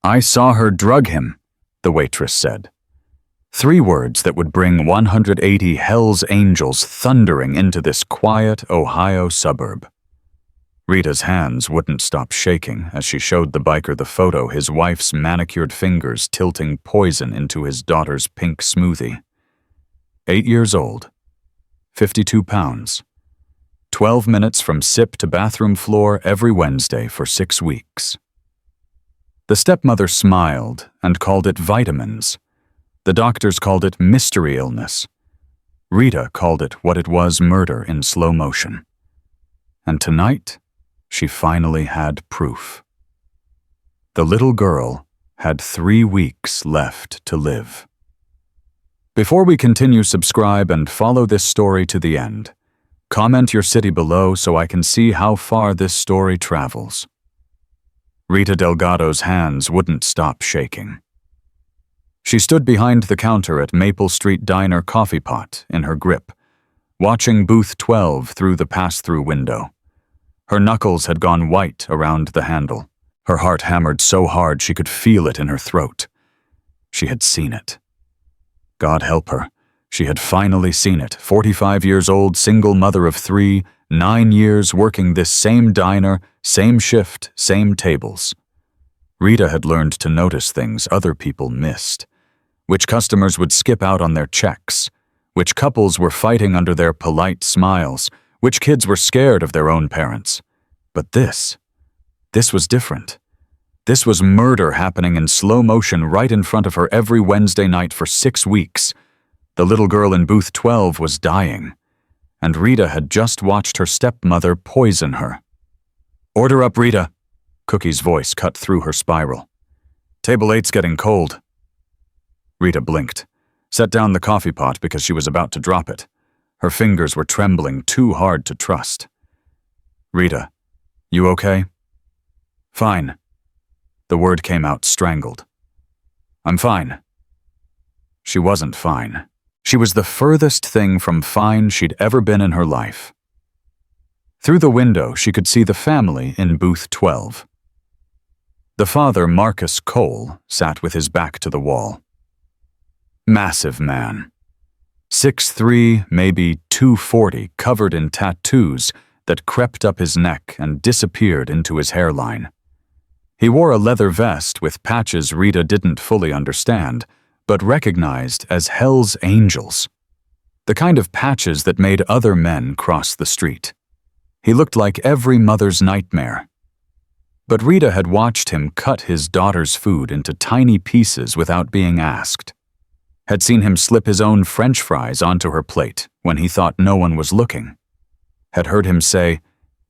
"I saw her drug him," the waitress said. 3 words that would bring 180 Hell's Angels thundering into this quiet Ohio suburb. Rita's hands wouldn't stop shaking as she showed the biker the photo, his wife's manicured fingers tilting poison into his daughter's pink smoothie. 8 years old, 52 pounds, 12 minutes from sip to bathroom floor every Wednesday for 6 weeks. The stepmother smiled and called it vitamins. The doctors called it mystery illness. Rita called it what it was, murder in slow motion. And tonight, she finally had proof. The little girl had 3 weeks left to live. Before we continue, subscribe and follow this story to the end. Comment your city below so I can see how far this story travels. Rita Delgado's hands wouldn't stop shaking. She stood behind the counter at Maple Street Diner coffee pot in her grip, watching booth 12 through the pass-through window. Her knuckles had gone white around the handle. Her heart hammered so hard she could feel it in her throat. She had seen it. God help her. She had finally seen it. 45 years old, single mother of 3, 9 years working this same diner, same shift, same tables. Rita had learned to notice things other people missed. Which customers would skip out on their checks, which couples were fighting under their polite smiles, which kids were scared of their own parents. But this was different. This was murder happening in slow motion right in front of her every Wednesday night for 6 weeks. The little girl in booth 12 was dying, and Rita had just watched her stepmother poison her. "Order up, Rita," Cookie's voice cut through her spiral. "Table 8's getting cold." Rita blinked, set down the coffee pot because she was about to drop it. Her fingers were trembling too hard to trust. "Rita, you okay?" "Fine." The word came out strangled. "I'm fine." She wasn't fine. She was the furthest thing from fine she'd ever been in her life. Through the window, she could see the family in booth 12. The father, Marcus Cole, sat with his back to the wall. Massive man. 6'3", maybe 240, covered in tattoos that crept up his neck and disappeared into his hairline. He wore a leather vest with patches Rita didn't fully understand, but recognized as Hell's Angels. The kind of patches that made other men cross the street. He looked like every mother's nightmare. But Rita had watched him cut his daughter's food into tiny pieces without being asked. Had seen him slip his own French fries onto her plate when he thought no one was looking. Had heard him say,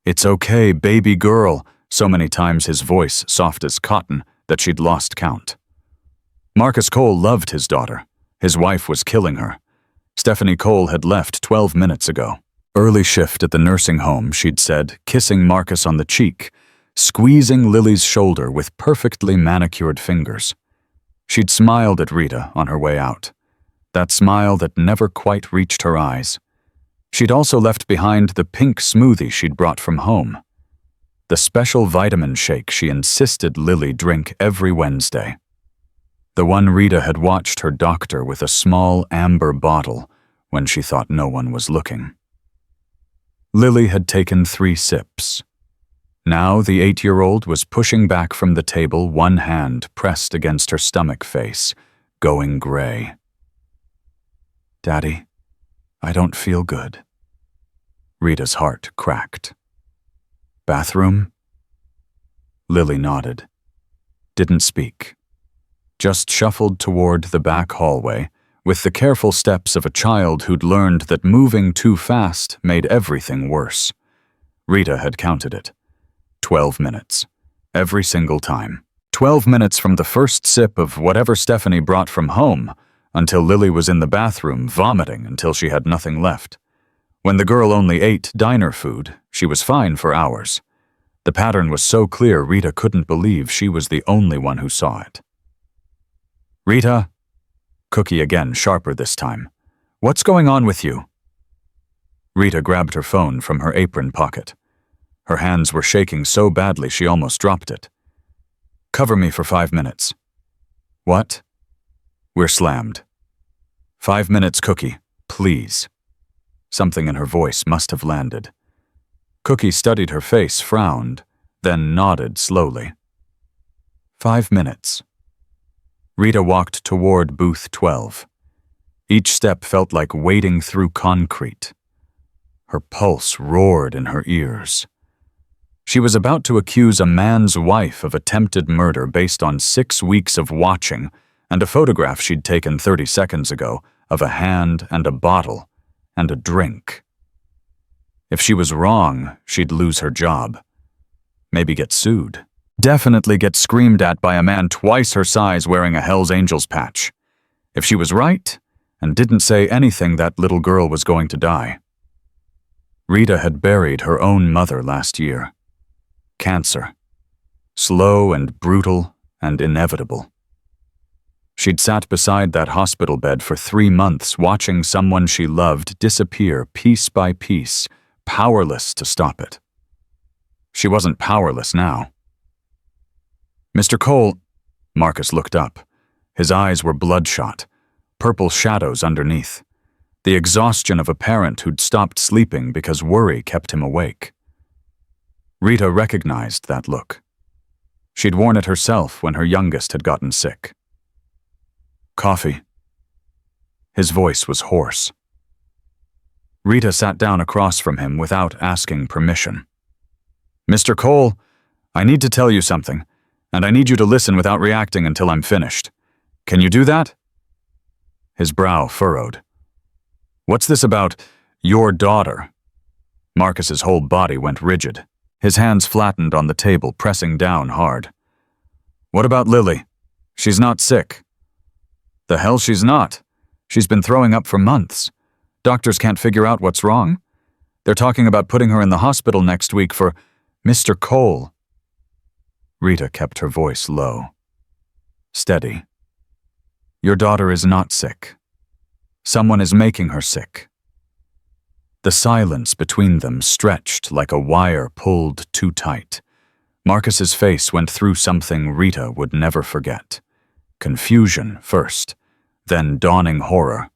"It's okay, baby girl," so many times, his voice soft as cotton, that she'd lost count. Marcus Cole loved his daughter. His wife was killing her. Stephanie Cole had left 12 minutes ago. Early shift at the nursing home, she'd said, kissing Marcus on the cheek, squeezing Lily's shoulder with perfectly manicured fingers. She'd smiled at Rita on her way out, that smile that never quite reached her eyes. She'd also left behind the pink smoothie she'd brought from home, the special vitamin shake she insisted Lily drink every Wednesday, the one Rita had watched her doctor with a small amber bottle when she thought no one was looking. Lily had taken 3 sips. Now the 8-year-old was pushing back from the table, one hand pressed against her stomach face, going gray. "Daddy, I don't feel good." Rita's heart cracked. "Bathroom?" Lily nodded. Didn't speak. Just shuffled toward the back hallway, with the careful steps of a child who'd learned that moving too fast made everything worse. Rita had counted it. 12 minutes. Every single time. 12 minutes from the first sip of whatever Stephanie brought from home until Lily was in the bathroom vomiting until she had nothing left. When the girl only ate diner food, she was fine for hours. The pattern was so clear Rita couldn't believe she was the only one who saw it. "Rita?" Cookie again, sharper this time. "What's going on with you?" Rita grabbed her phone from her apron pocket. Her hands were shaking so badly she almost dropped it. Cover me for 5 minutes. What? We're slammed. 5 minutes, Cookie, please. Something in her voice must have landed. Cookie studied her face, frowned, then nodded slowly. 5 minutes. Rita walked toward booth 12. Each step felt like wading through concrete. Her pulse roared in her ears. She was about to accuse a man's wife of attempted murder based on 6 weeks of watching and a photograph she'd taken 30 seconds ago of a hand and a bottle and a drink. If she was wrong, she'd lose her job. Maybe get sued. Definitely get screamed at by a man twice her size wearing a Hell's Angels patch. If she was right and didn't say anything, that little girl was going to die. Rita had buried her own mother last year. Cancer. Slow and brutal and inevitable. She'd sat beside that hospital bed for 3 months watching someone she loved disappear piece by piece, powerless to stop it. She wasn't powerless now. Mr. Cole, Marcus looked up. His eyes were bloodshot, purple shadows underneath. The exhaustion of a parent who'd stopped sleeping because worry kept him awake. Rita recognized that look. She'd worn it herself when her youngest had gotten sick. Coffee. His voice was hoarse. Rita sat down across from him without asking permission. Mr. Cole, I need to tell you something, and I need you to listen without reacting until I'm finished. Can you do that? His brow furrowed. What's this about your daughter? Marcus's whole body went rigid. His hands flattened on the table, pressing down hard. What about Lily? She's not sick. The hell she's not. She's been throwing up for months. Doctors can't figure out what's wrong. They're talking about putting her in the hospital next week for Mr. Cole. Rita kept her voice low. Steady. Your daughter is not sick. Someone is making her sick. The silence between them stretched like a wire pulled too tight. Marcus's face went through something Rita would never forget. Confusion first, then dawning horror,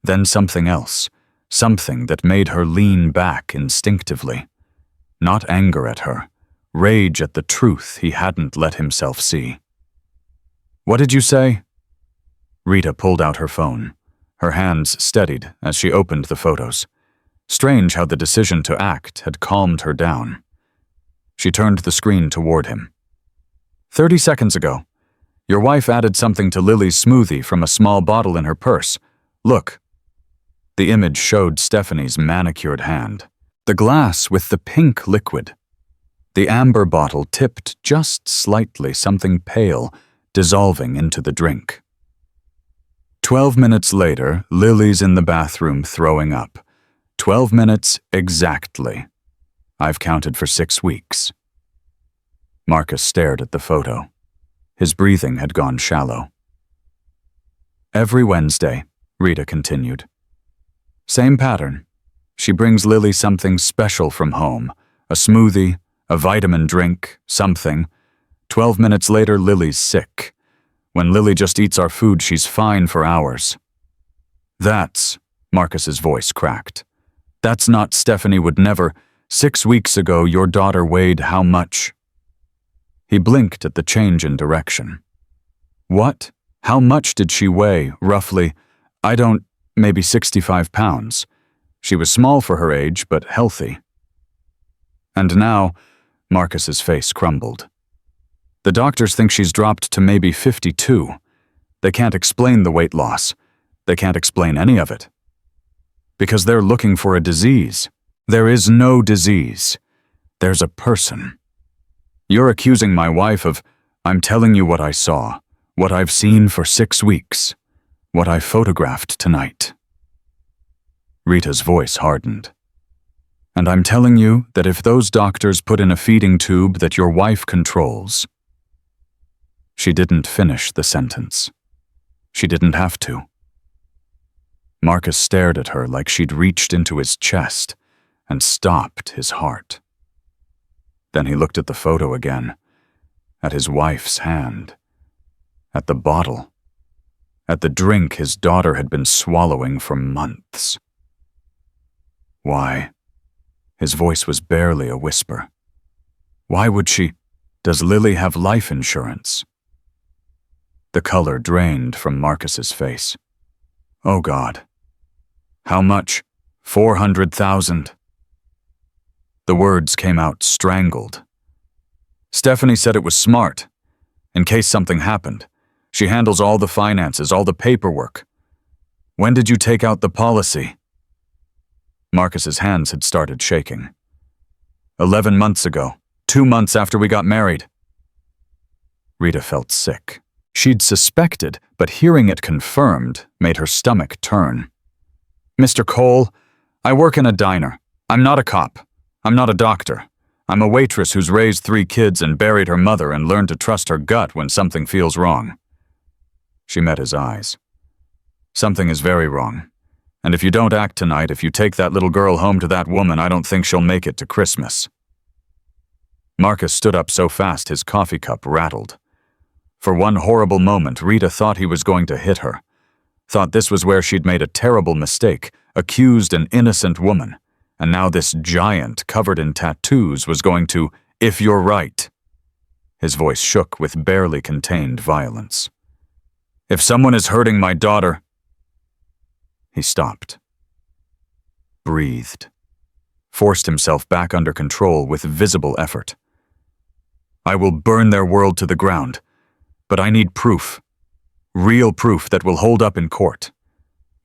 then something else, something that made her lean back instinctively. Not anger at her, rage at the truth he hadn't let himself see. What did you say? Rita pulled out her phone. Her hands steadied as she opened the photos. Strange how the decision to act had calmed her down. She turned the screen toward him. 30 seconds ago, your wife added something to Lily's smoothie from a small bottle in her purse. Look. The image showed Stephanie's manicured hand. The glass with the pink liquid. The amber bottle tipped just slightly, something pale, dissolving into the drink. 12 minutes later, Lily's in the bathroom throwing up. 12 minutes exactly. I've counted for 6 weeks. Marcus stared at the photo. His breathing had gone shallow. Every Wednesday, Rita continued. Same pattern. She brings Lily something special from home. A smoothie, a vitamin drink, something. 12 minutes later, Lily's sick. When Lily just eats our food, she's fine for hours. That's, Marcus's voice cracked. That's not Stephanie would never. 6 weeks ago, your daughter weighed how much? He blinked at the change in direction. What? How much did she weigh, roughly? Maybe 65 pounds. She was small for her age, but healthy. And now, Marcus's face crumbled. The doctors think she's dropped to maybe 52. They can't explain the weight loss. They can't explain any of it. Because they're looking for a disease. There is no disease. There's a person. You're accusing my wife of, I'm telling you what I saw, what I've seen for 6 weeks, what I photographed tonight. Rita's voice hardened. And I'm telling you that if those doctors put in a feeding tube that your wife controls. She didn't finish the sentence. She didn't have to. Marcus stared at her like she'd reached into his chest and stopped his heart. Then he looked at the photo again. at his wife's hand, at the bottle, at the drink his daughter had been swallowing for months. Why? His voice was barely a whisper. Why would she? Does Lily have life insurance? The color drained from Marcus's face. Oh God. How much? 400,000. The words came out strangled. Stephanie said it was smart, in case something happened. She handles all the finances, all the paperwork. When did you take out the policy? Marcus's hands had started shaking. 11 months ago, 2 months after we got married. Rita felt sick. She'd suspected, but hearing it confirmed made her stomach turn. Mr. Cole, I work in a diner. I'm not a cop. I'm not a doctor. I'm a waitress who's raised 3 kids and buried her mother and learned to trust her gut when something feels wrong. She met his eyes. Something is very wrong. And if you don't act tonight, if you take that little girl home to that woman, I don't think she'll make it to Christmas. Marcus stood up so fast his coffee cup rattled. For one horrible moment, Rita thought he was going to hit her. Thought this was where she'd made a terrible mistake, accused an innocent woman. And now this giant, covered in tattoos, was going to, if you're right. His voice shook with barely contained violence. If someone is hurting my daughter... He stopped. Breathed. Forced himself back under control with visible effort. I will burn their world to the ground, but I need proof. Real proof that will hold up in court.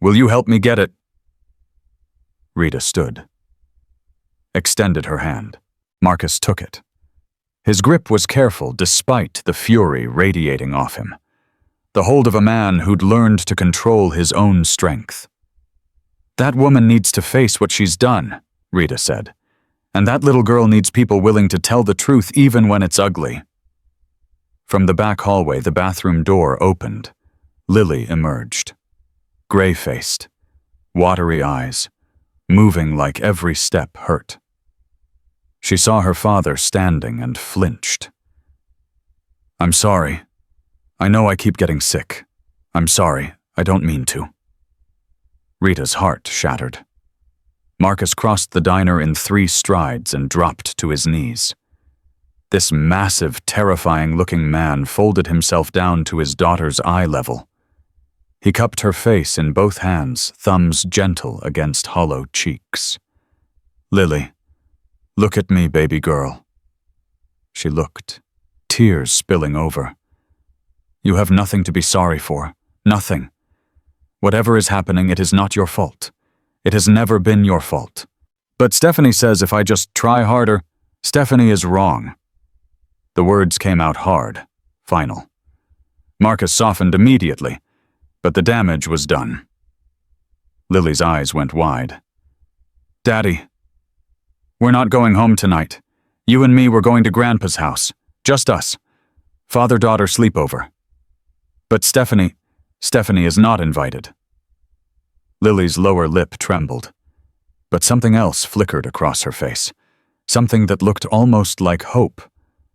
Will you help me get it? Rita stood. Extended her hand. Marcus took it. His grip was careful despite the fury radiating off him. The hold of a man who'd learned to control his own strength. That woman needs to face what she's done, Rita said. And that little girl needs people willing to tell the truth even when it's ugly. From the back hallway, the bathroom door opened. Lily emerged. Gray-faced, watery eyes, moving like every step hurt. She saw her father standing and flinched. I'm sorry. I know I keep getting sick. I'm sorry. I don't mean to. Rita's heart shattered. Marcus crossed the diner in 3 strides and dropped to his knees. This massive, terrifying-looking man folded himself down to his daughter's eye level. He cupped her face in both hands, thumbs gentle against hollow cheeks. Lily, look at me, baby girl. She looked, tears spilling over. You have nothing to be sorry for. Nothing. Whatever is happening, it is not your fault. It has never been your fault. But Stephanie says if I just try harder, Stephanie is wrong. The words came out hard, final. Marcus softened immediately, but the damage was done. Lily's eyes went wide. Daddy, we're not going home tonight. You and me were going to Grandpa's house. Just us. Father-daughter sleepover. But Stephanie is not invited. Lily's lower lip trembled, but something else flickered across her face. Something that looked almost like hope,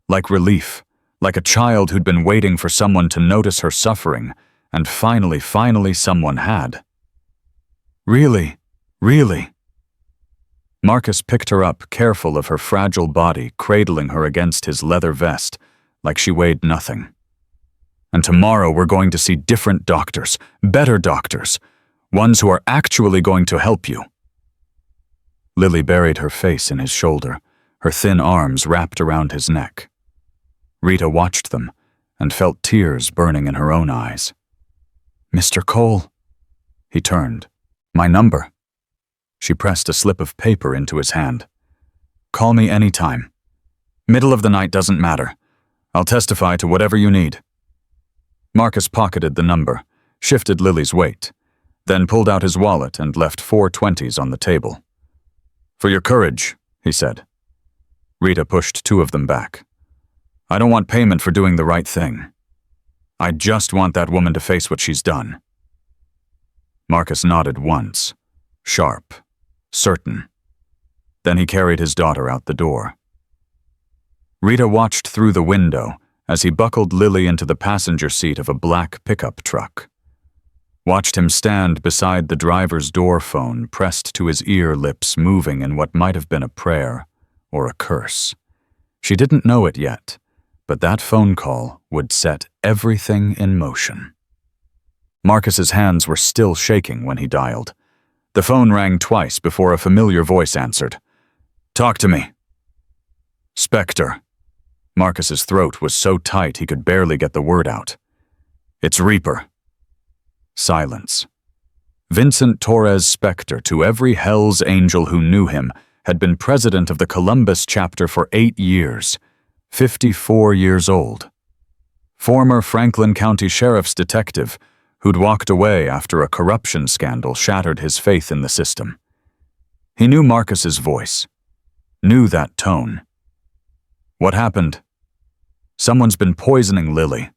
like relief, like a child who'd been waiting for someone to notice her suffering, and finally someone had. Really? Marcus picked her up, careful of her fragile body, cradling her against his leather vest, like she weighed nothing. And tomorrow we're going to see different doctors, better doctors, ones who are actually going to help you. Lily buried her face in his shoulder, her thin arms wrapped around his neck. Rita watched them and felt tears burning in her own eyes. Mr. Cole. He turned. My number. She pressed a slip of paper into his hand. Call me anytime. Middle of the night doesn't matter. I'll testify to whatever you need. Marcus pocketed the number, shifted Lily's weight, then pulled out his wallet and left 4 20s on the table. For your courage, he said. Rita pushed 2 of them back. I don't want payment for doing the right thing. I just want that woman to face what she's done. Marcus nodded once, sharp, certain. Then he carried his daughter out the door. Rita watched through the window as he buckled Lily into the passenger seat of a black pickup truck. Watched him stand beside the driver's door phone pressed to his ear, lips moving in what might have been a prayer or a curse. She didn't know it yet, but that phone call would set everything in motion. Marcus's hands were still shaking when he dialed. The phone rang twice before a familiar voice answered. "Talk to me." "Spectre." Marcus's throat was so tight he could barely get the word out. "It's Reaper." Silence. Vincent Torres Spectre, to every Hell's Angel who knew him, had been president of the Columbus chapter for 8 years, 54 years old. Former Franklin County Sheriff's detective who'd walked away after a corruption scandal shattered his faith in the system. He knew Marcus's voice, knew that tone. "What happened?" "Someone's been poisoning Lily."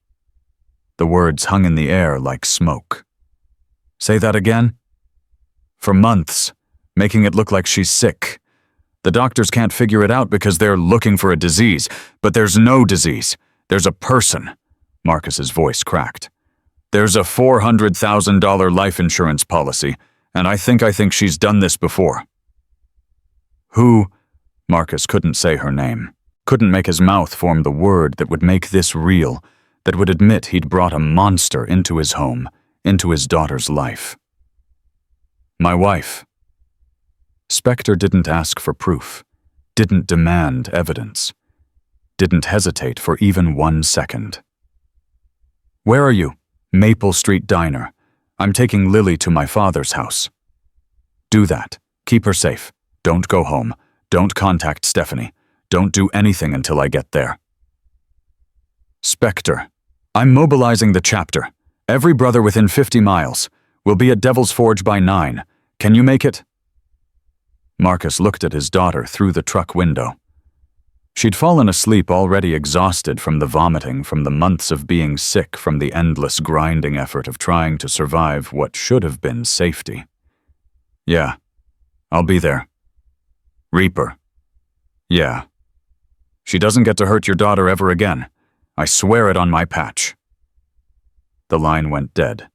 The words hung in the air like smoke. "Say that again?" "For months, making it look like she's sick. The doctors can't figure it out because they're looking for a disease, but there's no disease. There's a person." Marcus's voice cracked. "There's a $400,000 life insurance policy, and I think she's done this before." "Who?" Marcus couldn't say her name, couldn't make his mouth form the word that would make this real, that would admit he'd brought a monster into his home, into his daughter's life. "My wife." Spectre didn't ask for proof, didn't demand evidence, didn't hesitate for even 1 second. "Where are you?" "Maple Street Diner. I'm taking Lily to my father's house." "Do that. Keep her safe. Don't go home. Don't contact Stephanie. Don't do anything until I get there." "Spectre. I'm mobilizing the chapter. Every brother within 50 miles. We'll be at Devil's Forge by 9. Can you make it?" Marcus looked at his daughter through the truck window. She'd fallen asleep already exhausted from the vomiting, from the months of being sick, from the endless grinding effort of trying to survive what should have been safety. "Yeah, I'll be there." "Reaper." "Yeah. She doesn't get to hurt your daughter ever again. I swear it on my patch." The line went dead.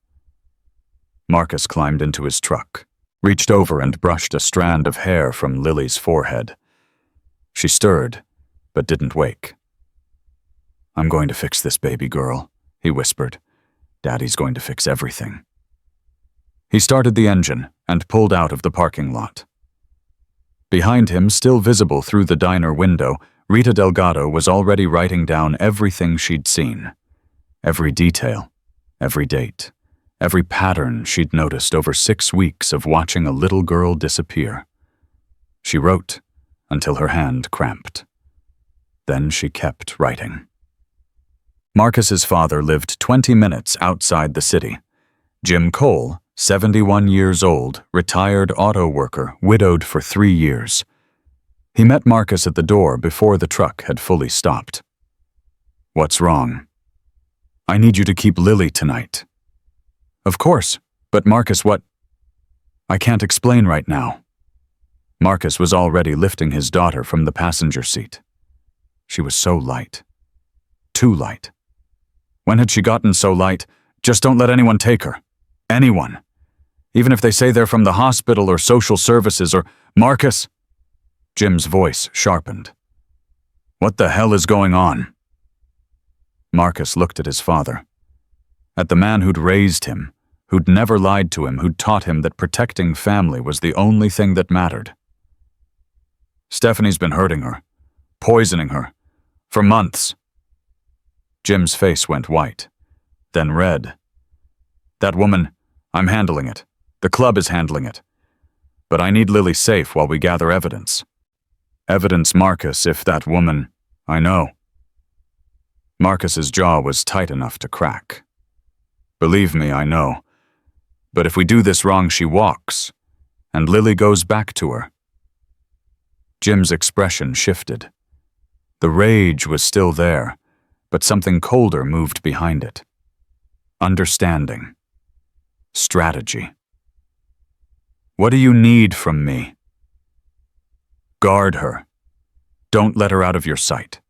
Marcus climbed into his truck, reached over and brushed a strand of hair from Lily's forehead. She stirred, but didn't wake. "I'm going to fix this, baby girl," he whispered. "Daddy's going to fix everything." He started the engine and pulled out of the parking lot. Behind him, still visible through the diner window, Rita Delgado was already writing down everything she'd seen. Every detail, every date, every pattern she'd noticed over 6 weeks of watching a little girl disappear. She wrote until her hand cramped. Then she kept writing. Marcus's father lived 20 minutes outside the city. Jim Cole, 71 years old, retired auto worker, widowed for 3 years. He met Marcus at the door before the truck had fully stopped. "What's wrong?" "I need you to keep Lily tonight." "Of course, but Marcus, what?" "I can't explain right now." Marcus was already lifting his daughter from the passenger seat. She was so light. Too light. When had she gotten so light? "Just don't let anyone take her. Anyone. Even if they say they're from the hospital or social services or—" "Marcus!" Jim's voice sharpened. "What the hell is going on?" Marcus looked at his father. At the man who'd raised him, who'd never lied to him, who'd taught him that protecting family was the only thing that mattered. "Stephanie's been hurting her, poisoning her, for months." Jim's face went white, then red. "That woman, I'm handling it. The club is handling it. But I need Lily safe while we gather evidence." "Evidence, Marcus, if that woman—" "I know." Marcus's jaw was tight enough to crack. "Believe me, I know. But if we do this wrong, she walks, and Lily goes back to her." Jim's expression shifted. The rage was still there, but something colder moved behind it. Understanding. Strategy. "What do you need from me?" "Guard her. Don't let her out of your sight.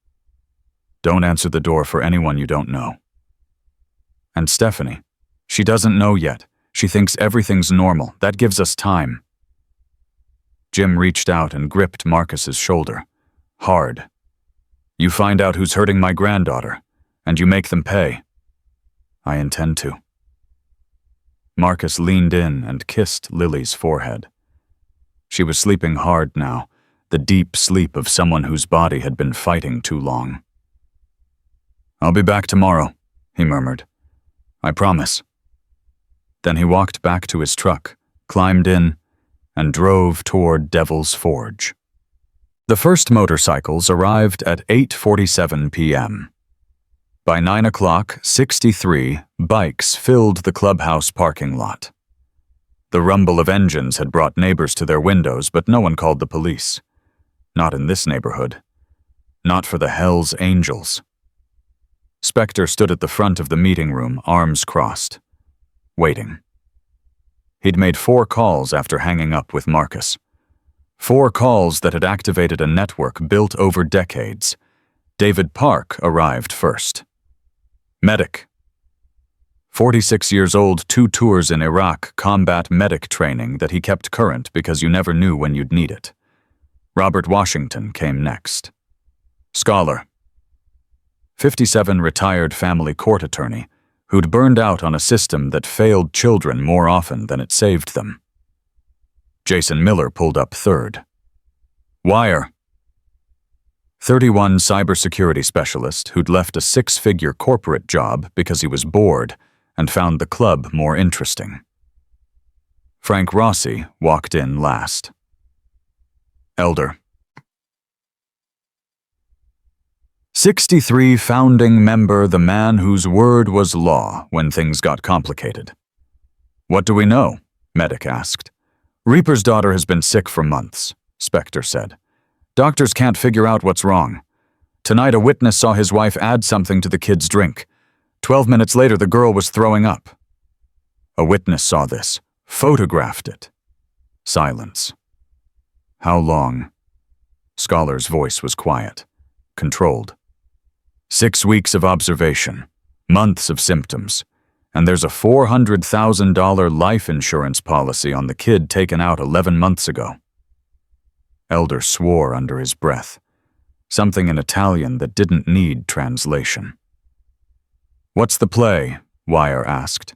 Don't answer the door for anyone you don't know. And Stephanie, she doesn't know yet. She thinks everything's normal. That gives us time. Jim reached out and gripped Marcus's shoulder. Hard. You find out who's hurting my granddaughter, and you make them pay. I intend to. Marcus leaned in and kissed Lily's forehead. She was sleeping hard now, the deep sleep of someone whose body had been fighting too long. I'll be back tomorrow, he murmured. I promise. Then he walked back to his truck, climbed in, and drove toward Devil's Forge. The first motorcycles arrived at 8:47 p.m. By 9 o'clock, 63 bikes filled the clubhouse parking lot. The rumble of engines had brought neighbors to their windows, but no one called the police. Not in this neighborhood. Not for the Hells Angels. Spectre stood at the front of the meeting room, arms crossed, waiting. He'd made 4 calls after hanging up with Marcus. 4 calls that had activated a network built over decades. David Park arrived first. Medic. 46 years old, 2 tours in Iraq, combat medic training that he kept current because you never knew when you'd need it. Robert Washington came next. Scholar. 57 retired family court attorney who'd burned out on a system that failed children more often than it saved them. Jason Miller pulled up third. Wire. 31 cybersecurity specialist who'd left a 6-figure corporate job because he was bored and found the club more interesting. Frank Rossi walked in last. Elder. 63 founding member, the man whose word was law when things got complicated. What do we know? Medic asked. Reaper's daughter has been sick for months, Spectre said. Doctors can't figure out what's wrong. Tonight a witness saw his wife add something to the kid's drink. 12 minutes later the girl was throwing up. A witness saw this, photographed it. Silence. How long? Scholar's voice was quiet, controlled. 6 weeks of observation, months of symptoms, and there's a $400,000 life insurance policy on the kid taken out 11 months ago. Elder swore under his breath, something in Italian that didn't need translation. What's the play? Wire asked.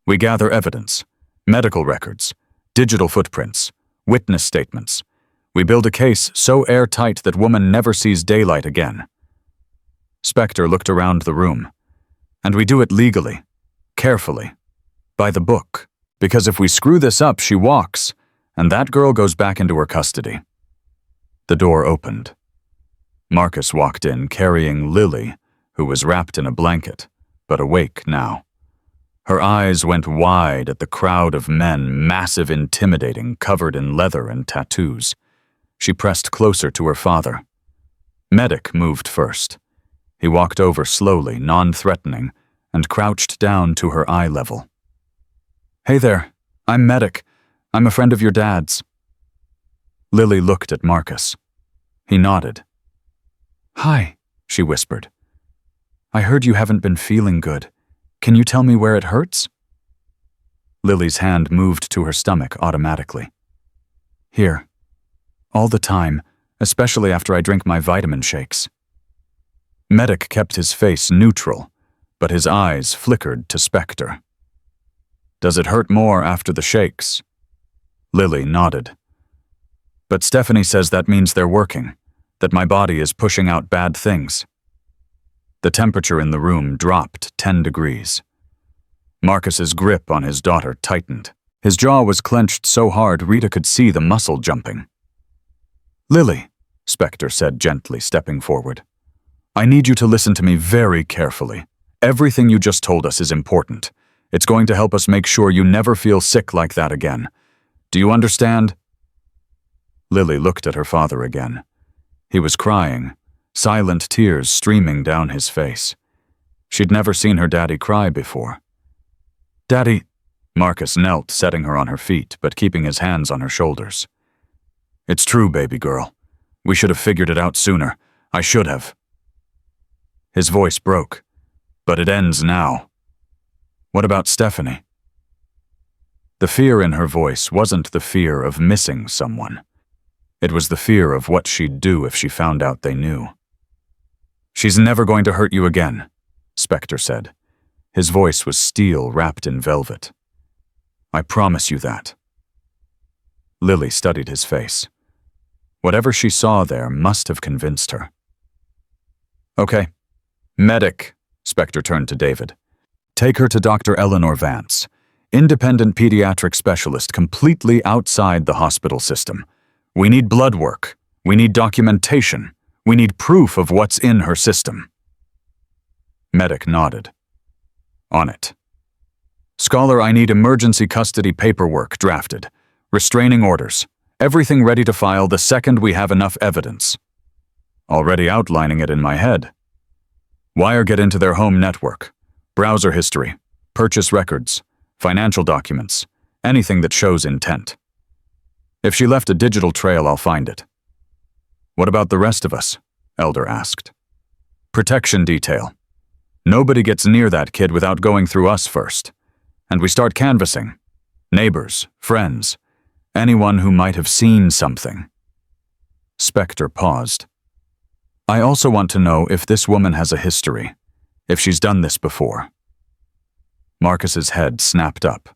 We gather evidence, medical records, digital footprints, witness statements. We build a case so airtight that woman never sees daylight again. Spectre looked around the room. And we do it legally, carefully, by the book. Because if we screw this up, she walks, and that girl goes back into her custody. The door opened. Marcus walked in carrying Lily, who was wrapped in a blanket, but awake now. Her eyes went wide at the crowd of men, massive, intimidating, covered in leather and tattoos. She pressed closer to her father. Medic moved first. He walked over slowly, non-threatening, and crouched down to her eye level. Hey there, I'm Medic. I'm a friend of your dad's. Lily looked at Marcus. He nodded. Hi, she whispered. I heard you haven't been feeling good. Can you tell me where it hurts? Lily's hand moved to her stomach automatically. Here. All the time, especially after I drink my vitamin shakes. Medic kept his face neutral, but his eyes flickered to Spectre. Does it hurt more after the shakes? Lily nodded. But Stephanie says that means they're working, that my body is pushing out bad things. The temperature in the room dropped 10 degrees. Marcus's grip on his daughter tightened. His jaw was clenched so hard Rita could see the muscle jumping. Lily, Spectre said gently, stepping forward. I need you to listen to me very carefully. Everything you just told us is important. It's going to help us make sure you never feel sick like that again. Do you understand? Lily looked at her father again. He was crying, silent tears streaming down his face. She'd never seen her daddy cry before. Daddy, Marcus knelt, setting her on her feet, but keeping his hands on her shoulders. It's true, baby girl. We should have figured it out sooner. I should have. His voice broke. But it ends now. What about Stephanie? The fear in her voice wasn't the fear of missing someone. It was the fear of what she'd do if she found out they knew. She's never going to hurt you again, Spectre said. His voice was steel wrapped in velvet. I promise you that. Lily studied his face. Whatever she saw there must have convinced her. Okay. Medic, Spectre turned to David. Take her to Dr. Eleanor Vance, independent pediatric specialist completely outside the hospital system. We need blood work. We need documentation. We need proof of what's in her system. Medic nodded. On it. Scholar, I need emergency custody paperwork drafted. Restraining orders. Everything ready to file the second we have enough evidence. Already outlining it in my head. Wire get into their home network. Browser history. Purchase records. Financial documents. Anything that shows intent. If she left a digital trail, I'll find it. What about the rest of us? Elder asked. Protection detail. Nobody gets near that kid without going through us first. And we start canvassing. Neighbors, friends, anyone who might have seen something. Spectre paused. I also want to know if this woman has a history, if she's done this before. Marcus's head snapped up.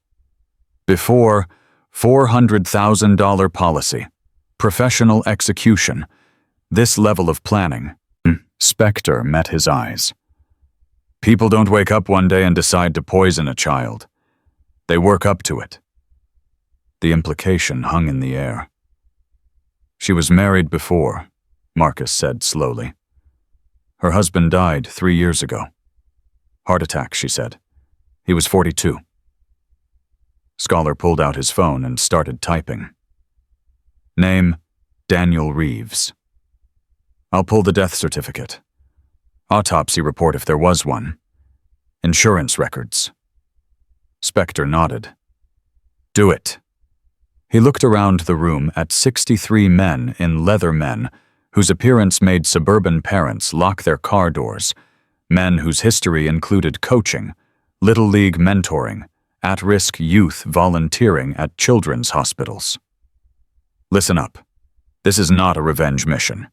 Before, $400,000 policy, professional execution, this level of planning. Spectre met his eyes. People don't wake up one day and decide to poison a child. They work up to it. The implication hung in the air. She was married before, Marcus said slowly. Her husband died 3 years ago. Heart attack, she said. He was 42. Scholar pulled out his phone and started typing. Name, Daniel Reeves. I'll pull the death certificate. Autopsy report if there was one. Insurance records. Spectre nodded. Do it. He looked around the room at 63 men in leather men whose appearance made suburban parents lock their car doors, men whose history included coaching, little league mentoring, at-risk youth volunteering at children's hospitals. Listen up. This is not a revenge mission.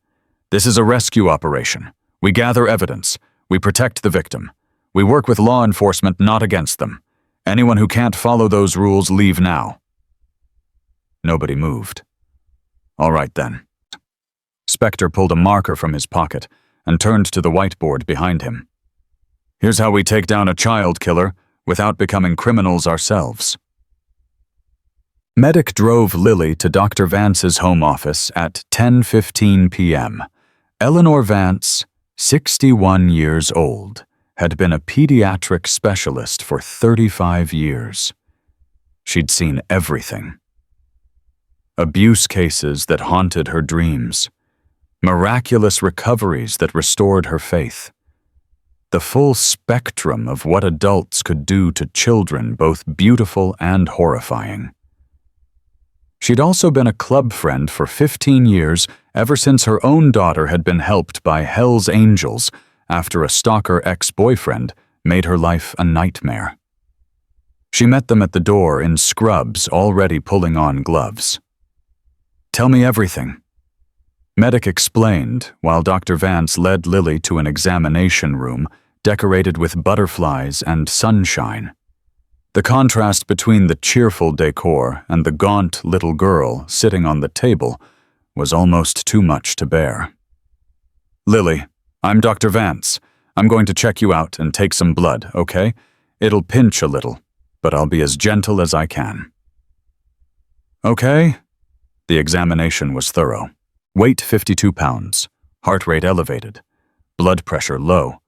This is a rescue operation. We gather evidence. We protect the victim. We work with law enforcement, not against them. Anyone who can't follow those rules, leave now. Nobody moved. All right then. Spectre pulled a marker from his pocket and turned to the whiteboard behind him. Here's how we take down a child killer without becoming criminals ourselves. Medic drove Lily to Dr. Vance's home office at 10:15 p.m. Eleanor Vance, 61 years old, had been a pediatric specialist for 35 years. She'd seen everything. Abuse cases that haunted her dreams. Miraculous recoveries that restored her faith. The full spectrum of what adults could do to children, both beautiful and horrifying. She'd also been a club friend for 15 years, ever since her own daughter had been helped by Hell's Angels after a stalker ex-boyfriend made her life a nightmare. She met them at the door in scrubs, already pulling on gloves. Tell me everything. Medic explained, while Dr. Vance led Lily to an examination room decorated with butterflies and sunshine. The contrast between the cheerful decor and the gaunt little girl sitting on the table was almost too much to bear. Lily, I'm Dr. Vance. I'm going to check you out and take some blood, okay? It'll pinch a little, but I'll be as gentle as I can. Okay. The examination was thorough. Weight 52 pounds, heart rate elevated, blood pressure low,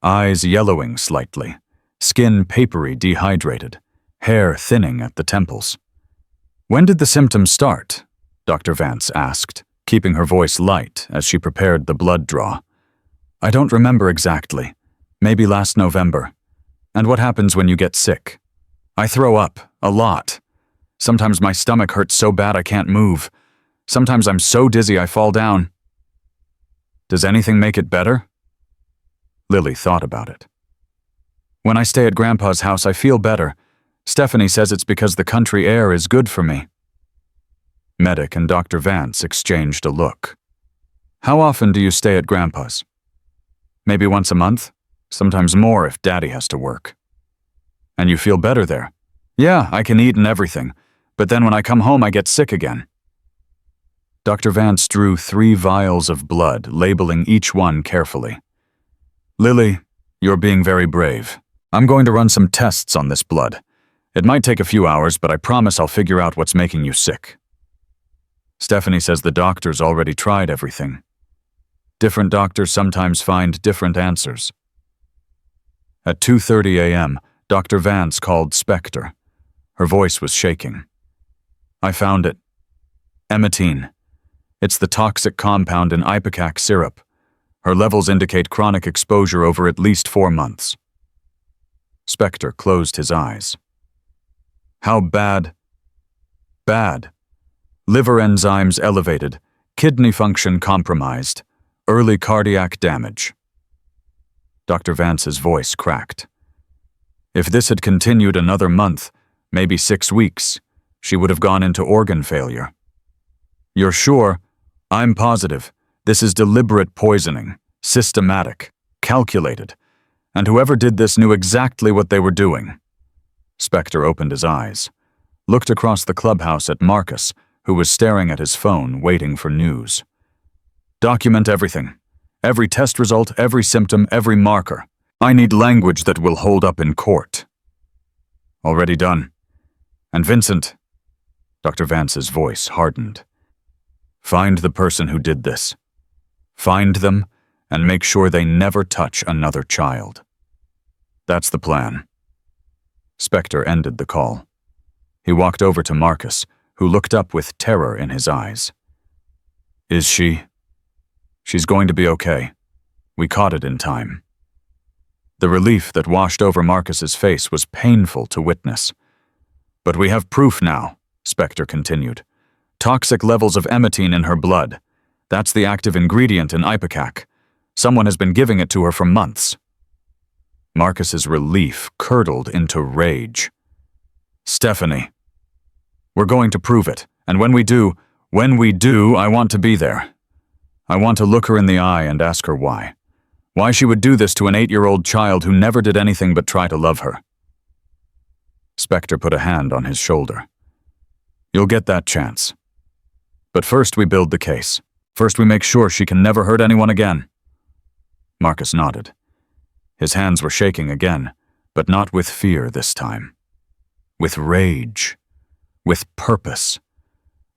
eyes yellowing slightly, skin papery dehydrated, hair thinning at the temples. When did the symptoms start? Dr. Vance asked, keeping her voice light as she prepared the blood draw. I don't remember exactly. Maybe last November. And what happens when you get sick? I throw up, a lot. Sometimes my stomach hurts so bad I can't move. Sometimes I'm so dizzy I fall down. Does anything make it better? Lily thought about it. When I stay at Grandpa's house, I feel better. Stephanie says it's because the country air is good for me. Medic and Dr. Vance exchanged a look. How often do you stay at Grandpa's? Maybe once a month, sometimes more if Daddy has to work. And you feel better there? Yeah, I can eat and everything, but then when I come home I get sick again. Dr. Vance drew 3 vials of blood, labeling each one carefully. Lily, you're being very brave. I'm going to run some tests on this blood. It might take a few hours, but I promise I'll figure out what's making you sick. Stephanie says the doctors already tried everything. Different doctors sometimes find different answers. At 2:30 a.m., Dr. Vance called Spectre. Her voice was shaking. I found it. Emetine. It's the toxic compound in ipecac syrup. Her levels indicate chronic exposure over at least 4 months. Spectre closed his eyes. How bad? Bad. Liver enzymes elevated, kidney function compromised, early cardiac damage. Dr. Vance's voice cracked. If this had continued another month, maybe 6 weeks, she would have gone into organ failure. You're sure? I'm positive. This is deliberate poisoning, systematic, calculated, and whoever did this knew exactly what they were doing. Spectre opened his eyes, looked across the clubhouse at Marcus, who was staring at his phone, waiting for news. Document everything. Every test result, every symptom, every marker. I need language that will hold up in court. Already done. And Vincent, Dr. Vance's voice hardened. Find the person who did this. Find them and make sure they never touch another child. That's the plan. Spectre ended the call. He walked over to Marcus, who looked up with terror in his eyes. Is she? She's going to be okay. We caught it in time. The relief that washed over Marcus's face was painful to witness. But we have proof now, Spectre continued. Toxic levels of emetine in her blood. That's the active ingredient in ipecac. Someone has been giving it to her for months. Marcus's relief curdled into rage. Stephanie. We're going to prove it, and when we do, I want to be there. I want to look her in the eye and ask her why. Why she would do this to an 8-year-old child who never did anything but try to love her. Spectre put a hand on his shoulder. You'll get that chance. But first we build the case. First we make sure she can never hurt anyone again. Marcus nodded. His hands were shaking again, but not with fear this time. With rage. With purpose.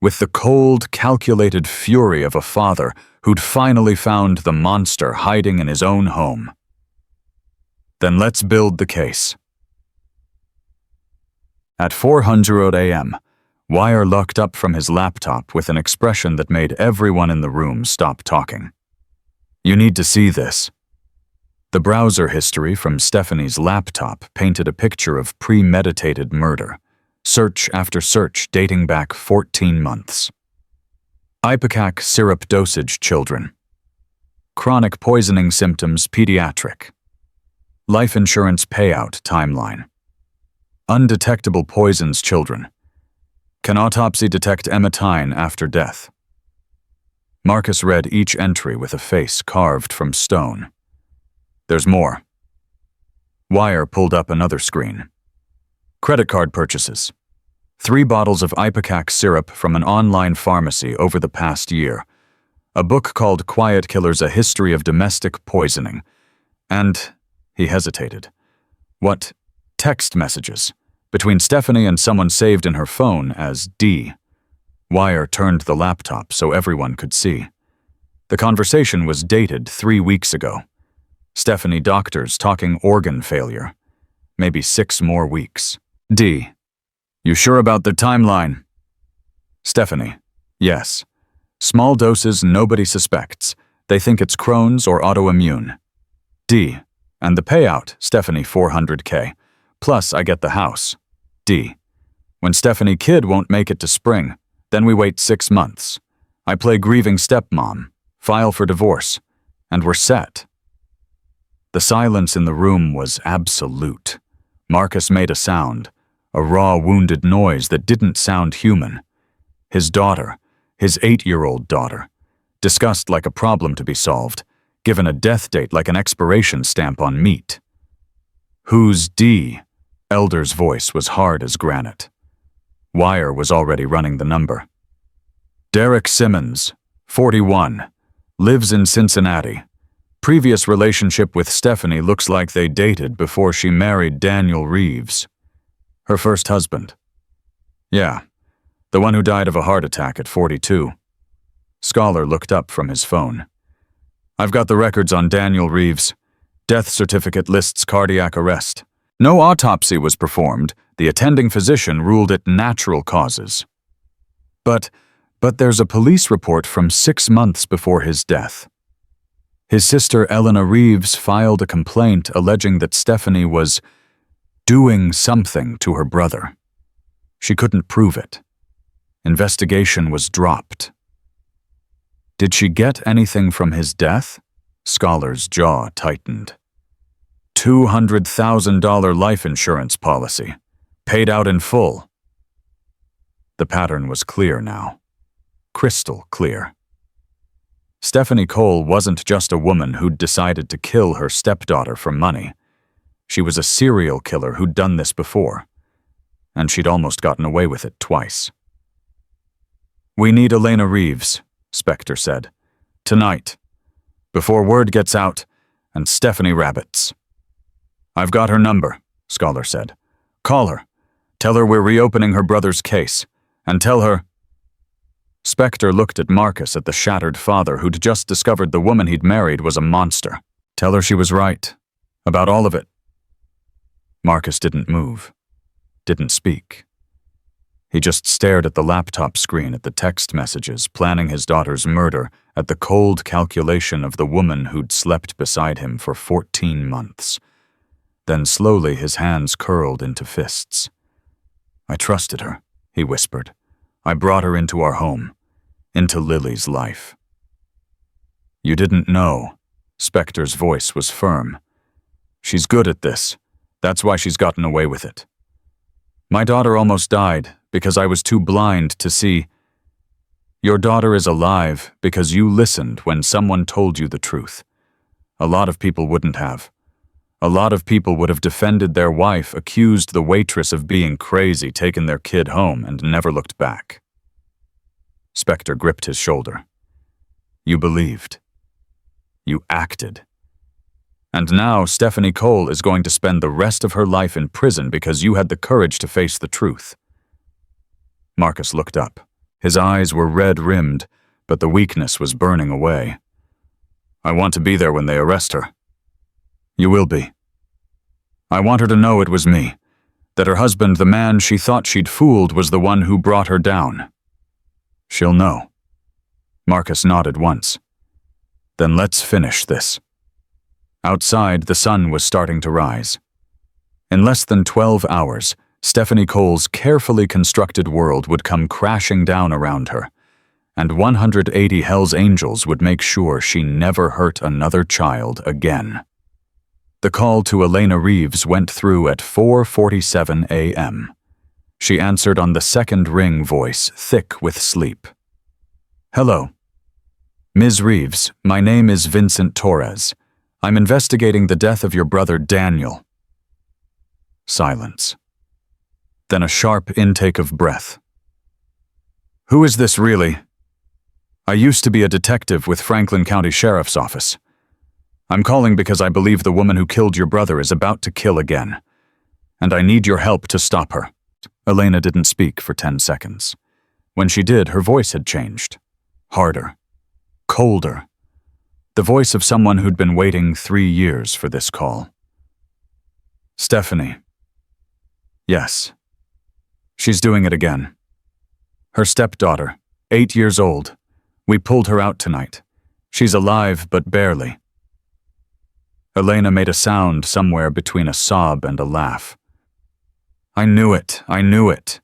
With the cold, calculated fury of a father who'd finally found the monster hiding in his own home. Then let's build the case. At 4:00 a.m., Wire looked up from his laptop with an expression that made everyone in the room stop talking. You need to see this. The browser history from Stephanie's laptop painted a picture of premeditated murder, search after search dating back 14 months. Ipecac syrup dosage children. Chronic poisoning symptoms pediatric. Life insurance payout timeline. Undetectable poisons children. Can autopsy detect emetine after death? Marcus read each entry with a face carved from stone. There's more. Wire pulled up another screen. Credit card purchases. 3 bottles of ipecac syrup from an online pharmacy over the past year. A book called Quiet Killers: A History of Domestic Poisoning. And, he hesitated. What? Text messages. Between Stephanie and someone saved in her phone as D. Wire turned the laptop so everyone could see. The conversation was dated 3 weeks ago. Stephanie doctors talking organ failure. Maybe 6 more weeks. D. You sure about the timeline? Stephanie. Yes. Small doses nobody suspects. They think it's Crohn's or autoimmune. D. And the payout, Stephanie, $400K. Plus I get the house. D. When Stephanie kid won't make it to spring, then we wait 6 months. I play grieving stepmom, file for divorce, and we're set. The silence in the room was absolute. Marcus made a sound, a raw, wounded noise that didn't sound human. His daughter, his 8-year-old daughter, discussed like a problem to be solved, given a death date like an expiration stamp on meat. "Who's D?" Elder's voice was hard as granite. Wire was already running the number. "Derek Simmons, 41, lives in Cincinnati. Previous relationship with Stephanie looks like they dated before she married Daniel Reeves. Her first husband. Yeah, the one who died of a heart attack at 42. Scholar looked up from his phone. "I've got the records on Daniel Reeves. Death certificate lists cardiac arrest. No autopsy was performed. The attending physician ruled it natural causes. But there's a police report from 6 months before his death. His sister Elena Reeves filed a complaint alleging that Stephanie was doing something to her brother. She couldn't prove it. Investigation was dropped." "Did she get anything from his death?" Scholar's jaw tightened. $200,000 life insurance policy, paid out in full. The pattern was clear now. Crystal clear. Stephanie Cole wasn't just a woman who'd decided to kill her stepdaughter for money. She was a serial killer who'd done this before, and she'd almost gotten away with it twice. "We need Elena Reeves," Spectre said. "Tonight, before word gets out, and Stephanie rabbits." "I've got her number," Scholar said. "Call her. Tell her we're reopening her brother's case, and tell her—" Spectre looked at Marcus at the shattered father who'd just discovered the woman he'd married was a monster. "Tell her she was right. About all of it." Marcus didn't move. Didn't speak. He just stared at the laptop screen, at the text messages planning his daughter's murder, at the cold calculation of the woman who'd slept beside him for 14 months. Then slowly his hands curled into fists. "I trusted her," he whispered. "I brought her into our home, into Lily's life." "You didn't know." Spectre's voice was firm. "She's good at this. That's why she's gotten away with it. My daughter almost died because I was too blind to see. Your daughter is alive because you listened when someone told you the truth. A lot of people wouldn't have. A lot of people would have defended their wife, accused the waitress of being crazy, taken their kid home, and never looked back." Spectre gripped his shoulder. "You believed. You acted. And now Stephanie Cole is going to spend the rest of her life in prison because you had the courage to face the truth." Marcus looked up. His eyes were red-rimmed, but the weakness was burning away. "I want to be there when they arrest her." "You will be. I want her to know it was me, that her husband, the man she thought she'd fooled, was the one who brought her down. She'll know." Marcus nodded once. "Then let's finish this." Outside, the sun was starting to rise. In less than 12 hours, Stephanie Cole's carefully constructed world would come crashing down around her, and 180 Hell's Angels would make sure she never hurt another child again. The call to Elena Reeves went through at 4:47 a.m. She answered on the second ring, voice thick with sleep. "Hello. Ms. Reeves, my name is Vincent Torres. I'm investigating the death of your brother Daniel." Silence. Then a sharp intake of breath. "Who is this really? I used to be a detective with Franklin County Sheriff's Office. I'm calling because I believe the woman who killed your brother is about to kill again, and I need your help to stop her." Elena didn't speak for 10 seconds. When she did, her voice had changed. Harder. Colder. The voice of someone who'd been waiting 3 years for this call. "Stephanie." "Yes. She's doing it again. Her stepdaughter, 8 years old. We pulled her out tonight. She's alive, but barely." Elena made a sound somewhere between a sob and a laugh. I knew it.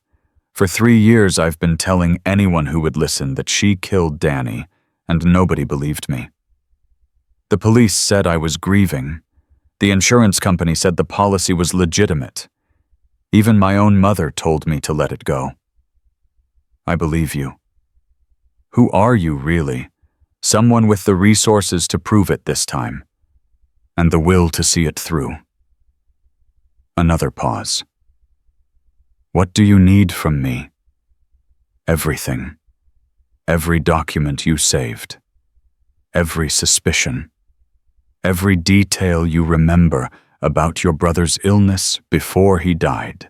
For 3 years I've been telling anyone who would listen that she killed Danny, and nobody believed me. The police said I was grieving, The insurance company said the policy was legitimate. Even my own mother told me to let it go. I believe you. Who are you, really? Someone with the resources to prove it this time, and the will to see it through. Another pause. What do you need from me? Everything. Every document you saved. Every suspicion. Every detail you remember about your brother's illness before he died.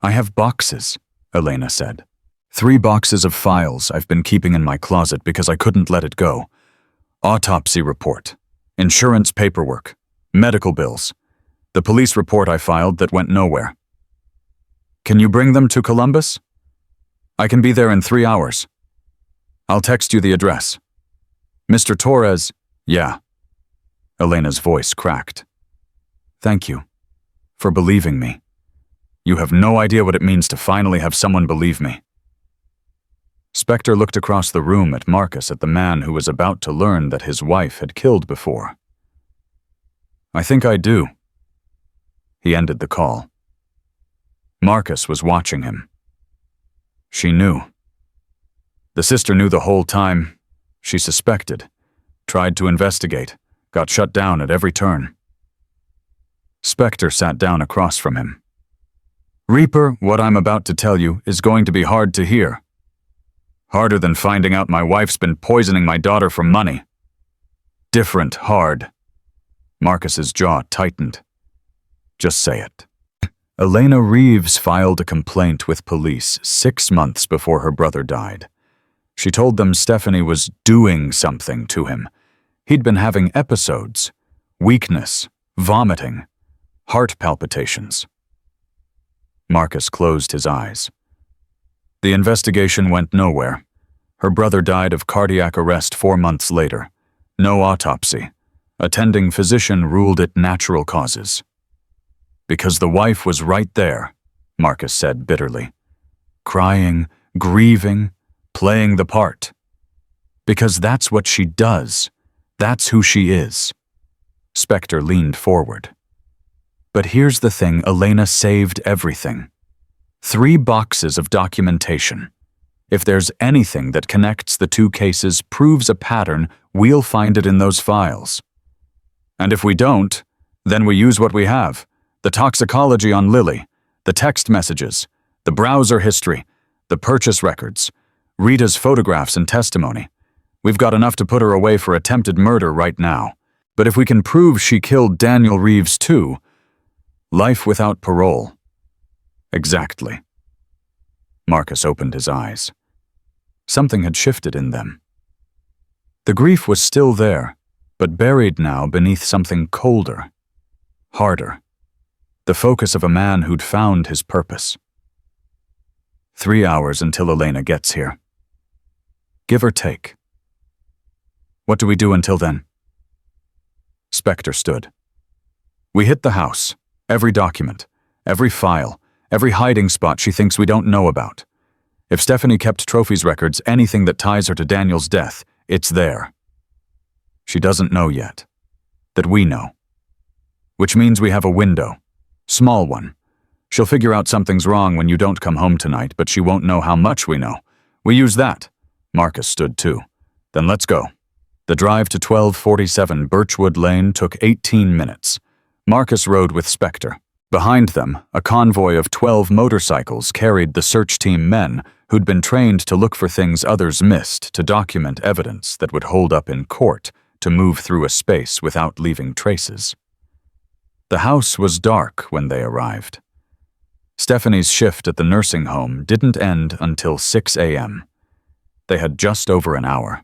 I have boxes, Elena said. 3 boxes of files I've been keeping in my closet because I couldn't let it go. Autopsy report, insurance paperwork, medical bills, the police report I filed that went nowhere. Can you bring them to Columbus? I can be there in 3 hours. I'll text you the address. Mr. Torres, yeah. Elena's voice cracked. Thank you for believing me. You have no idea what it means to finally have someone believe me. Spectre looked across the room at Marcus, at the man who was about to learn that his wife had killed before. I think I do. He ended the call. Marcus was watching him. She knew. The sister knew the whole time. She suspected, tried to investigate, got shut down at every turn. Spectre sat down across from him. Reaper, what I'm about to tell you is going to be hard to hear. Harder than finding out my wife's been poisoning my daughter for money. Different hard. Marcus's jaw tightened. Just say it. Elena Reeves filed a complaint with police 6 months before her brother died. She told them Stephanie was doing something to him. He'd been having episodes, weakness, vomiting, heart palpitations. Marcus closed his eyes. The investigation went nowhere. Her brother died of cardiac arrest 4 months later. No autopsy. Attending physician ruled it natural causes. Because the wife was right there, Marcus said bitterly. Crying, grieving, playing the part. Because that's what she does. That's who she is. Spectre leaned forward. But here's the thing, Elena saved everything. 3 boxes of documentation. If there's anything that connects the 2 cases, proves a pattern, we'll find it in those files. And if we don't, then we use what we have. The toxicology on Lily, the text messages, the browser history, the purchase records, Rita's photographs and testimony. We've got enough to put her away for attempted murder right now. But if we can prove she killed Daniel Reeves too, life without parole. Exactly. Marcus opened his eyes. Something had shifted in them. The grief was still there, but buried now beneath something colder, harder. The focus of a man who'd found his purpose. 3 hours until Elena gets here. Give or take. What do we do until then? Spectre stood. We hit the house, every document, every file, every hiding spot she thinks we don't know about. If Stephanie kept trophies records, anything that ties her to Daniel's death, it's there. She doesn't know yet. That we know. Which means we have a window. Small one. She'll figure out something's wrong when you don't come home tonight, but she won't know how much we know. We use that. Marcus stood too. Then let's go. The drive to 1247 Birchwood Lane took 18 minutes. Marcus rode with Spectre. Behind them, a convoy of 12 motorcycles carried the search team men who'd been trained to look for things others missed, to document evidence that would hold up in court, to move through a space without leaving traces. The house was dark when they arrived. Stephanie's shift at the nursing home didn't end until 6 a.m. They had just over an hour.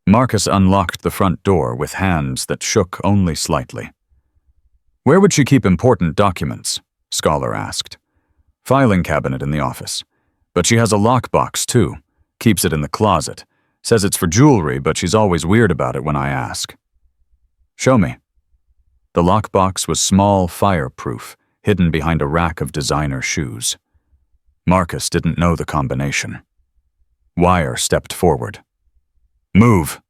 Marcus unlocked the front door with hands that shook only slightly. Where would she keep important documents? Scholar asked. Filing cabinet in the office. But she has a lockbox too. Keeps it in the closet. Says it's for jewelry, but she's always weird about it when I ask. Show me. The lockbox was small, fireproof, hidden behind a rack of designer shoes. Marcus didn't know the combination. Wire stepped forward. Move.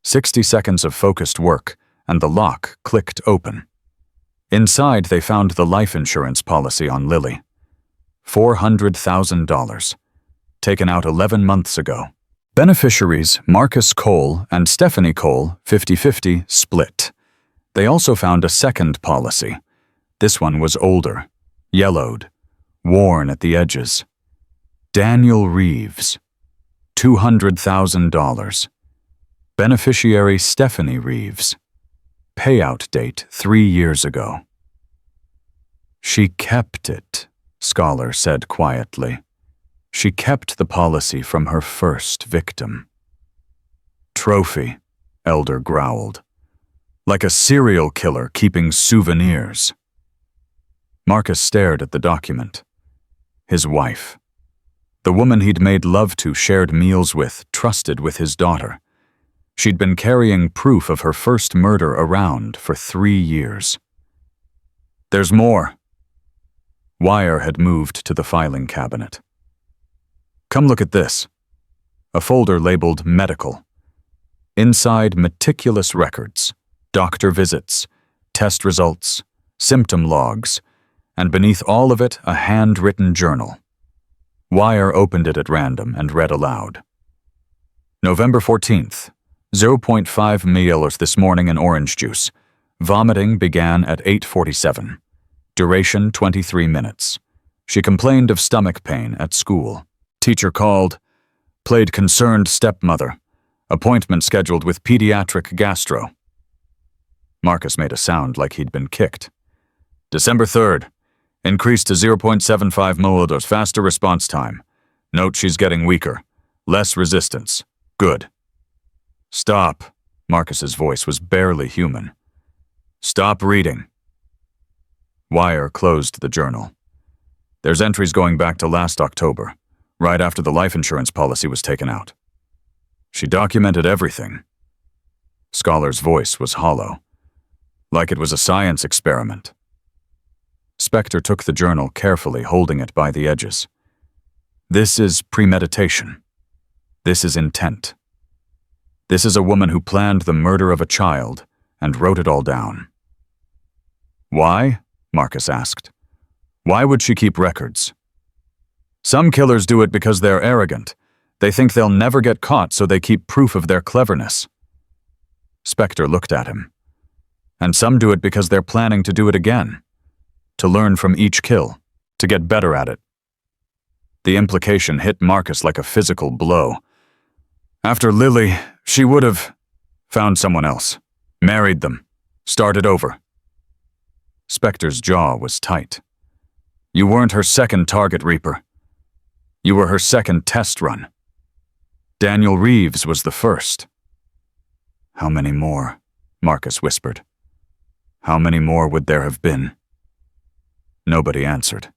60 seconds of focused work, and the lock clicked open. Inside, they found the life insurance policy on Lily. $400,000, taken out 11 months ago. Beneficiaries Marcus Cole and Stephanie Cole, 50-50, split. They also found a second policy. This one was older, yellowed, worn at the edges. Daniel Reeves, $200,000. Beneficiary Stephanie Reeves. Payout date 3 years ago. She kept it, Scholar said quietly. She kept the policy from her first victim. Trophy, Elder growled. Like a serial killer keeping souvenirs. Marcus stared at the document. His wife. The woman he'd made love to, shared meals with, trusted with his daughter. She'd been carrying proof of her first murder around for 3 years. There's more. Wire had moved to the filing cabinet. Come look at this. A folder labeled Medical. Inside, meticulous records, doctor visits, test results, symptom logs, and beneath all of it, a handwritten journal. Wire opened it at random and read aloud. November 14th, 0.5 ml this morning in orange juice. Vomiting began at 8:47. Duration 23 minutes. She complained of stomach pain at school. Teacher called. Played concerned stepmother. Appointment scheduled with pediatric gastro. Marcus made a sound like he'd been kicked. December 3rd. Increased to 0.75 milliliters, faster response time. Note she's getting weaker. Less resistance. Good. Stop. Marcus's voice was barely human. Stop reading. Wire closed the journal. There's entries going back to last October, right after the life insurance policy was taken out. She documented everything. Scholar's voice was hollow, like it was a science experiment. Spector took the journal carefully, holding it by the edges. This is premeditation. This is intent. This is a woman who planned the murder of a child and wrote it all down. Why? Marcus asked. Why would she keep records? Some killers do it because they're arrogant. They think they'll never get caught, so they keep proof of their cleverness. Spector looked at him. And some do it because they're planning to do it again. To learn from each kill, to get better at it. The implication hit Marcus like a physical blow. After Lily, she would have found someone else, married them, started over. Spector's jaw was tight. You weren't her second target, Reaper. You were her second test run. Daniel Reeves was the first. How many more? Marcus whispered. How many more would there have been? Nobody answered.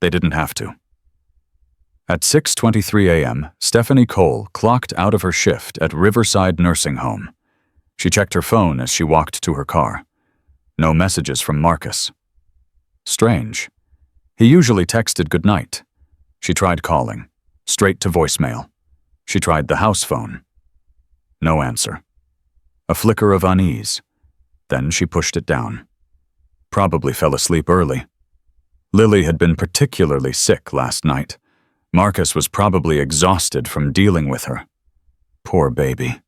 They didn't have to. At 6:23 a.m., Stephanie Cole clocked out of her shift at Riverside Nursing Home. She checked her phone as she walked to her car. No messages from Marcus. Strange. He usually texted goodnight. She tried calling, straight to voicemail. She tried the house phone. No answer. A flicker of unease. Then she pushed it down. Probably fell asleep early. Lily had been particularly sick last night. Marcus was probably exhausted from dealing with her. Poor baby.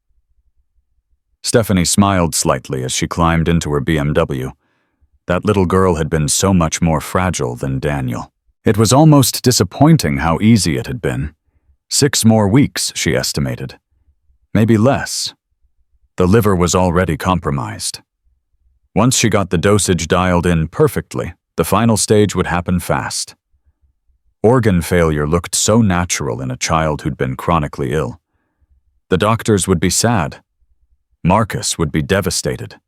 Stephanie smiled slightly as she climbed into her BMW. That little girl had been so much more fragile than Daniel. It was almost disappointing how easy it had been. 6 more weeks, she estimated. Maybe less. The liver was already compromised. Once she got the dosage dialed in perfectly, the final stage would happen fast. Organ failure looked so natural in a child who'd been chronically ill. The doctors would be sad. Marcus would be devastated.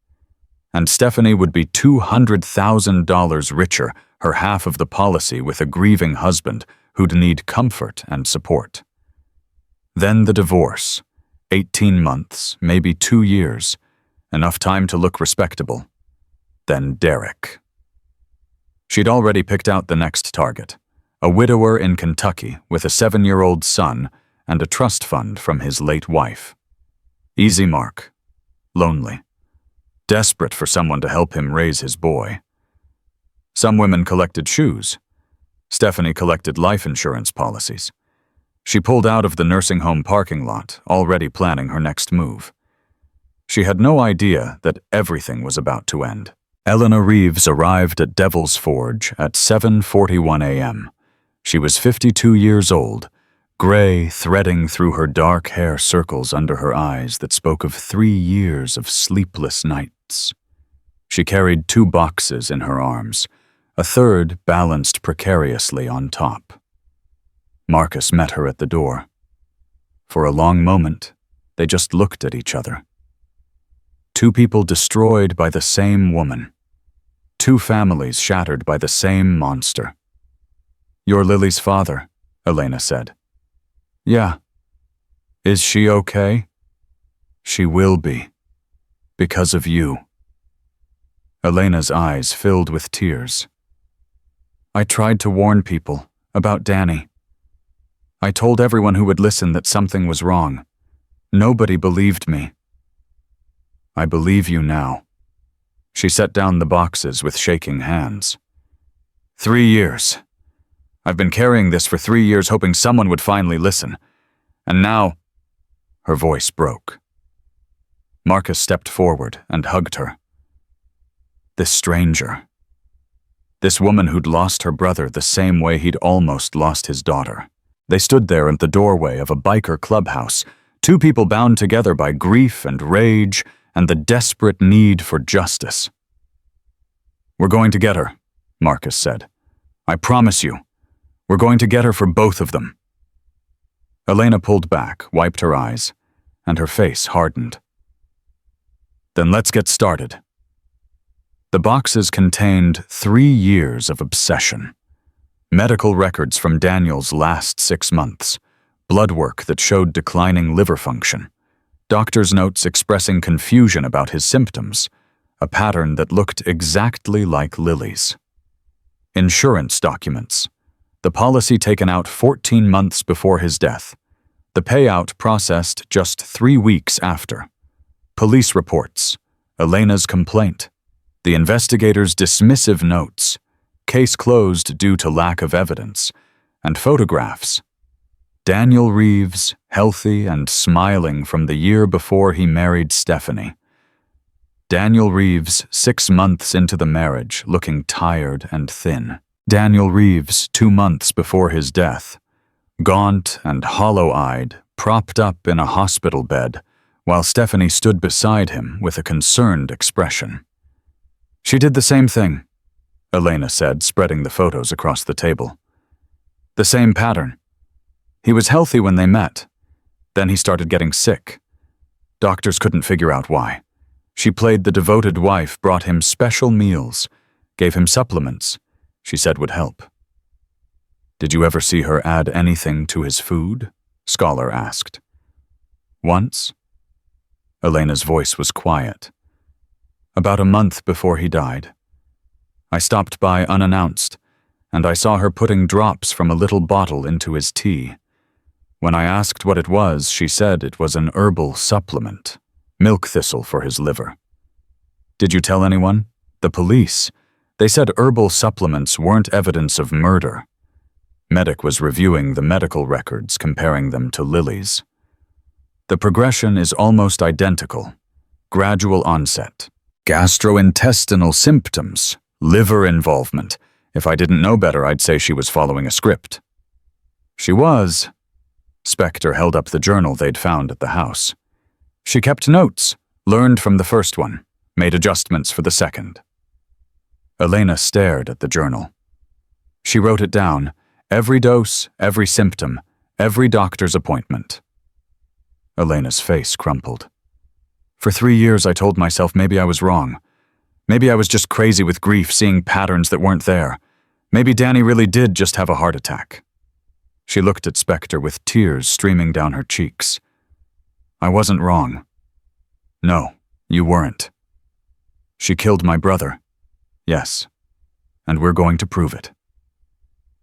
And Stephanie would be $200,000 richer, her half of the policy, with a grieving husband who'd need comfort and support. Then the divorce. 18 months, maybe 2 years. Enough time to look respectable. Then Derek. She'd already picked out the next target. A widower in Kentucky with a 7-year-old son and a trust fund from his late wife. Easy mark. Lonely. desperate for someone to help him raise his boy. Some women collected shoes. Stephanie collected life insurance policies. She pulled out of the nursing home parking lot, already planning her next move. She had no idea that everything was about to end. Eleanor Reeves arrived at Devil's Forge at 7:41 a.m. She was 52 years old, gray threading through her dark hair circles under her eyes that spoke of 3 years of sleepless nights. She carried 2 boxes in her arms, a third balanced precariously on top. Marcus met her at the door. For a long moment, they just looked at each other. 2 people destroyed by the same woman. 2 families shattered by the same monster. "You're Lily's father," Elena said. "Yeah." "Is she okay?" "She will be. Because of you." Elena's eyes filled with tears. "I tried to warn people about Danny. I told everyone who would listen that something was wrong. Nobody believed me." "I believe you now." She set down the boxes with shaking hands. 3 years. I've been carrying this for 3 years, hoping someone would finally listen. And now, her voice broke. Marcus stepped forward and hugged her. This stranger. This woman who'd lost her brother the same way he'd almost lost his daughter. They stood there at the doorway of a biker clubhouse, 2 people bound together by grief and rage and the desperate need for justice. "We're going to get her," Marcus said. "I promise you. We're going to get her for both of them." Elena pulled back, wiped her eyes, and her face hardened. "Then let's get started." The boxes contained 3 years of obsession. Medical records from Daniel's last 6 months, blood work that showed declining liver function, doctor's notes expressing confusion about his symptoms, a pattern that looked exactly like Lily's. Insurance documents, the policy taken out 14 months before his death, the payout processed just 3 weeks after. Police reports, Elena's complaint, the investigator's dismissive notes, case closed due to lack of evidence, and photographs. Daniel Reeves, healthy and smiling from the year before he married Stephanie. Daniel Reeves, 6 months into the marriage, looking tired and thin. Daniel Reeves, 2 months before his death, gaunt and hollow-eyed, propped up in a hospital bed, while Stephanie stood beside him with a concerned expression. "She did the same thing," Elena said, spreading the photos across the table. "The same pattern. He was healthy when they met. Then he started getting sick. Doctors couldn't figure out why. She played the devoted wife, brought him special meals, gave him supplements she said would help." "Did you ever see her add anything to his food?" Scholar asked. "Once." Elena's voice was quiet. "About a month before he died. I stopped by unannounced, and I saw her putting drops from a little bottle into his tea. When I asked what it was, she said it was an herbal supplement, milk thistle for his liver." "Did you tell anyone?" "The police. They said herbal supplements weren't evidence of murder." Medic was reviewing the medical records, comparing them to Lily's. "The progression is almost identical. Gradual onset. Gastrointestinal symptoms. Liver involvement. If I didn't know better, I'd say she was following a script." "She was." Spector held up the journal they'd found at the house. "She kept notes, learned from the first one, made adjustments for the second." Elena stared at the journal. She wrote it down, every dose, every symptom, every doctor's appointment. Elena's face crumpled. "For 3 years I told myself maybe I was wrong. Maybe I was just crazy with grief, seeing patterns that weren't there. Maybe Danny really did just have a heart attack." She looked at Spector with tears streaming down her cheeks. "I wasn't wrong." "No, you weren't. She killed my brother. Yes, and we're going to prove it."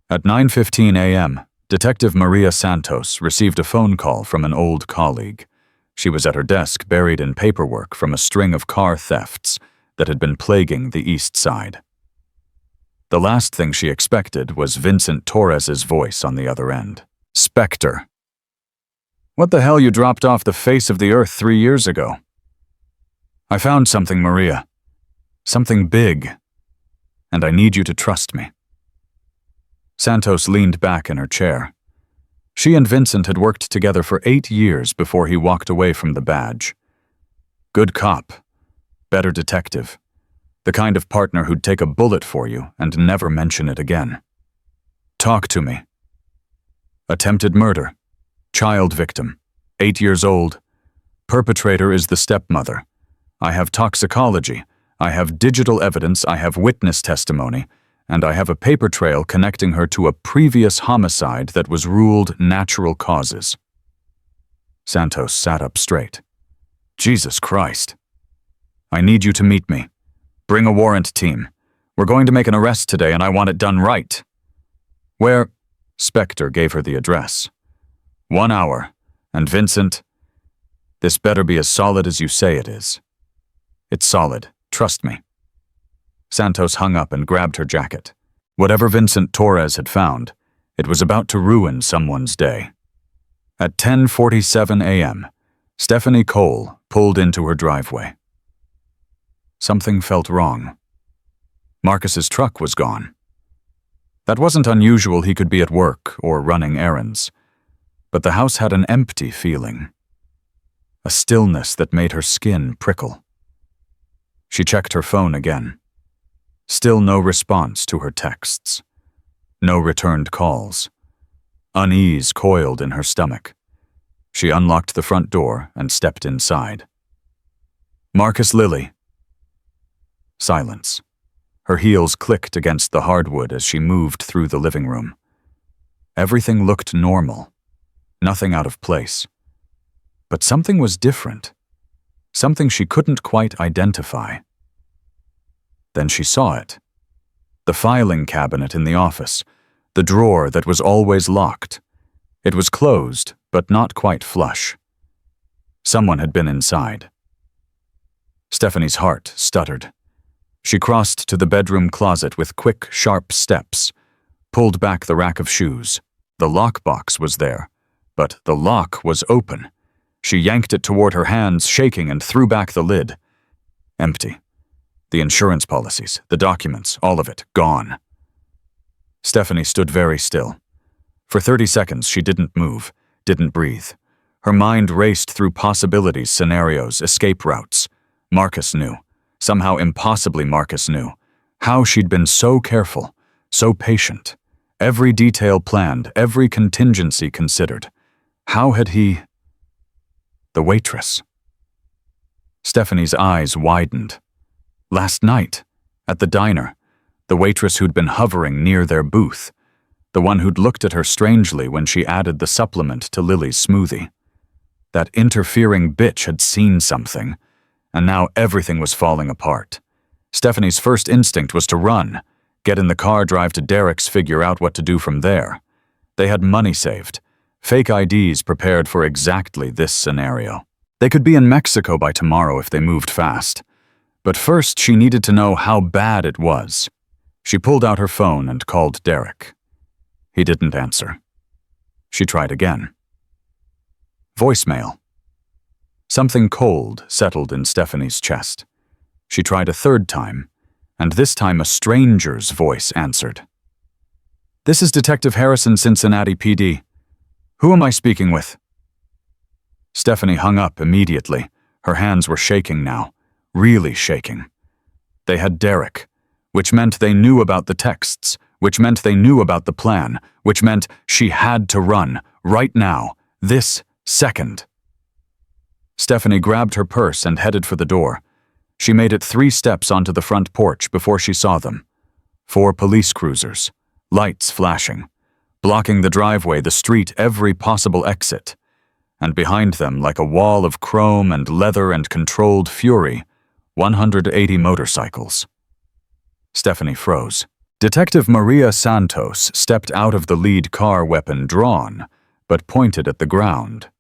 At 9:15 a.m., Detective Maria Santos received a phone call from an old colleague. She was at her desk, buried in paperwork from a string of car thefts that had been plaguing the East Side. The last thing she expected was Vincent Torres's voice on the other end. "Spectre. What the hell, you dropped off the face of the earth 3 years ago?" "I found something, Maria. Something big. And I need you to trust me." Santos leaned back in her chair. She and Vincent had worked together for 8 years before he walked away from the badge. Good cop. Better detective. The kind of partner who'd take a bullet for you and never mention it again. "Talk to me." "Attempted murder. Child victim. 8 years old. Perpetrator is the stepmother. I have toxicology. I have digital evidence. I have witness testimony. And I have a paper trail connecting her to a previous homicide that was ruled natural causes." Santos sat up straight. "Jesus Christ. I need you to meet me. Bring a warrant team. We're going to make an arrest today and I want it done right." "Where?" Spectre gave her the address. 1 hour. And Vincent, this better be as solid as you say it is." "It's solid. Trust me." Santos hung up and grabbed her jacket. Whatever Vincent Torres had found, it was about to ruin someone's day. At 10:47 a.m., Stephanie Cole pulled into her driveway. Something felt wrong. Marcus's truck was gone. That wasn't unusual. He could be at work or running errands. But the house had an empty feeling. A stillness that made her skin prickle. She checked her phone again. Still no response to her texts. No returned calls. Unease coiled in her stomach. She unlocked the front door and stepped inside. "Marcus Lilly." Silence. Her heels clicked against the hardwood as she moved through the living room. Everything looked normal. Nothing out of place. But something was different. Something she couldn't quite identify. Then she saw it. The filing cabinet in the office. The drawer that was always locked. It was closed, but not quite flush. Someone had been inside. Stephanie's heart stuttered. She crossed to the bedroom closet with quick, sharp steps, pulled back the rack of shoes. The lockbox was there, but the lock was open. She yanked it toward her hands, shaking, and threw back the lid. Empty. The insurance policies, the documents, all of it, gone. Stephanie stood very still. For 30 seconds, she didn't move, didn't breathe. Her mind raced through possibilities, scenarios, escape routes. Marcus knew. Somehow impossibly Marcus knew. How she'd been so careful, so patient. Every detail planned, every contingency considered. How had he... The waitress. Stephanie's eyes widened. Last night, at the diner, the waitress who'd been hovering near their booth. The one who'd looked at her strangely when she added the supplement to Lily's smoothie. That interfering bitch had seen something. And now everything was falling apart. Stephanie's first instinct was to run, get in the car, drive to Derek's, figure out what to do from there. They had money saved, fake IDs prepared for exactly this scenario. They could be in Mexico by tomorrow if they moved fast. But first she needed to know how bad it was. She pulled out her phone and called Derek. He didn't answer. She tried again. Voicemail. Something cold settled in Stephanie's chest. She tried a third time, and this time a stranger's voice answered. "This is Detective Harrison, Cincinnati PD. Who am I speaking with?" Stephanie hung up immediately. Her hands were shaking now, really shaking. They had Derek, which meant they knew about the texts, which meant they knew about the plan, which meant she had to run, right now, this second. Stephanie grabbed her purse and headed for the door. She made it 3 steps onto the front porch before she saw them. 4 police cruisers, lights flashing, blocking the driveway, the street, every possible exit. And behind them, like a wall of chrome and leather and controlled fury, 180 motorcycles. Stephanie froze. Detective Maria Santos stepped out of the lead car, weapon drawn, but pointed at the ground.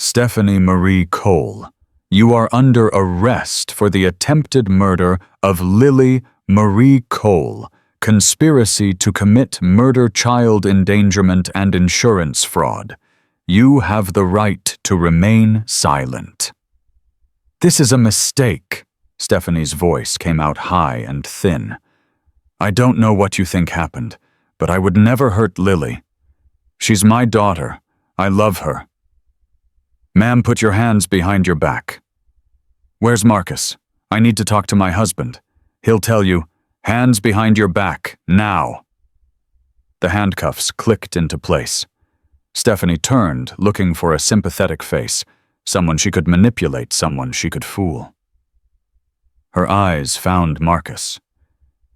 Stephanie Marie Cole, you are under arrest for the attempted murder of Lily Marie Cole, conspiracy to commit murder, child endangerment, and insurance fraud. You have the right to remain silent." "This is a mistake." Stephanie's voice came out high and thin. "I don't know what you think happened, but I would never hurt Lily. She's my daughter. I love her." "Ma'am, put your hands behind your back." "Where's Marcus? I need to talk to my husband. He'll tell you, hands behind your back, now." The handcuffs clicked into place. Stephanie turned, looking for a sympathetic face, someone she could manipulate, someone she could fool. Her eyes found Marcus.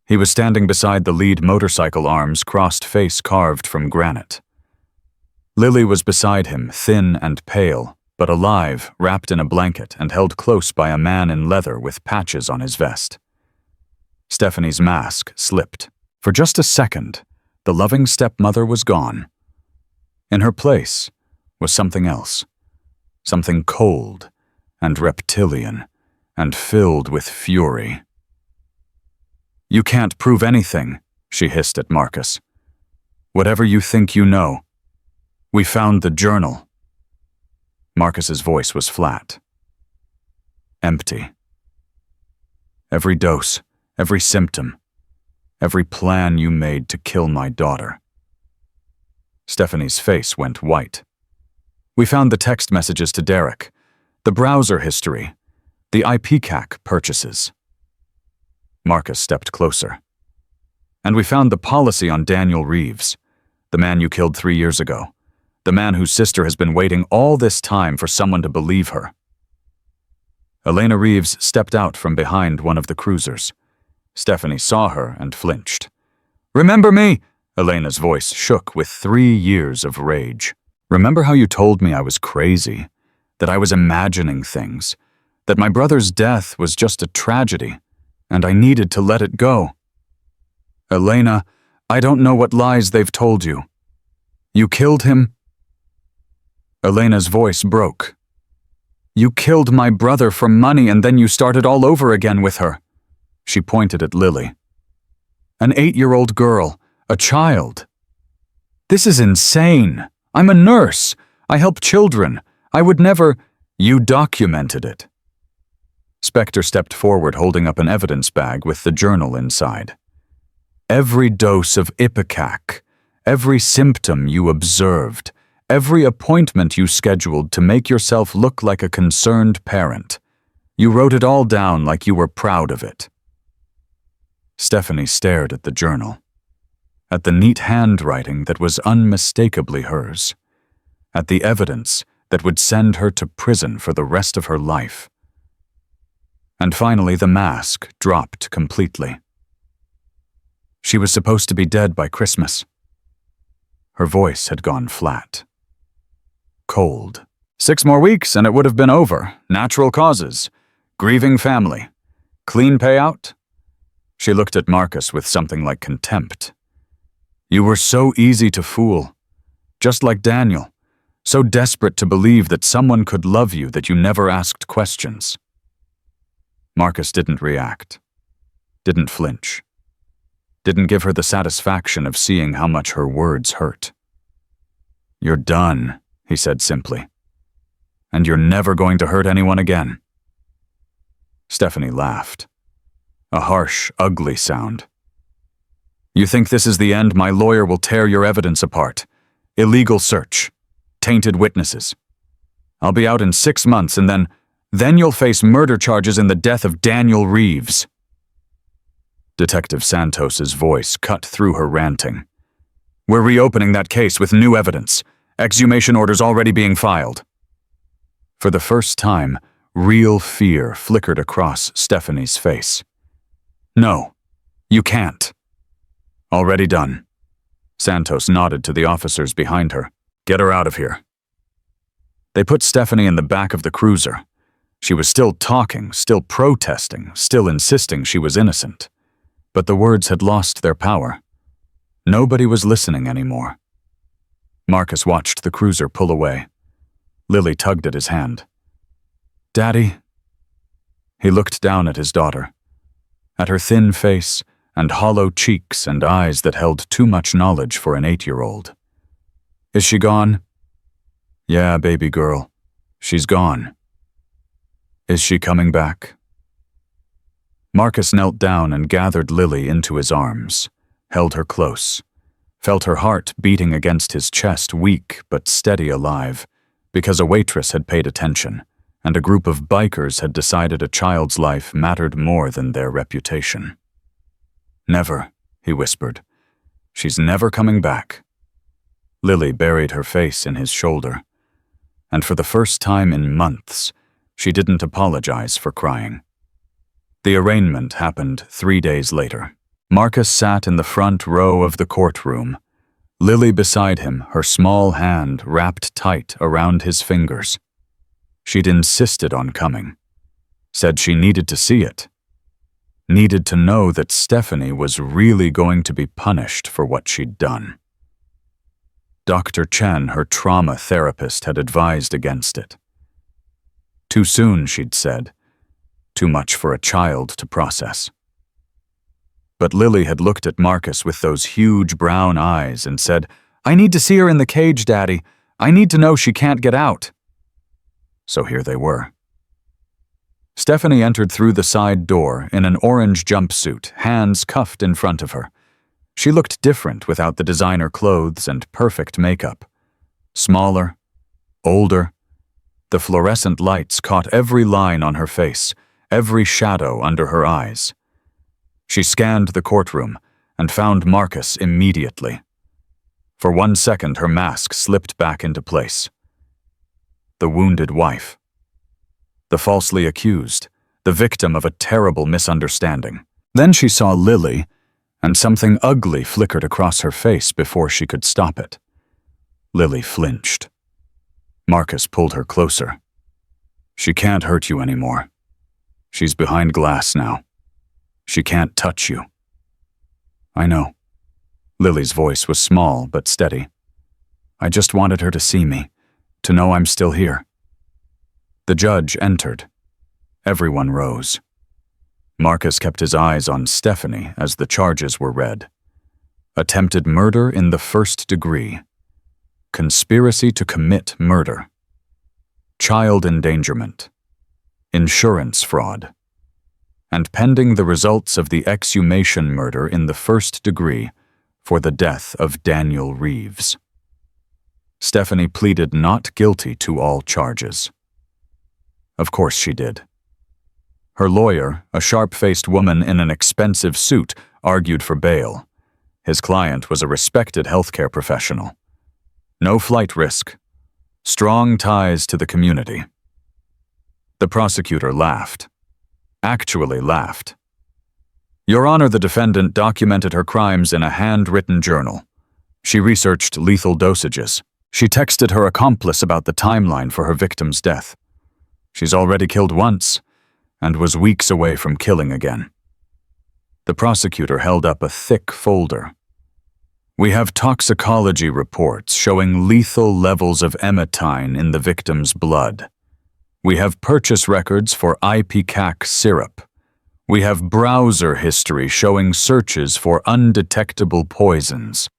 He was standing beside the lead motorcycle, arms crossed, face carved from granite. Lily was beside him, thin and pale, but alive, wrapped in a blanket and held close by a man in leather with patches on his vest. Stephanie's mask slipped. For just a second, the loving stepmother was gone. In her place was something else, something cold and reptilian and filled with fury. "You can't prove anything," she hissed at Marcus. "Whatever you think you know. We found the journal." Marcus's voice was flat. Empty. "Every dose, every symptom, every plan you made to kill my daughter." Stephanie's face went white. "We found the text messages to Derek, the browser history, the IPCAC purchases." Marcus stepped closer. "And we found the policy on Daniel Reeves, the man you killed 3 years ago, the man whose sister has been waiting all this time for someone to believe her." Elena Reeves stepped out from behind one of the cruisers. Stephanie saw her and flinched. "Remember me?" Elena's voice shook with 3 years of rage. "Remember how you told me I was crazy, that I was imagining things, that my brother's death was just a tragedy, and I needed to let it go? Elena, I don't know what lies they've told you. You killed him?" Elena's voice broke. "You killed my brother for money and then you started all over again with her." She pointed at Lily. "An 8-year-old girl. A child. This is insane. I'm a nurse. I help children. I would never—" "You documented it." Spector stepped forward, holding up an evidence bag with the journal inside. "Every dose of Ipecac, every symptom you observed, every appointment you scheduled to make yourself look like a concerned parent. You wrote it all down like you were proud of it." Stephanie stared at the journal, at the neat handwriting that was unmistakably hers, at the evidence that would send her to prison for the rest of her life. And finally, the mask dropped completely. She was supposed to be dead by Christmas. Her voice had gone flat. Cold. 6 more weeks and it would have been over. Natural causes. Grieving family. Clean payout? She looked at Marcus with something like contempt. "You were so easy to fool. Just like Daniel. So desperate to believe that someone could love you that you never asked questions." Marcus didn't react. Didn't flinch. Didn't give her the satisfaction of seeing how much her words hurt. "You're done," he said simply. "And you're never going to hurt anyone again." Stephanie laughed. A harsh, ugly sound. "You think this is the end? My lawyer will tear your evidence apart. Illegal search. Tainted witnesses. I'll be out in 6 months and then you'll face murder charges in the death of Daniel Reeves." Detective Santos's voice cut through her ranting. "We're reopening that case with new evidence. Exhumation orders already being filed." For the first time, real fear flickered across Stephanie's face. "No, you can't." "Already done." Santos nodded to the officers behind her. "Get her out of here." They put Stephanie in the back of the cruiser. She was still talking, still protesting, still insisting she was innocent. But the words had lost their power. Nobody was listening anymore. Marcus watched the cruiser pull away. Lily tugged at his hand. "Daddy?" He looked down at his daughter, at her thin face and hollow cheeks and eyes that held too much knowledge for an 8-year-old. "Is she gone?" "Yeah, baby girl. She's gone." "Is she coming back?" Marcus knelt down and gathered Lily into his arms, held her close, felt her heart beating against his chest, weak but steady alive, because a waitress had paid attention, and a group of bikers had decided a child's life mattered more than their reputation. "Never," he whispered. "She's never coming back." Lily buried her face in his shoulder, and for the first time in months, she didn't apologize for crying. The arraignment happened 3 days later. Marcus sat in the front row of the courtroom, Lily beside him, her small hand wrapped tight around his fingers. She'd insisted on coming, said she needed to see it, needed to know that Stephanie was really going to be punished for what she'd done. Dr. Chen, her trauma therapist, had advised against it. Too soon, she'd said. Too much for a child to process. But Lily had looked at Marcus with those huge brown eyes and said, "I need to see her in the cage, Daddy. I need to know she can't get out." So here they were. Stephanie entered through the side door in an orange jumpsuit, hands cuffed in front of her. She looked different without the designer clothes and perfect makeup. Smaller, older. The fluorescent lights caught every line on her face, every shadow under her eyes. She scanned the courtroom and found Marcus immediately. For 1 second, her mask slipped back into place. The wounded wife. The falsely accused, the victim of a terrible misunderstanding. Then she saw Lily, and something ugly flickered across her face before she could stop it. Lily flinched. Marcus pulled her closer. "She can't hurt you anymore. She's behind glass now. She can't touch you." "I know." Lily's voice was small but steady. "I just wanted her to see me, to know I'm still here." The judge entered. Everyone rose. Marcus kept his eyes on Stephanie as the charges were read. Attempted murder in the 1st degree. Conspiracy to commit murder. Child endangerment. Insurance fraud. And pending the results of the exhumation murder in the 1st degree for the death of Daniel Reeves. Stephanie pleaded not guilty to all charges. Of course she did. Her lawyer, a sharp-faced woman in an expensive suit, argued for bail. His client was a respected healthcare professional. No flight risk. Strong ties to the community. The prosecutor laughed. Actually laughed. "Your Honor, the defendant documented her crimes in a handwritten journal. She researched lethal dosages. She texted her accomplice about the timeline for her victim's death. She's already killed once, and was weeks away from killing again." The prosecutor held up a thick folder. "We have toxicology reports showing lethal levels of emetine in the victim's blood. We have purchase records for ipecac syrup. We have browser history showing searches for undetectable poisons.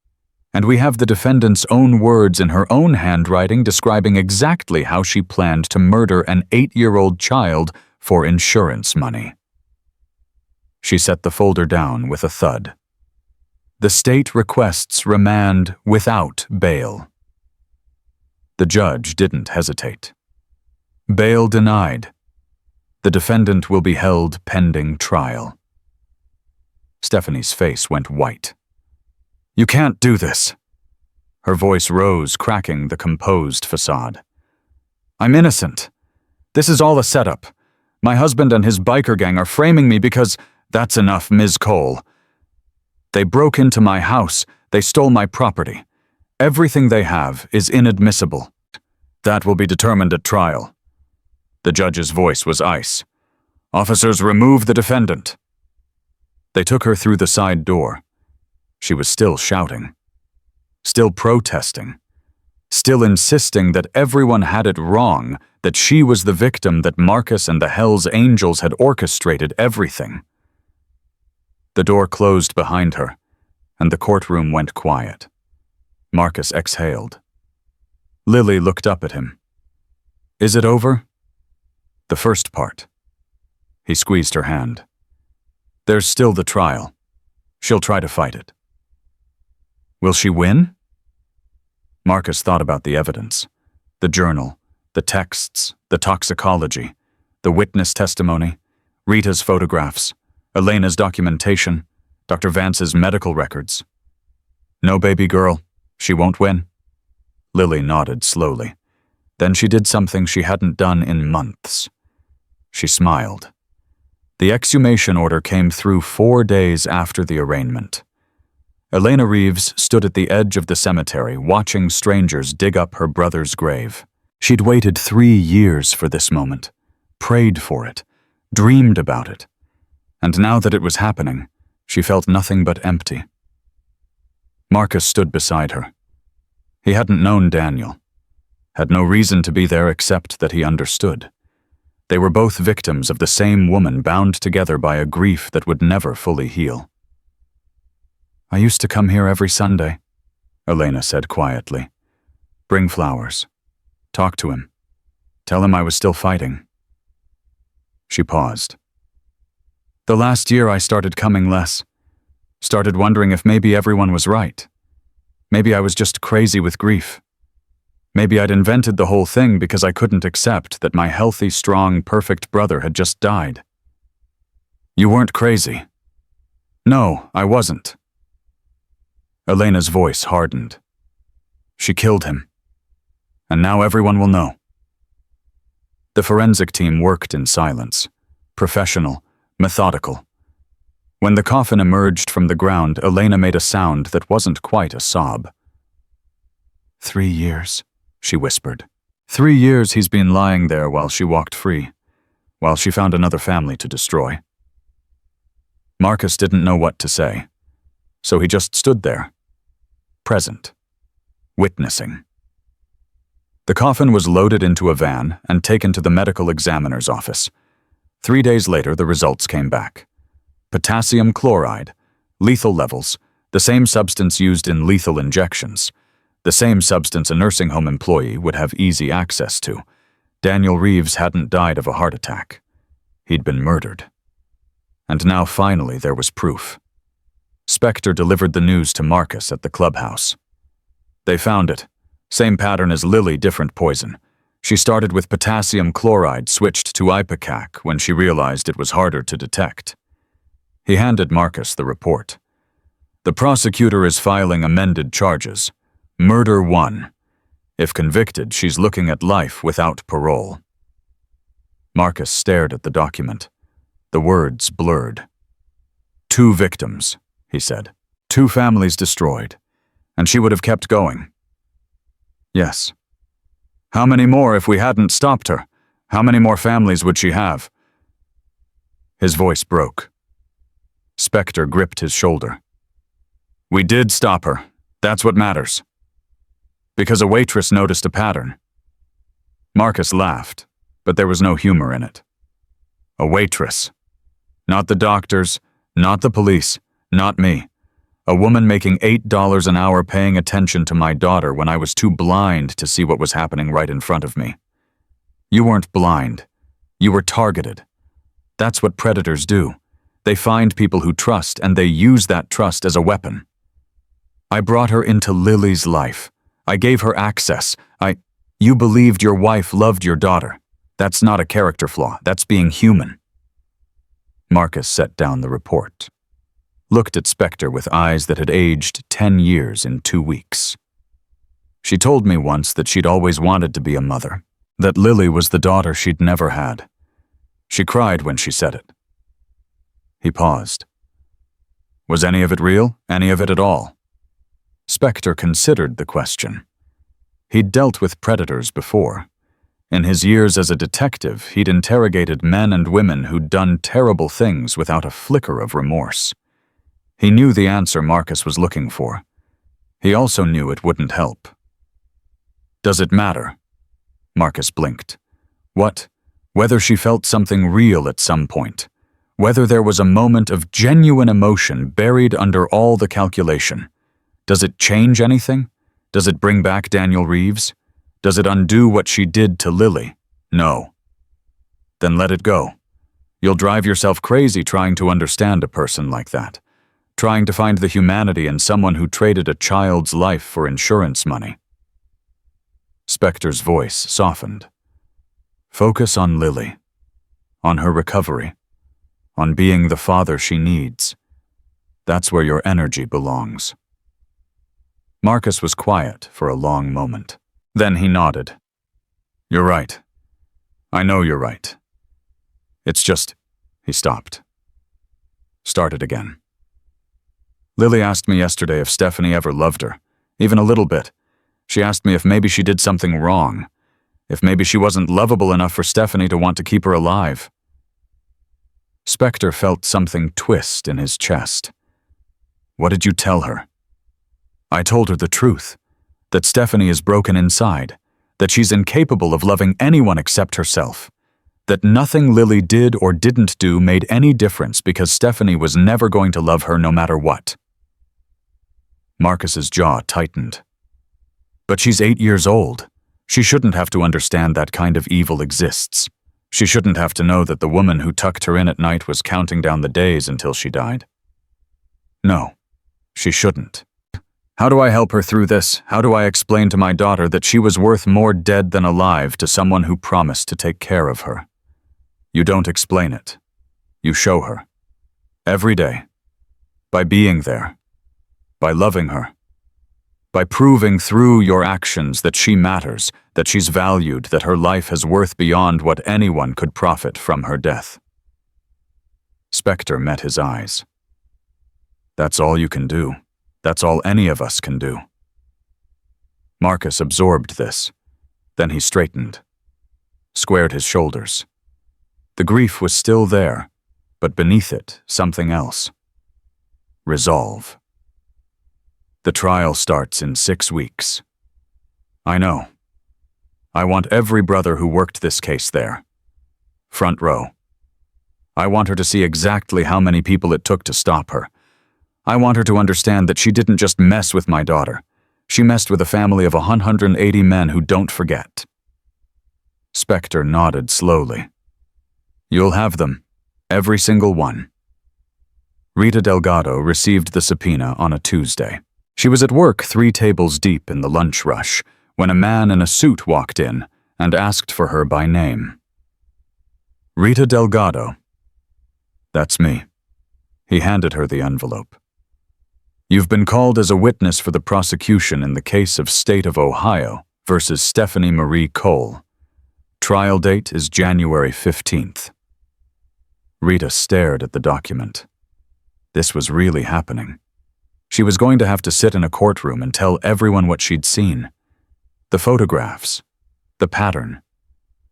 And we have the defendant's own words in her own handwriting describing exactly how she planned to murder an 8-year-old child for insurance money." She set the folder down with a thud. "The state requests remand without bail." The judge didn't hesitate. "Bail denied. The defendant will be held pending trial." Stephanie's face went white. "You can't do this." Her voice rose, cracking the composed facade. "I'm innocent. This is all a setup. My husband and his biker gang are framing me because—" "That's enough, Ms. Cole. They broke into my house. They stole my property. Everything they have is inadmissible. That will be determined at trial." The judge's voice was ice. "Officers, remove the defendant." They took her through the side door. She was still shouting. Still protesting. still insisting that everyone had it wrong, that she was the victim, that Marcus and the Hell's Angels had orchestrated everything. The door closed behind her, and the courtroom went quiet. Marcus exhaled. Lily looked up at him. "Is it over?" "The first part." He squeezed her hand. "There's still the trial. She'll try to fight it." "Will she win?" Marcus thought about the evidence. The journal, the texts, the toxicology, the witness testimony, Rita's photographs, Elena's documentation, Dr. Vance's medical records. "No, baby girl, she won't win." Lily nodded slowly. Then she did something she hadn't done in months. She smiled. The exhumation order came through 4 days after the arraignment. Elena Reeves stood at the edge of the cemetery, watching strangers dig up her brother's grave. She'd waited 3 years for this moment, prayed for it, dreamed about it. And now that it was happening, she felt nothing but empty. Marcus stood beside her. He hadn't known Daniel, had no reason to be there except that he understood. They were both victims of the same woman, bound together by a grief that would never fully heal. "I used to come here every Sunday," Elena said quietly. "Bring flowers. Talk to him. Tell him I was still fighting." She paused. "The last year I started coming less. Started wondering if maybe everyone was right. Maybe I was just crazy with grief. Maybe I'd invented the whole thing because I couldn't accept that my healthy, strong, perfect brother had just died." "You weren't crazy." "No, I wasn't." Elena's voice hardened. "She killed him. And now everyone will know." The forensic team worked in silence, professional, methodical. When the coffin emerged from the ground, Elena made a sound that wasn't quite a sob. 3 years. She whispered. 3 years he's been lying there while she walked free, while she found another family to destroy. Marcus didn't know what to say, so he just stood there, present, witnessing. The coffin was loaded into a van and taken to the medical examiner's office. 3 days later, the results came back. Potassium chloride, lethal levels, the same substance used in lethal injections. The same substance a nursing home employee would have easy access to. Daniel Reeves hadn't died of a heart attack. He'd been murdered. And now finally there was proof. Spector delivered the news to Marcus at the clubhouse. They found it. Same pattern as Lily, different poison. She started with potassium chloride, switched to ipecac when she realized it was harder to detect. He handed Marcus the report. "The prosecutor is filing amended charges. Murder 1. If convicted, she's looking at life without parole." Marcus stared at the document. The words blurred. 2 victims, he said. 2 families destroyed. And she would have kept going. "Yes." "How many more if we hadn't stopped her? How many more families would she have?" His voice broke. Spector gripped his shoulder. "We did stop her. That's what matters. Because a waitress noticed a pattern." Marcus laughed, but there was no humor in it. "A waitress. Not the doctors, not the police, not me. A woman making $8 an hour paying attention to my daughter when I was too blind to see what was happening right in front of me. You weren't blind. You were targeted. That's what predators do. They find people who trust, and they use that trust as a weapon. I brought her into Lily's life. I gave her access. You believed your wife loved your daughter. That's not a character flaw. That's being human." Marcus set down the report, looked at Spector with eyes that had aged 10 years in 2 weeks. "She told me once that she'd always wanted to be a mother, that Lily was the daughter she'd never had. She cried when she said it." He paused. "Was any of it real? Any of it at all?" Spector considered the question. He'd dealt with predators before. In his years as a detective, he'd interrogated men and women who'd done terrible things without a flicker of remorse. He knew the answer Marcus was looking for. He also knew it wouldn't help. Does it matter? Marcus blinked. What? Whether she felt something real at some point. Whether there was a moment of genuine emotion buried under all the calculation. Does it change anything? Does it bring back Daniel Reeves? Does it undo what she did to Lily? No. Then let it go. You'll drive yourself crazy trying to understand a person like that. Trying to find the humanity in someone who traded a child's life for insurance money. Spector's voice softened. Focus on Lily. On her recovery. On being the father she needs. That's where your energy belongs. Marcus was quiet for a long moment. Then he nodded. You're right. I know you're right. It's just... He stopped. Started again. Lily asked me yesterday if Stephanie ever loved her, even a little bit. She asked me if maybe she did something wrong, if maybe she wasn't lovable enough for Stephanie to want to keep her alive. Spector felt something twist in his chest. What did you tell her? I told her the truth, that Stephanie is broken inside, that she's incapable of loving anyone except herself, that nothing Lily did or didn't do made any difference because Stephanie was never going to love her no matter what. Marcus's jaw tightened. But she's 8 years old. She shouldn't have to understand that kind of evil exists. She shouldn't have to know that the woman who tucked her in at night was counting down the days until she died. No, she shouldn't. How do I help her through this? How do I explain to my daughter that she was worth more dead than alive to someone who promised to take care of her? You don't explain it. You show her. Every day. By being there. By loving her. By proving through your actions that she matters, that she's valued, that her life has worth beyond what anyone could profit from her death. Spector met his eyes. That's all you can do. That's all any of us can do. Marcus absorbed this. Then he straightened. Squared his shoulders. The grief was still there, but beneath it, something else. Resolve. The trial starts in 6 weeks. I know. I want every brother who worked this case there. Front row. I want her to see exactly how many people it took to stop her. I want her to understand that she didn't just mess with my daughter. She messed with a family of 180 men who don't forget. Spector nodded slowly. You'll have them. Every single one. Rita Delgado received the subpoena on a Tuesday. She was at work 3 tables deep in the lunch rush when a man in a suit walked in and asked for her by name. Rita Delgado. That's me. He handed her the envelope. You've been called as a witness for the prosecution in the case of State of Ohio versus Stephanie Marie Cole. Trial date is January 15th. Rita stared at the document. This was really happening. She was going to have to sit in a courtroom and tell everyone what she'd seen. The photographs, the pattern,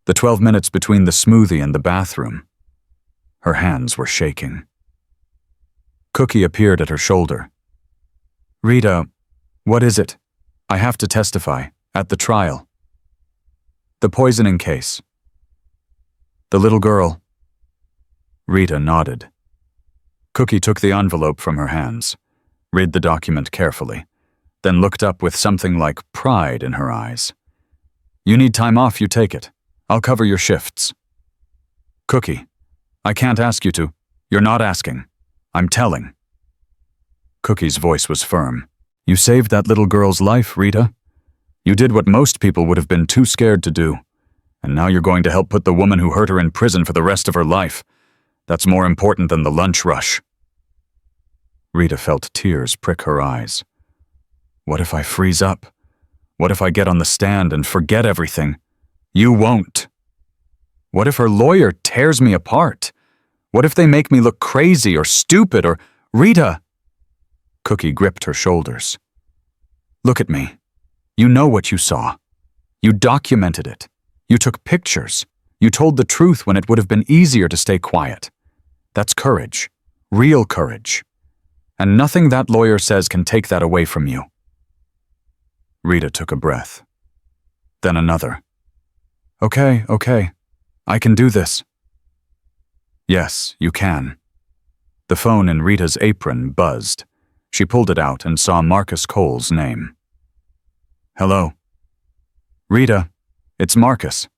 the 12 minutes between the smoothie and the bathroom. Her hands were shaking. Cookie appeared at her shoulder. Rita, what is it? I have to testify, at the trial. The poisoning case. The little girl. Rita nodded. Cookie took the envelope from her hands, read the document carefully, then looked up with something like pride in her eyes. You need time off, you take it. I'll cover your shifts. Cookie, I can't ask you to. You're not asking. I'm telling. Cookie's voice was firm. You saved that little girl's life, Rita. You did what most people would have been too scared to do. And now you're going to help put the woman who hurt her in prison for the rest of her life. That's more important than the lunch rush. Rita felt tears prick her eyes. What if I freeze up? What if I get on the stand and forget everything? You won't. What if her lawyer tears me apart? What if they make me look crazy or stupid or... Rita! Cookie gripped her shoulders. Look at me. You know what you saw. You documented it. You took pictures. You told the truth when it would have been easier to stay quiet. That's courage. Real courage. And nothing that lawyer says can take that away from you. Rita took a breath. Then another. Okay, I can do this. Yes, you can. The phone in Rita's apron buzzed. She pulled it out and saw Marcus Cole's name. Hello. Rita, it's Marcus.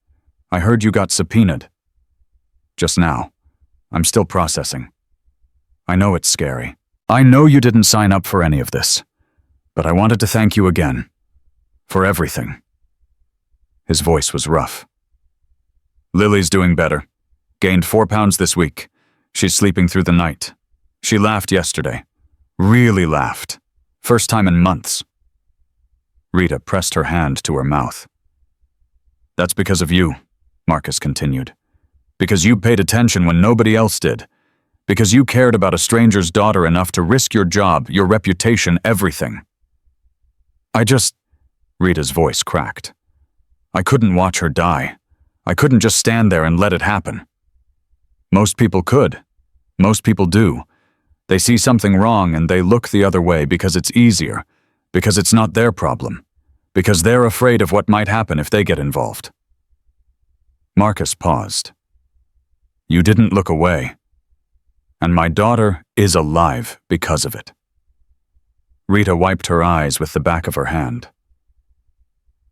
I heard you got subpoenaed. Just now. I'm still processing. I know it's scary. I know you didn't sign up for any of this, but I wanted to thank you again. For everything. His voice was rough. Lily's doing better. Gained 4 pounds this week. She's sleeping through the night. She laughed yesterday. Really laughed. First time in months. Rita pressed her hand to her mouth. That's because of you, Marcus continued. Because you paid attention when nobody else did. Because you cared about a stranger's daughter enough to risk your job, your reputation, everything. Rita's voice cracked. I couldn't watch her die. I couldn't just stand there and let it happen. Most people could. Most people do. They see something wrong and they look the other way because it's easier, because it's not their problem, because they're afraid of what might happen if they get involved. Marcus paused. You didn't look away. And my daughter is alive because of it. Rita wiped her eyes with the back of her hand.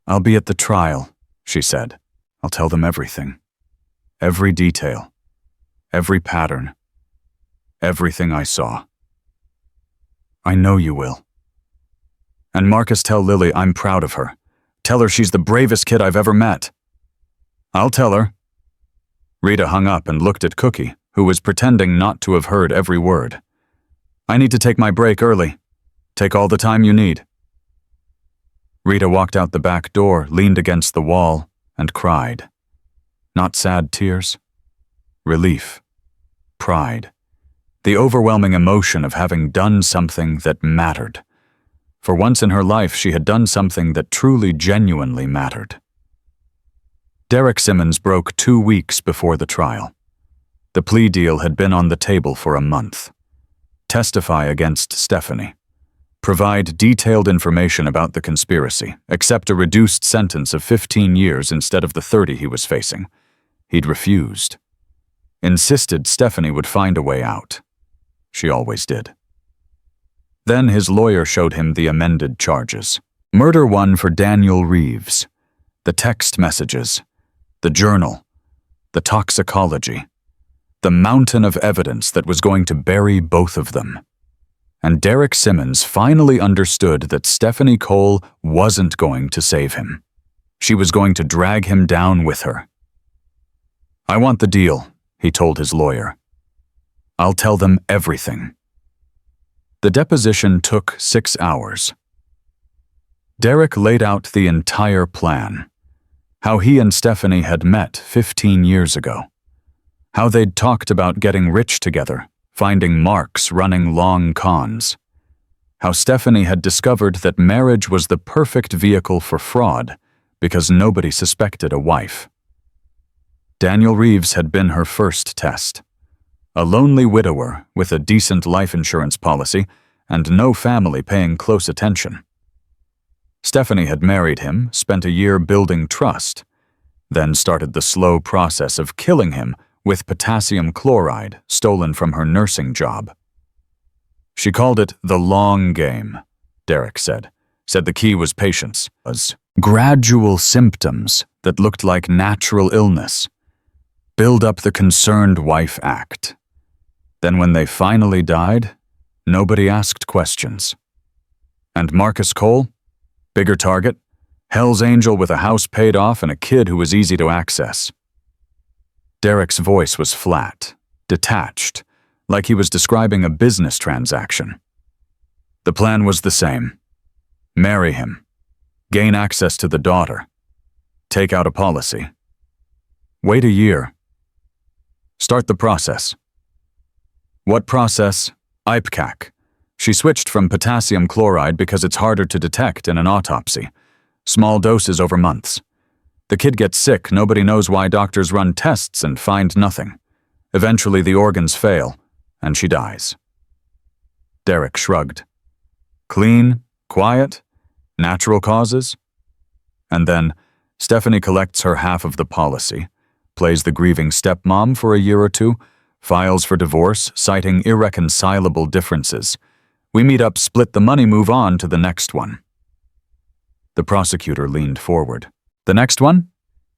I'll be at the trial, she said. I'll tell them everything. Every detail. Every pattern. Everything I saw. I know you will. And Marcus, tell Lily I'm proud of her. Tell her she's the bravest kid I've ever met. I'll tell her. Rita hung up and looked at Cookie, who was pretending not to have heard every word. I need to take my break early. Take all the time you need. Rita walked out the back door, leaned against the wall, and cried. Not sad tears. Relief. Pride. The overwhelming emotion of having done something that mattered. For once in her life, she had done something that truly, genuinely mattered. Derek Simmons broke 2 weeks before the trial. The plea deal had been on the table for a month. Testify against Stephanie. Provide detailed information about the conspiracy, accept a reduced sentence of 15 years instead of the 30 he was facing. He'd refused. Insisted Stephanie would find a way out. She always did. Then his lawyer showed him the amended charges. Murder 1 for Daniel Reeves. The text messages. The journal. The toxicology. The mountain of evidence that was going to bury both of them. And Derek Simmons finally understood that Stephanie Cole wasn't going to save him. She was going to drag him down with her. I want the deal, he told his lawyer. I'll tell them everything. The deposition took 6 hours. Derek laid out the entire plan. How he and Stephanie had met 15 years ago. How they'd talked about getting rich together, finding marks, running long cons. How Stephanie had discovered that marriage was the perfect vehicle for fraud because nobody suspected a wife. Daniel Reeves had been her first test. A lonely widower with a decent life insurance policy and no family paying close attention. Stephanie had married him, spent a year building trust, then started the slow process of killing him with potassium chloride stolen from her nursing job. She called it the long game, Derek said the key was patience, was gradual symptoms that looked like natural illness. Build up the concerned wife act. Then when they finally died, nobody asked questions. And Marcus Cole? Bigger target? Hell's Angel with a house paid off and a kid who was easy to access. Derek's voice was flat, detached, like he was describing a business transaction. The plan was the same. Marry him. Gain access to the daughter. Take out a policy. Wait a year. Start the process. What process? IPCAC. She switched from potassium chloride because it's harder to detect in an autopsy. Small doses over months. The kid gets sick, nobody knows why doctors run tests and find nothing. Eventually the organs fail, and she dies. Derek shrugged. Clean, quiet, natural causes? And then, Stephanie collects her half of the policy, plays the grieving stepmom for a year or two, files for divorce, citing irreconcilable differences. We meet up, split the money, move on to the next one. The prosecutor leaned forward. The next one?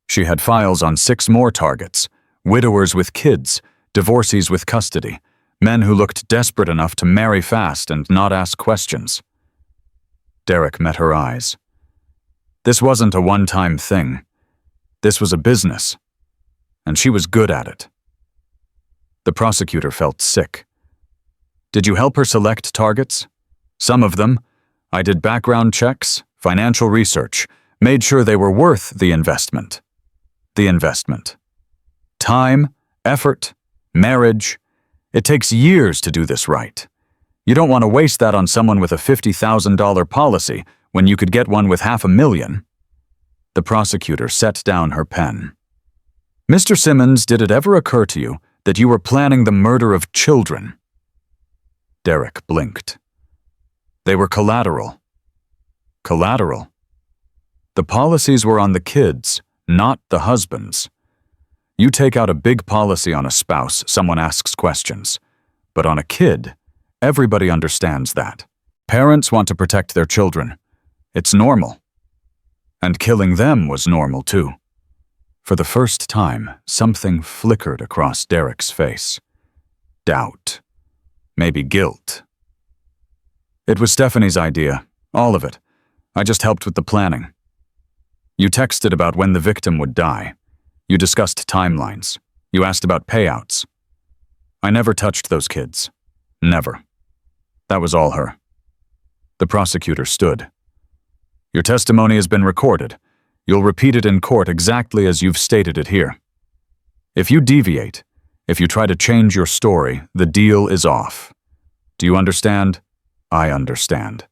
She had files on 6 more targets: widowers with kids, divorcees with custody, men who looked desperate enough to marry fast and not ask questions. Derek met her eyes. This wasn't a one-time thing. This was a business, and she was good at it. The prosecutor felt sick. Did you help her select targets? Some of them. I did background checks, financial research, made sure they were worth the investment. The investment. Time, effort, marriage. It takes years to do this right. You don't want to waste that on someone with a $50,000 policy when you could get one with $500,000. The prosecutor set down her pen. Mr. Simmons, did it ever occur to you that you were planning the murder of children? Derek blinked. They were collateral. Collateral? The policies were on the kids, not the husbands. You take out a big policy on a spouse, someone asks questions. But on a kid, everybody understands that. Parents want to protect their children. It's normal. And killing them was normal too. For the first time, something flickered across Derek's face. Doubt. Maybe guilt. It was Stephanie's idea, all of it. I just helped with the planning. You texted about when the victim would die. You discussed timelines. You asked about payouts. I never touched those kids. Never. That was all her. The prosecutor stood. Your testimony has been recorded. You'll repeat it in court exactly as you've stated it here. If you deviate, if you try to change your story, the deal is off. Do you understand? I understand.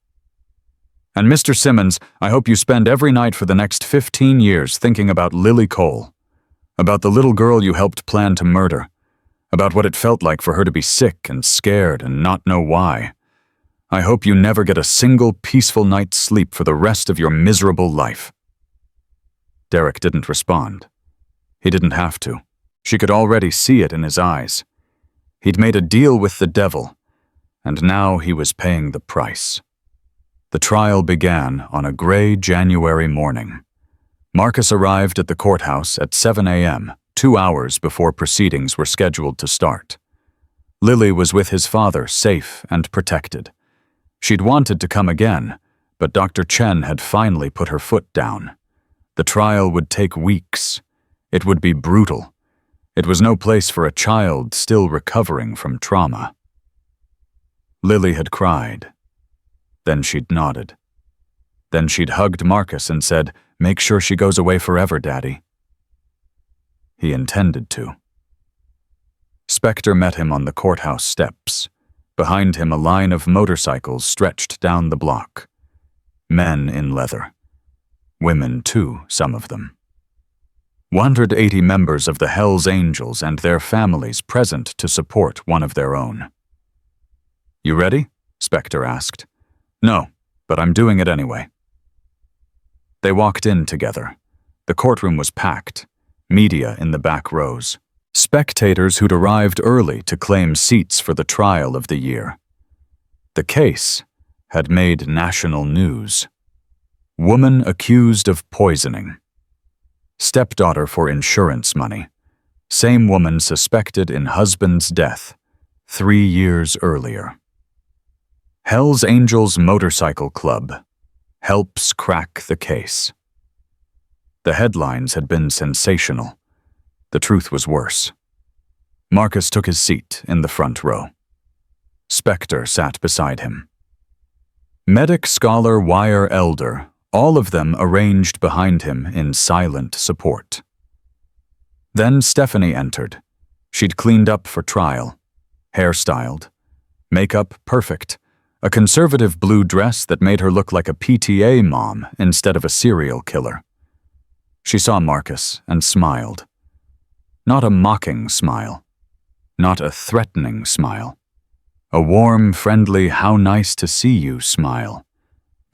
And Mr. Simmons, I hope you spend every night for the next 15 years thinking about Lily Cole, about the little girl you helped plan to murder, about what it felt like for her to be sick and scared and not know why. I hope you never get a single peaceful night's sleep for the rest of your miserable life. Derek didn't respond. He didn't have to. She could already see it in his eyes. He'd made a deal with the devil, and now he was paying the price. The trial began on a gray January morning. Marcus arrived at the courthouse at 7 a.m., 2 hours before proceedings were scheduled to start. Lily was with his father, safe and protected. She'd wanted to come again, but Dr. Chen had finally put her foot down. The trial would take weeks. It would be brutal. It was no place for a child still recovering from trauma. Lily had cried. Then she'd nodded. Then she'd hugged Marcus and said, "Make sure she goes away forever, Daddy." He intended to. Spectre met him on the courthouse steps. Behind him, a line of motorcycles stretched down the block. Men in leather. Women, too, some of them. 180 members of the Hells Angels and their families present to support one of their own. You ready? Spectre asked. No, but I'm doing it anyway. They walked in together. The courtroom was packed, media in the back rows, spectators who'd arrived early to claim seats for the trial of the year. The case had made national news. Woman accused of poisoning. Stepdaughter for insurance money. Same woman suspected in husband's death 3 years earlier. Hells Angels Motorcycle Club helps crack the case. The headlines had been sensational. The truth was worse. Marcus took his seat in the front row. Spectre sat beside him. Medic, scholar, wire, elder, all of them arranged behind him in silent support. Then Stephanie entered. She'd cleaned up for trial, hairstyled, makeup perfect, a conservative blue dress that made her look like a PTA mom instead of a serial killer. She saw Marcus and smiled. Not a mocking smile. Not a threatening smile. A warm, friendly, how nice to see you smile.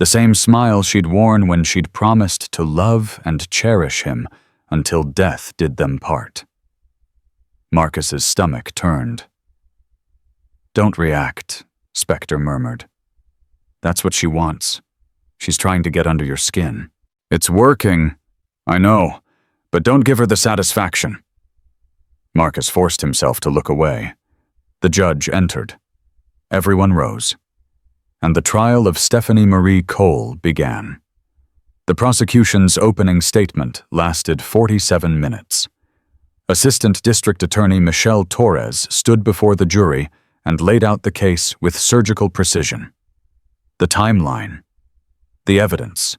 The same smile she'd worn when she'd promised to love and cherish him until death did them part. Marcus's stomach turned. "Don't react," Spectre murmured. "That's what she wants. She's trying to get under your skin." "It's working. I know, but don't give her the satisfaction." Marcus forced himself to look away. The judge entered. Everyone rose. And the trial of Stephanie Marie Cole began. The prosecution's opening statement lasted 47 minutes. Assistant District Attorney Michelle Torres stood before the jury and laid out the case with surgical precision. The timeline, the evidence,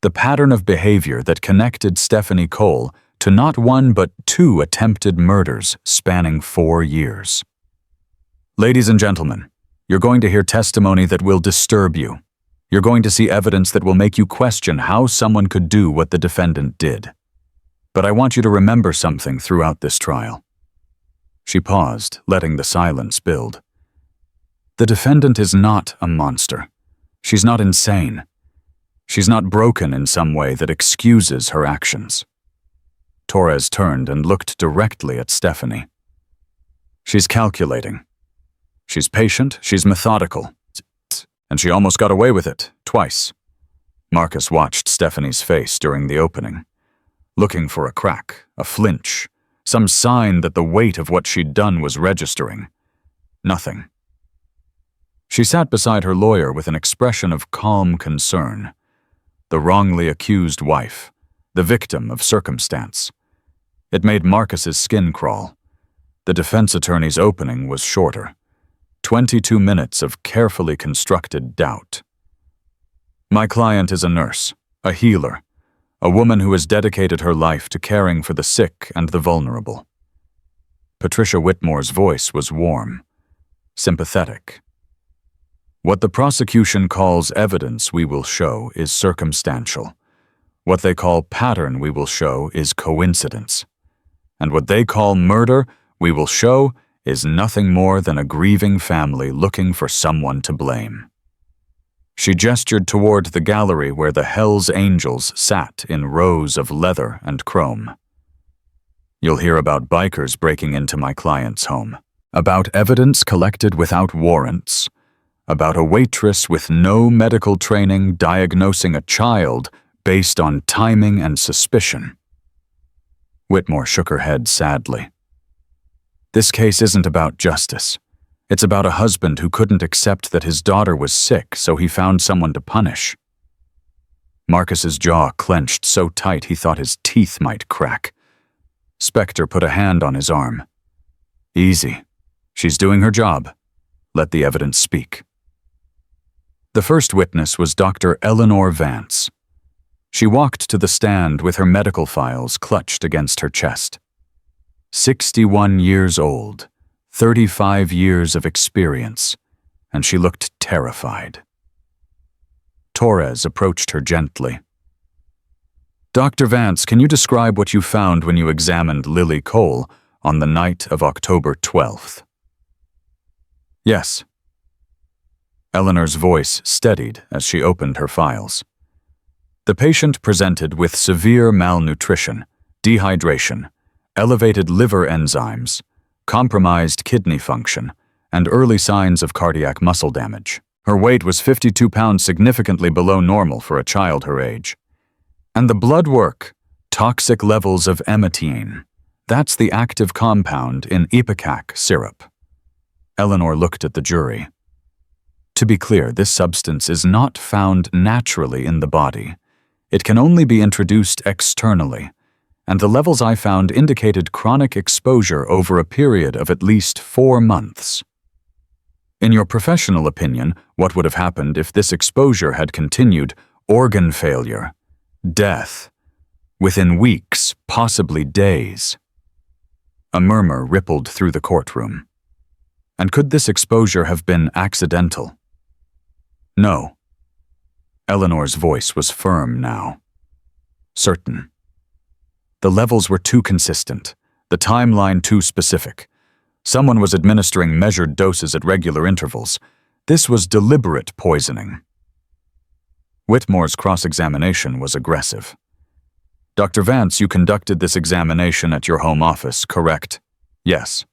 the pattern of behavior that connected Stephanie Cole to not one but 2 attempted murders spanning 4 years. Ladies and gentlemen, you're going to hear testimony that will disturb you. You're going to see evidence that will make you question how someone could do what the defendant did. But I want you to remember something throughout this trial. She paused, letting the silence build. The defendant is not a monster. She's not insane. She's not broken in some way that excuses her actions. Torres turned and looked directly at Stephanie. She's calculating. She's patient, she's methodical. And she almost got away with it, twice. Marcus watched Stephanie's face during the opening, looking for a crack, a flinch, some sign that the weight of what she'd done was registering. Nothing. She sat beside her lawyer with an expression of calm concern. The wrongly accused wife, the victim of circumstance. It made Marcus's skin crawl. The defense attorney's opening was shorter. 22 minutes of carefully constructed doubt. My client is a nurse, a healer, a woman who has dedicated her life to caring for the sick and the vulnerable. Patricia Whitmore's voice was warm, sympathetic. What the prosecution calls evidence we will show is circumstantial. What they call pattern we will show is coincidence. And what they call murder we will show is nothing more than a grieving family looking for someone to blame. She gestured toward the gallery where the Hell's Angels sat in rows of leather and chrome. You'll hear about bikers breaking into my client's home, about evidence collected without warrants, about a waitress with no medical training diagnosing a child based on timing and suspicion. Whitmore shook her head sadly. This case isn't about justice. It's about a husband who couldn't accept that his daughter was sick, so he found someone to punish. Marcus's jaw clenched so tight he thought his teeth might crack. Spectre put a hand on his arm. Easy. She's doing her job. Let the evidence speak. The first witness was Dr. Eleanor Vance. She walked to the stand with her medical files clutched against her chest. 61 years old, 35 years of experience, and she looked terrified. Torres approached her gently. Dr. Vance, can you describe what you found when you examined Lily Cole on the night of October 12th? Yes. Eleanor's voice steadied as she opened her files. The patient presented with severe malnutrition, dehydration, elevated liver enzymes, compromised kidney function, and early signs of cardiac muscle damage. Her weight was 52 pounds, significantly below normal for a child her age. And the blood work, toxic levels of emetiine. That's the active compound in ipecac syrup. Eleanor looked at the jury. To be clear, this substance is not found naturally in the body. It can only be introduced externally, and the levels I found indicated chronic exposure over a period of at least 4 months. In your professional opinion, what would have happened if this exposure had continued? Organ failure, death, within weeks, possibly days. A murmur rippled through the courtroom. And could this exposure have been accidental? No. Eleanor's voice was firm now. Certain. The levels were too consistent, the timeline too specific. Someone was administering measured doses at regular intervals. This was deliberate poisoning. Whitmore's cross-examination was aggressive. "Dr. Vance, you conducted this examination at your home office, correct?" "Yes."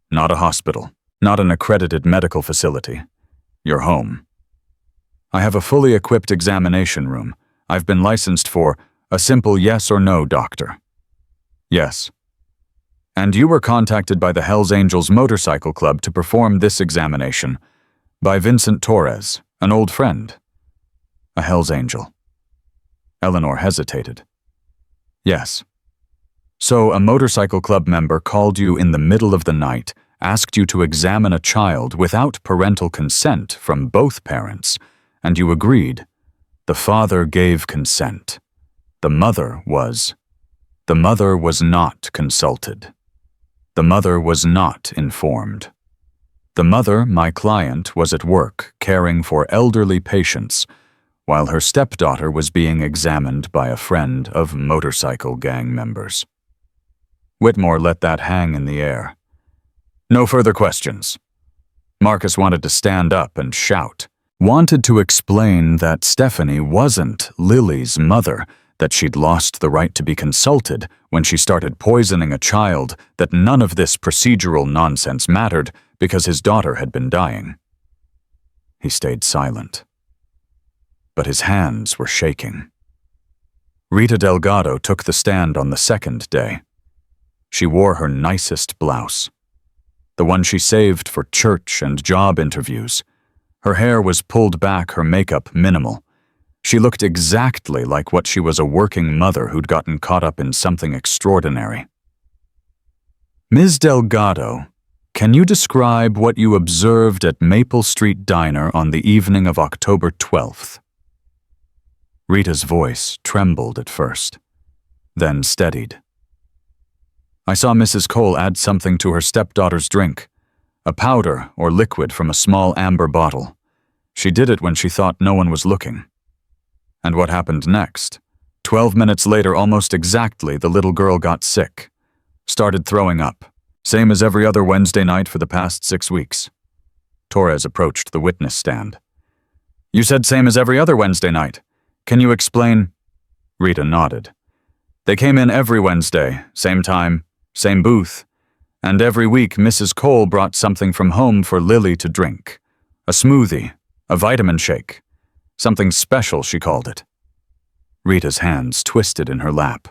"Not a hospital, not an accredited medical facility. Your home." "I have a fully equipped examination room. I've been licensed for a simple yes or no, doctor." "Yes." "And you were contacted by the Hells Angels Motorcycle Club to perform this examination by Vincent Torres, an old friend." "A Hells Angel?" Eleanor hesitated. "Yes." "So a motorcycle club member called you in the middle of the night, asked you to examine a child without parental consent from both parents, and you agreed. The father gave consent. The mother was not consulted. The mother was not informed. The mother, my client, was at work caring for elderly patients, while her stepdaughter was being examined by a friend of motorcycle gang members." Whitmore let that hang in the air. "No further questions." Marcus wanted to stand up and shout, wanted to explain that Stephanie wasn't Lily's mother, that she'd lost the right to be consulted when she started poisoning a child, that none of this procedural nonsense mattered because his daughter had been dying. He stayed silent. But his hands were shaking. Rita Delgado took the stand on the second day. She wore her nicest blouse, the one she saved for church and job interviews. Her hair was pulled back, her makeup minimal. She looked exactly like what she was, a working mother who'd gotten caught up in something extraordinary. "Ms. Delgado, can you describe what you observed at Maple Street Diner on the evening of October 12th? Rita's voice trembled at first, then steadied. "I saw Mrs. Cole add something to her stepdaughter's drink, a powder or liquid from a small amber bottle. She did it when she thought no one was looking." "And what happened next?" 12 minutes later, almost exactly, the little girl got sick. Started throwing up. Same as every other Wednesday night for the past 6 weeks. Torres approached the witness stand. "You said same as every other Wednesday night. Can you explain?" Rita nodded. "They came in every Wednesday, same time, same booth. And every week Mrs. Cole brought something from home for Lily to drink. A smoothie, a vitamin shake. Something special, she called it." Rita's hands twisted in her lap.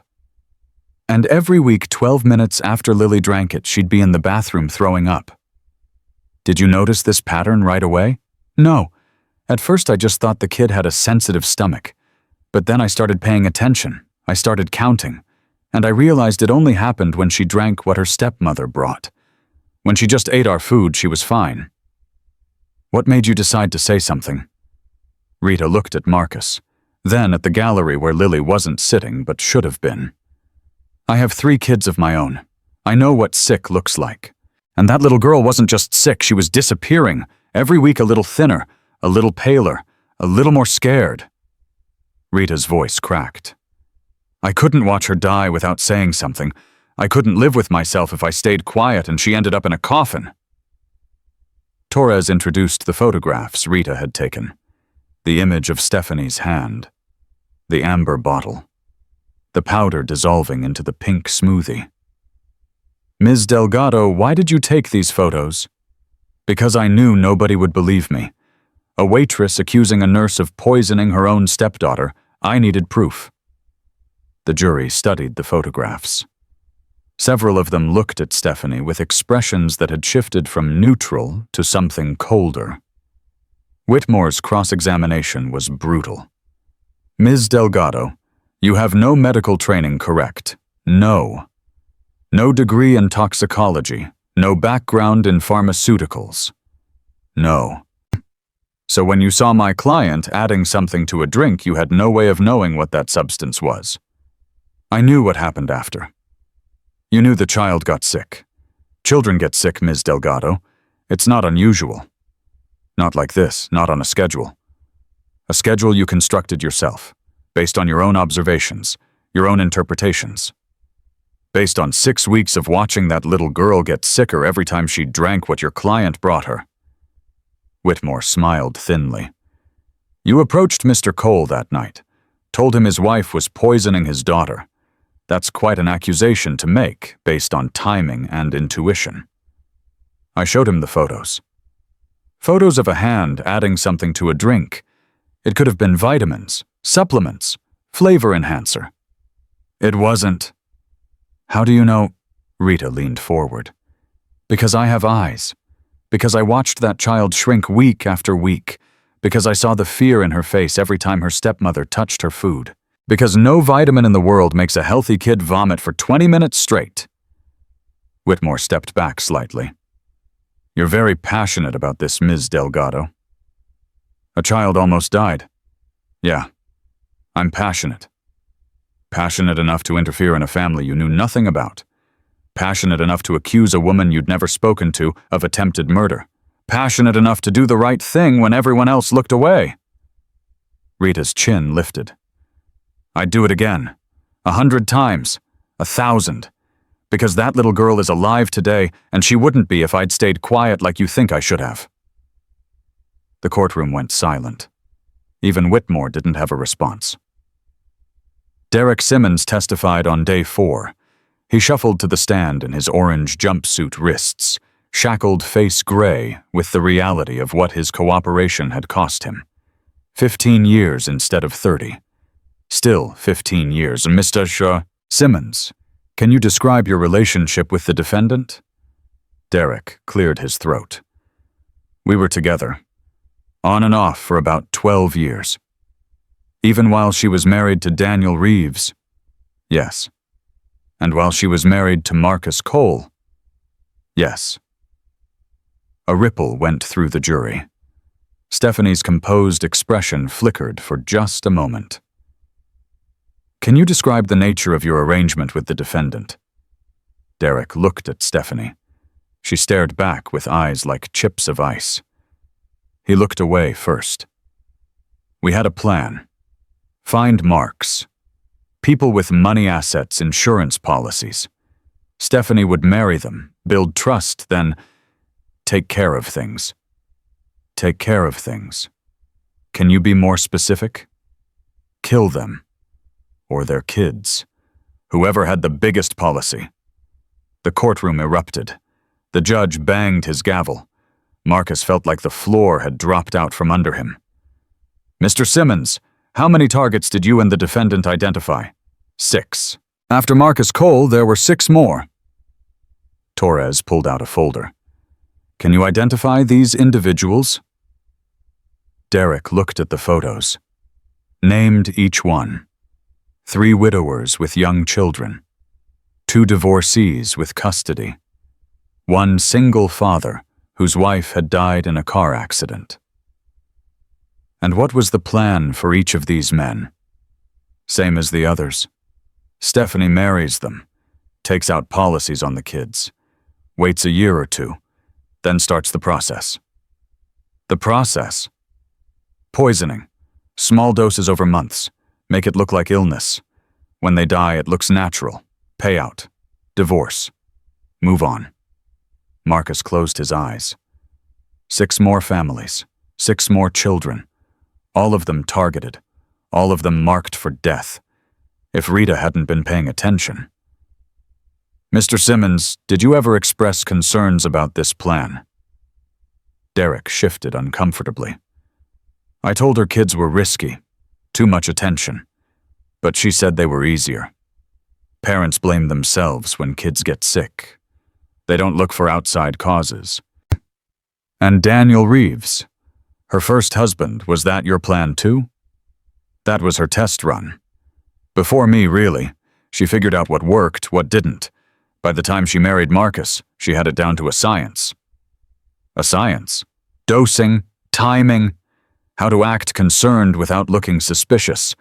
"And every week, 12 minutes after Lily drank it, she'd be in the bathroom throwing up. Did you notice this pattern right away?" "No. At first I just thought the kid had a sensitive stomach. But then I started paying attention. I started counting. And I realized it only happened when she drank what her stepmother brought. When she just ate our food, she was fine." "What made you decide to say something?" Rita looked at Marcus, then at the gallery where Lily wasn't sitting but should have been. "I have 3 kids of my own. I know what sick looks like. And that little girl wasn't just sick, she was disappearing, every week a little thinner, a little paler, a little more scared." Rita's voice cracked. "I couldn't watch her die without saying something. I couldn't live with myself if I stayed quiet and she ended up in a coffin." Torres introduced the photographs Rita had taken. The image of Stephanie's hand, the amber bottle, the powder dissolving into the pink smoothie. "Ms. Delgado, why did you take these photos?" "Because I knew nobody would believe me. A waitress accusing a nurse of poisoning her own stepdaughter. I needed proof." The jury studied the photographs. Several of them looked at Stephanie with expressions that had shifted from neutral to something colder. Whitmore's cross-examination was brutal. "Ms. Delgado, you have no medical training, correct? No. No degree in toxicology, no background in pharmaceuticals. No. So when you saw my client adding something to a drink, you had no way of knowing what that substance was." "I knew what happened after." "You knew the child got sick. Children get sick, Ms. Delgado. It's not unusual. Not like this, not on a schedule. A schedule you constructed yourself, based on your own observations, your own interpretations. Based on 6 weeks of watching that little girl get sicker every time she drank what your client brought her." Whitmore smiled thinly. You approached Mr. Cole that night, told him his wife was poisoning his daughter. That's quite an accusation to make, based on timing and intuition. I showed him the photos. Photos of a hand adding something to a drink. It could have been vitamins, supplements, flavor enhancer. It wasn't. How do you know? Rita leaned forward. Because I have eyes. Because I watched that child shrink week after week. Because I saw the fear in her face every time her stepmother touched her food. Because no vitamin in the world makes a healthy kid vomit for 20 minutes straight. Whitmore stepped back slightly. You're very passionate about this, Ms. Delgado. A child almost died. Yeah, I'm passionate. Passionate enough to interfere in a family you knew nothing about. Passionate enough to accuse a woman you'd never spoken to of attempted murder. Passionate enough to do the right thing when everyone else looked away. Rita's chin lifted. I'd do it again. 100 times. 1,000. Because that little girl is alive today, and she wouldn't be if I'd stayed quiet like you think I should have. The courtroom went silent. Even Whitmore didn't have a response. Derek Simmons testified on day 4. He shuffled to the stand in his orange jumpsuit wrists, shackled face gray with the reality of what his cooperation had cost him. 15 years instead of 30. Still 15 years. Mr. Simmons, can you describe your relationship with the defendant? Derek cleared his throat. We were together, on and off for about 12 years. Even while she was married to Daniel Reeves. Yes. And while she was married to Marcus Cole. Yes. A ripple went through the jury. Stephanie's composed expression flickered for just a moment. Can you describe the nature of your arrangement with the defendant? Derek looked at Stephanie. She stared back with eyes like chips of ice. He looked away first. We had a plan. Find marks. People with money assets, insurance policies. Stephanie would marry them, build trust, then take care of things. Take care of things. Can you be more specific? Kill them. Or their kids. Whoever had the biggest policy. The courtroom erupted. The judge banged his gavel. Marcus felt like the floor had dropped out from under him. Mr. Simmons, how many targets did you and the defendant identify? 6. After Marcus Cole, there were 6 more. Torres pulled out a folder. Can you identify these individuals? Derek looked at the photos. Named each one. 3 widowers with young children. 2 divorcees with custody. 1 single father whose wife had died in a car accident. And what was the plan for each of these men? Same as the others. Stephanie marries them, takes out policies on the kids, waits a year or 2, then starts the process. The process? Poisoning. Small doses over months. Make it look like illness. When they die, it looks natural. Payout. Divorce. Move on. Marcus closed his eyes. 6 more families. 6 more children. All of them targeted. All of them marked for death. If Rita hadn't been paying attention. Mr. Simmons, did you ever express concerns about this plan? Derek shifted uncomfortably. I told her kids were risky. Too much attention. But she said they were easier. Parents blame themselves when kids get sick. They don't look for outside causes. And Daniel Reeves, her first husband, was that your plan too? That was her test run. Before me, really. She figured out what worked, what didn't. By the time she married Marcus, she had it down to a science. A science? Dosing, timing, how to act concerned without looking suspicious,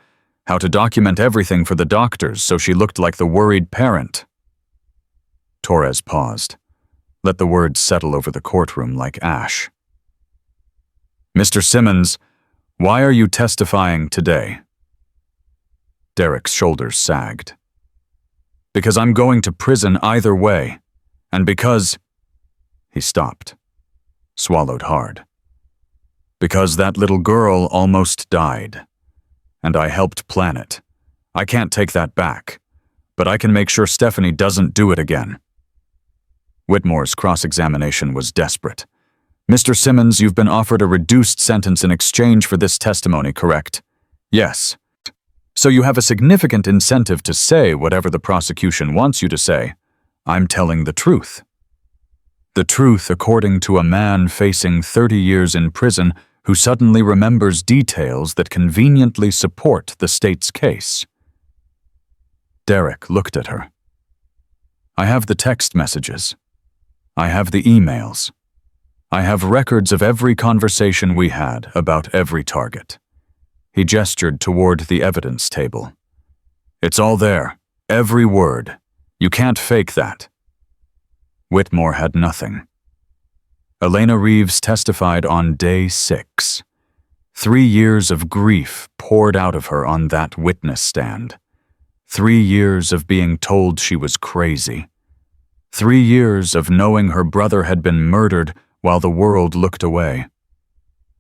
how to document everything for the doctors so she looked like the worried parent. Torres paused. Let the words settle over the courtroom like ash. Mr. Simmons, why are you testifying today? Derek's shoulders sagged. Because I'm going to prison either way, and because... He stopped, swallowed hard. Because that little girl almost died. And I helped plan it. I can't take that back, but I can make sure Stephanie doesn't do it again. Whitmore's cross-examination was desperate. Mr. Simmons, you've been offered a reduced sentence in exchange for this testimony, correct? Yes. So you have a significant incentive to say whatever the prosecution wants you to say. I'm telling the truth. The truth according to a man facing 30 years in prison who suddenly remembers details that conveniently support the state's case. Derek looked at her. I have the text messages. I have the emails. I have records of every conversation we had about every target. He gestured toward the evidence table. It's all there, every word. You can't fake that. Whitmore had nothing. Elena Reeves testified on day 6. 3 years of grief poured out of her on that witness stand. 3 years of being told she was crazy. 3 years of knowing her brother had been murdered while the world looked away.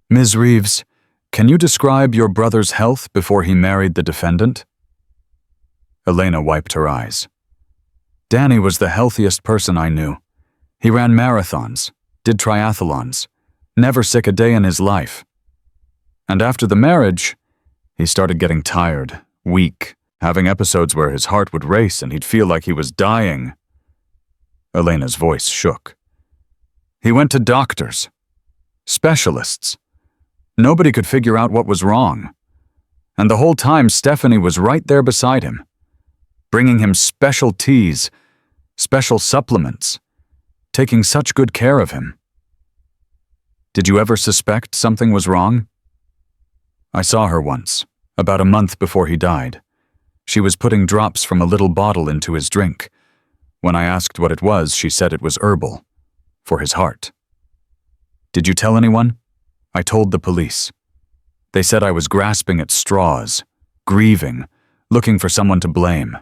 Ms. Reeves, can you describe your brother's health before he married the defendant? Elena wiped her eyes. Danny was the healthiest person I knew. He ran marathons, did triathlons, never sick a day in his life. And after the marriage, he started getting tired, weak, having episodes where his heart would race and he'd feel like he was dying. Elena's voice shook. He went to doctors, specialists. Nobody could figure out what was wrong. And the whole time Stephanie was right there beside him, bringing him special teas, special supplements, taking such good care of him. Did you ever suspect something was wrong? I saw her once, about a month before he died. She was putting drops from a little bottle into his drink. When I asked what it was, she said it was herbal, for his heart. Did you tell anyone? I told the police. They said I was grasping at straws, grieving, looking for someone to blame.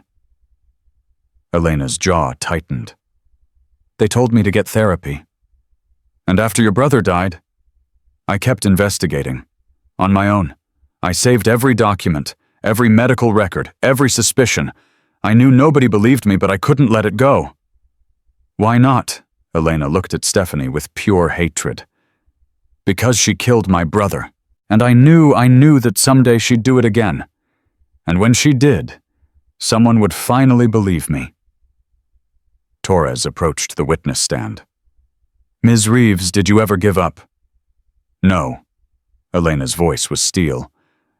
Elena's jaw tightened. They told me to get therapy. And after your brother died, I kept investigating. On my own. I saved every document, every medical record, every suspicion. I knew nobody believed me, but I couldn't let it go. Why not? Elena looked at Stephanie with pure hatred. Because she killed my brother, and I knew that someday she'd do it again. And when she did, someone would finally believe me. Torres approached the witness stand. Ms. Reeves, did you ever give up? No. Elena's voice was steel.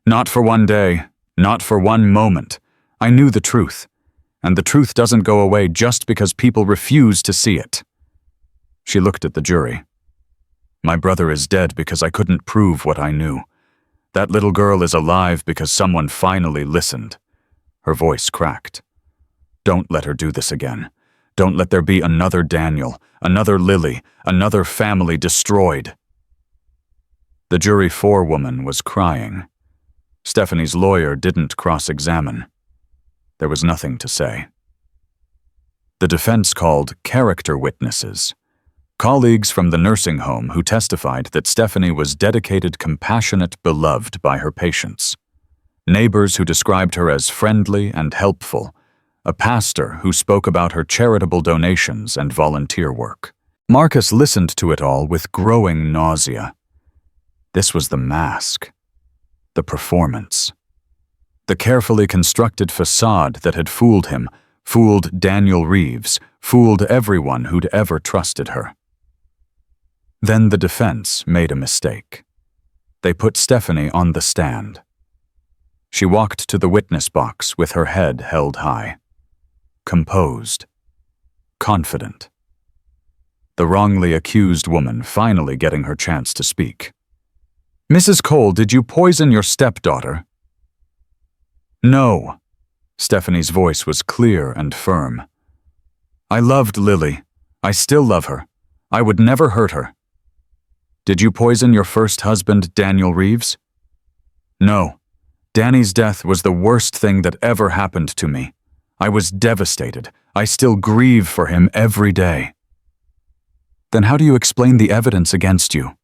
Not for one day, not for one moment. I knew the truth, and the truth doesn't go away just because people refuse to see it. She looked at the jury. My brother is dead because I couldn't prove what I knew. That little girl is alive because someone finally listened. Her voice cracked. Don't let her do this again. Don't let there be another Daniel, another Lily, another family destroyed. The jury forewoman was crying. Stephanie's lawyer didn't cross-examine. There was nothing to say. The defense called character witnesses, colleagues from the nursing home who testified that Stephanie was dedicated, compassionate, beloved by her patients. Neighbors who described her as friendly and helpful. A pastor who spoke about her charitable donations and volunteer work. Marcus listened to it all with growing nausea. This was the mask. The performance. The carefully constructed facade that had fooled him, fooled Daniel Reeves, fooled everyone who'd ever trusted her. Then the defense made a mistake. They put Stephanie on the stand. She walked to the witness box with her head held high. Composed. Confident. The wrongly accused woman finally getting her chance to speak. Mrs. Cole, did you poison your stepdaughter? No. Stephanie's voice was clear and firm. I loved Lily. I still love her. I would never hurt her. Did you poison your first husband, Daniel Reeves? No. Danny's death was the worst thing that ever happened to me. I was devastated. I still grieve for him every day. Then how do you explain the evidence against you?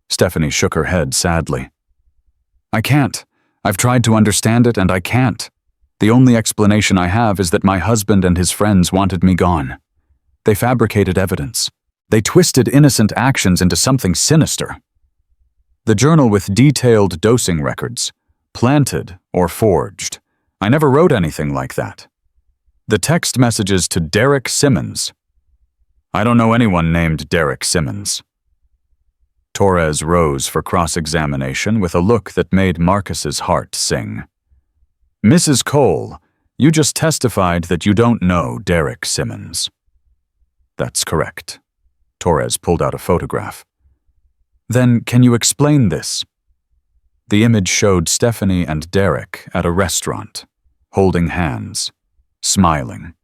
Stephanie shook her head sadly. I can't. I've tried to understand it and I can't. The only explanation I have is that my husband and his friends wanted me gone. They fabricated evidence. They twisted innocent actions into something sinister. The journal with detailed dosing records, planted or forged. I never wrote anything like that. The text messages to Derek Simmons. I don't know anyone named Derek Simmons. Torres rose for cross-examination with a look that made Marcus's heart sing. Mrs. Cole, you just testified that you don't know Derek Simmons. That's correct. Torres pulled out a photograph. Then can you explain this? The image showed Stephanie and Derek at a restaurant, holding hands, smiling.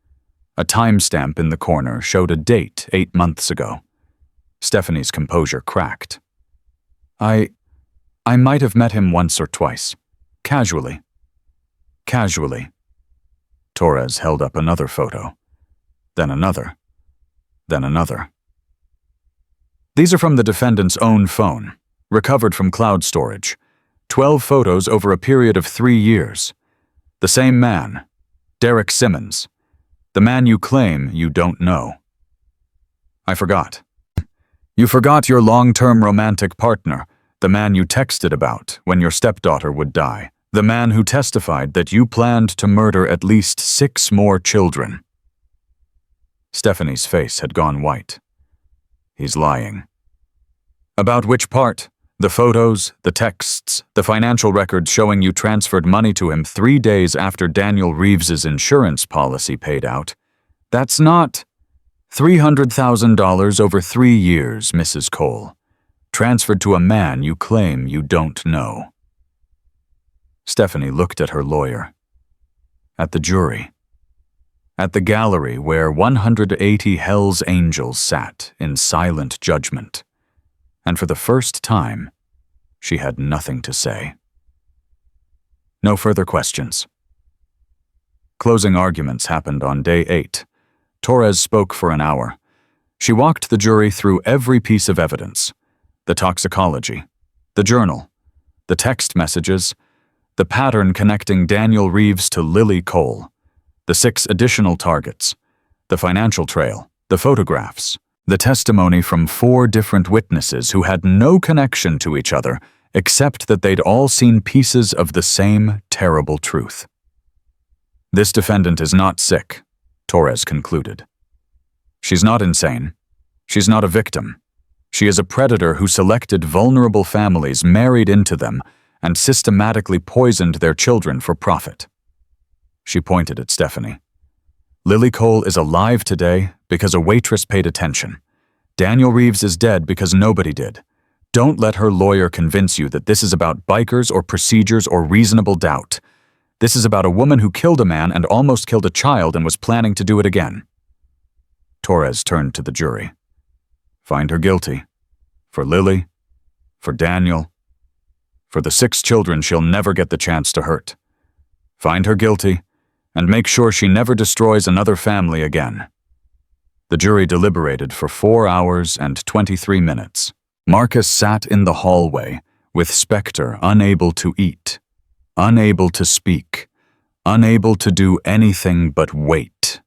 A timestamp in the corner showed a date 8 months ago. Stephanie's composure cracked. I might have met him once or twice. Casually. Casually. Torres held up another photo. Then another. Then another. These are from the defendant's own phone, recovered from cloud storage. 12 photos over a period of 3 years. The same man, Derek Simmons. The man you claim you don't know. I forgot. You forgot your long-term romantic partner, the man you texted about when your stepdaughter would die, the man who testified that you planned to murder at least 6 more children. Stephanie's face had gone white. He's lying. About which part? The photos, the texts, the financial records showing you transferred money to him 3 days after Daniel Reeves's insurance policy paid out. That's not $300,000 over 3 years, Mrs. Cole. Transferred to a man you claim you don't know. Stephanie looked at her lawyer. At the jury. At the gallery where 180 Hell's Angels sat in silent judgment. And for the first time, she had nothing to say. No further questions. Closing arguments happened on day 8. Torres spoke for an hour. She walked the jury through every piece of evidence. The toxicology, the journal, the text messages, the pattern connecting Daniel Reeves to Lily Cole, the 6 additional targets, the financial trail, the photographs, the testimony from 4 different witnesses who had no connection to each other except that they'd all seen pieces of the same terrible truth. This defendant is not sick, Torres concluded. She's not insane. She's not a victim. She is a predator who selected vulnerable families, married into them, and systematically poisoned their children for profit. She pointed at Stephanie. Lily Cole is alive today because a waitress paid attention. Daniel Reeves is dead because nobody did. Don't let her lawyer convince you that this is about bikers or procedures or reasonable doubt. This is about a woman who killed a man and almost killed a child and was planning to do it again. Torres turned to the jury. Find her guilty. For Lily, for Daniel, for the 6 children she'll never get the chance to hurt. Find her guilty, and make sure she never destroys another family again. The jury deliberated for 4 hours and 23 minutes. Marcus sat in the hallway, with Spectre unable to eat, unable to speak, unable to do anything but wait.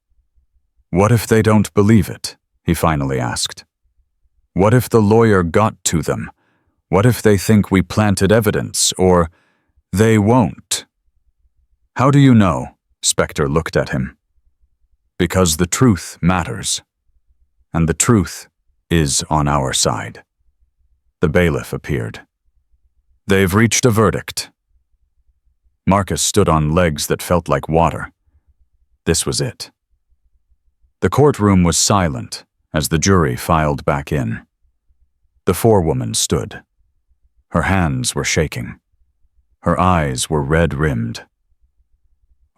What if they don't believe it? He finally asked. What if the lawyer got to them? What if they think we planted evidence, or they won't? How do you know? Spectre looked at him. Because the truth matters, and the truth is on our side. The bailiff appeared. They've reached a verdict. Marcus stood on legs that felt like water. This was it. The courtroom was silent as the jury filed back in. The forewoman stood. Her hands were shaking. Her eyes were red-rimmed.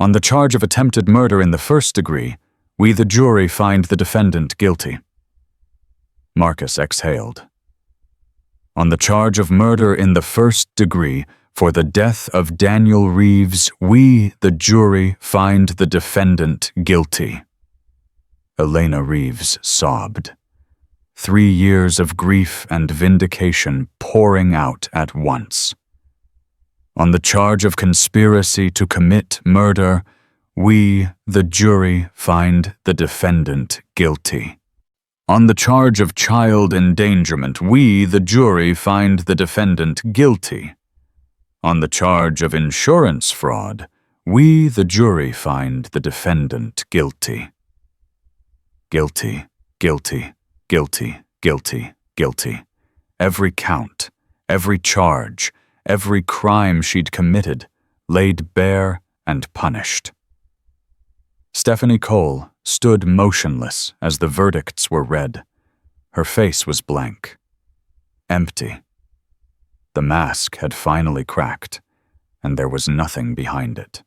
On the charge of attempted murder in the 1st degree, we the jury find the defendant guilty. Marcus exhaled. On the charge of murder in the 1st degree, for the death of Daniel Reeves, we, the jury, find the defendant guilty. Elena Reeves sobbed. 3 years of grief and vindication pouring out at once. On the charge of conspiracy to commit murder, we, the jury, find the defendant guilty. On the charge of child endangerment, we, the jury, find the defendant guilty. On the charge of insurance fraud, we, the jury, find the defendant guilty. Guilty, guilty, guilty, guilty, guilty. Every count, every charge, every crime she'd committed, laid bare and punished. Stephanie Cole stood motionless as the verdicts were read. Her face was blank, empty. The mask had finally cracked, and there was nothing behind it.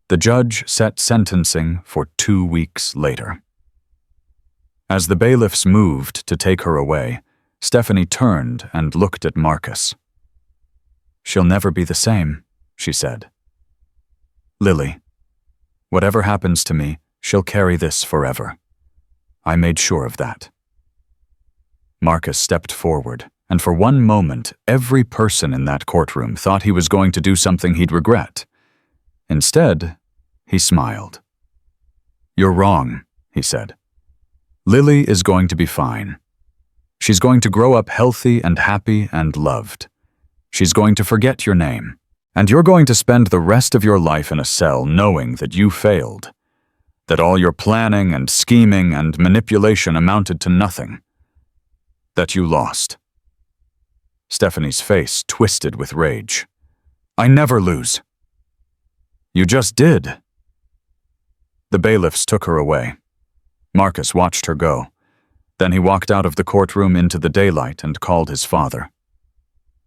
The judge set sentencing for 2 weeks later. As the bailiffs moved to take her away, Stephanie turned and looked at Marcus. "She'll never be the same," she said. "Lily, whatever happens to me, she'll carry this forever. I made sure of that." Marcus stepped forward, and for one moment, every person in that courtroom thought he was going to do something he'd regret. Instead, he smiled. "You're wrong," he said. "Lily is going to be fine. She's going to grow up healthy and happy and loved. She's going to forget your name, and you're going to spend the rest of your life in a cell knowing that you failed, that all your planning and scheming and manipulation amounted to nothing, that you lost." Stephanie's face twisted with rage. "I never lose." "You just did." The bailiffs took her away. Marcus watched her go. Then he walked out of the courtroom into the daylight and called his father.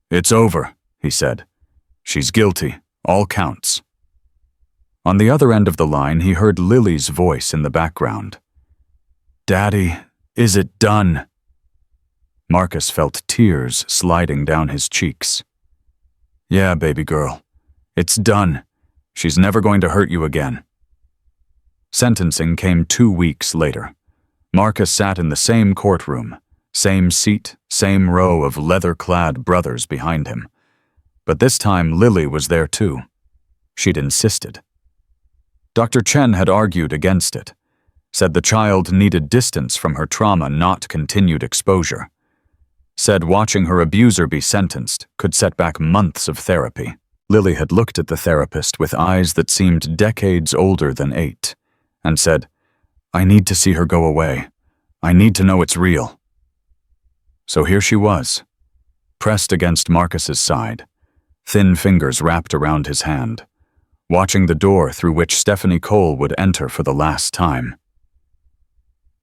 "It's over," he said. "She's guilty, all counts." On the other end of the line, he heard Lily's voice in the background. "Daddy, is it done?" Marcus felt tears sliding down his cheeks. "Yeah, baby girl. It's done. She's never going to hurt you again." Sentencing came 2 weeks later. Marcus sat in the same courtroom, same seat, same row of leather-clad brothers behind him. But this time Lily was there too. She'd insisted. Dr. Chen had argued against it, said the child needed distance from her trauma, not continued exposure. Said watching her abuser be sentenced could set back months of therapy. Lily had looked at the therapist with eyes that seemed decades older than 8, and said, "I need to see her go away. I need to know it's real." So here she was, pressed against Marcus's side, thin fingers wrapped around his hand, watching the door through which Stephanie Cole would enter for the last time.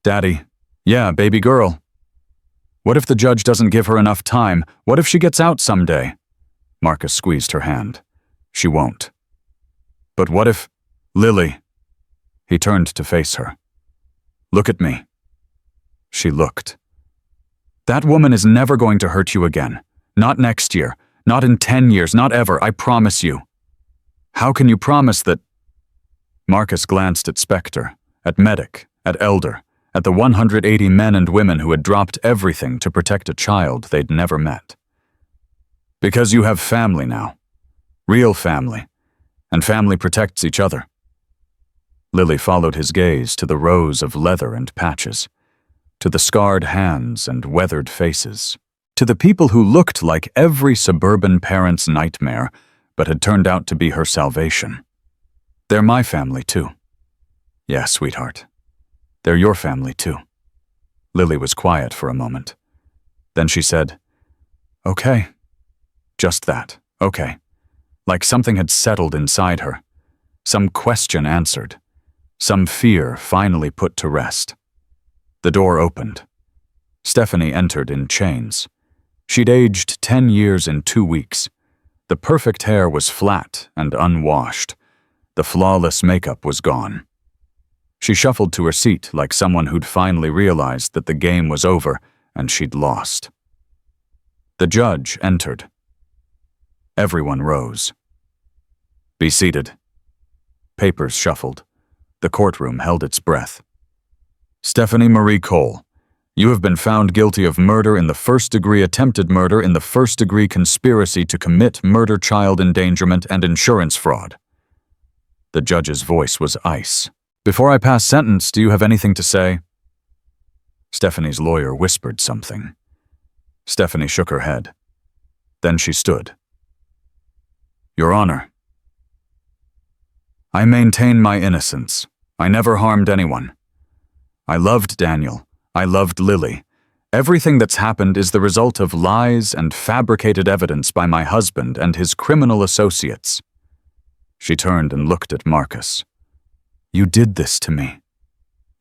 "Daddy, yeah, baby girl. What if the judge doesn't give her enough time? What if she gets out someday?" Marcus squeezed her hand. "She won't." "But what if—" "Lily." He turned to face her. "Look at me." She looked. "That woman is never going to hurt you again. Not next year. Not in 10 years. Not ever. I promise you." "How can you promise that—" Marcus glanced at Spectre, at Medic, at Elder, at the 180 men and women who had dropped everything to protect a child they'd never met. "Because you have family now. Real family. And family protects each other." Lily followed his gaze to the rows of leather and patches, to the scarred hands and weathered faces, to the people who looked like every suburban parent's nightmare, but had turned out to be her salvation. "They're my family, too." "Yeah, sweetheart. They're your family, too." Lily was quiet for a moment. Then she said, "Okay." Just that, okay. Like something had settled inside her. Some question answered. Some fear finally put to rest. The door opened. Stephanie entered in chains. She'd aged 10 years in 2 weeks. The perfect hair was flat and unwashed. The flawless makeup was gone. She shuffled to her seat like someone who'd finally realized that the game was over and she'd lost. The judge entered. Everyone rose. "Be seated." Papers shuffled. The courtroom held its breath. "Stephanie Marie Cole, You have been found guilty of murder in the first-degree, attempted murder in the first-degree, conspiracy to commit murder, child endangerment, and insurance fraud. The judge's voice was ice. Before I pass sentence, do you have anything to say? Stephanie's lawyer whispered something. Stephanie shook her head. Then she stood. Your Honor, I maintain my innocence. I never harmed anyone. I loved Daniel. I loved Lily. Everything that's happened is the result of lies and fabricated evidence by my husband and his criminal associates. She turned and looked at Marcus. You did this to me.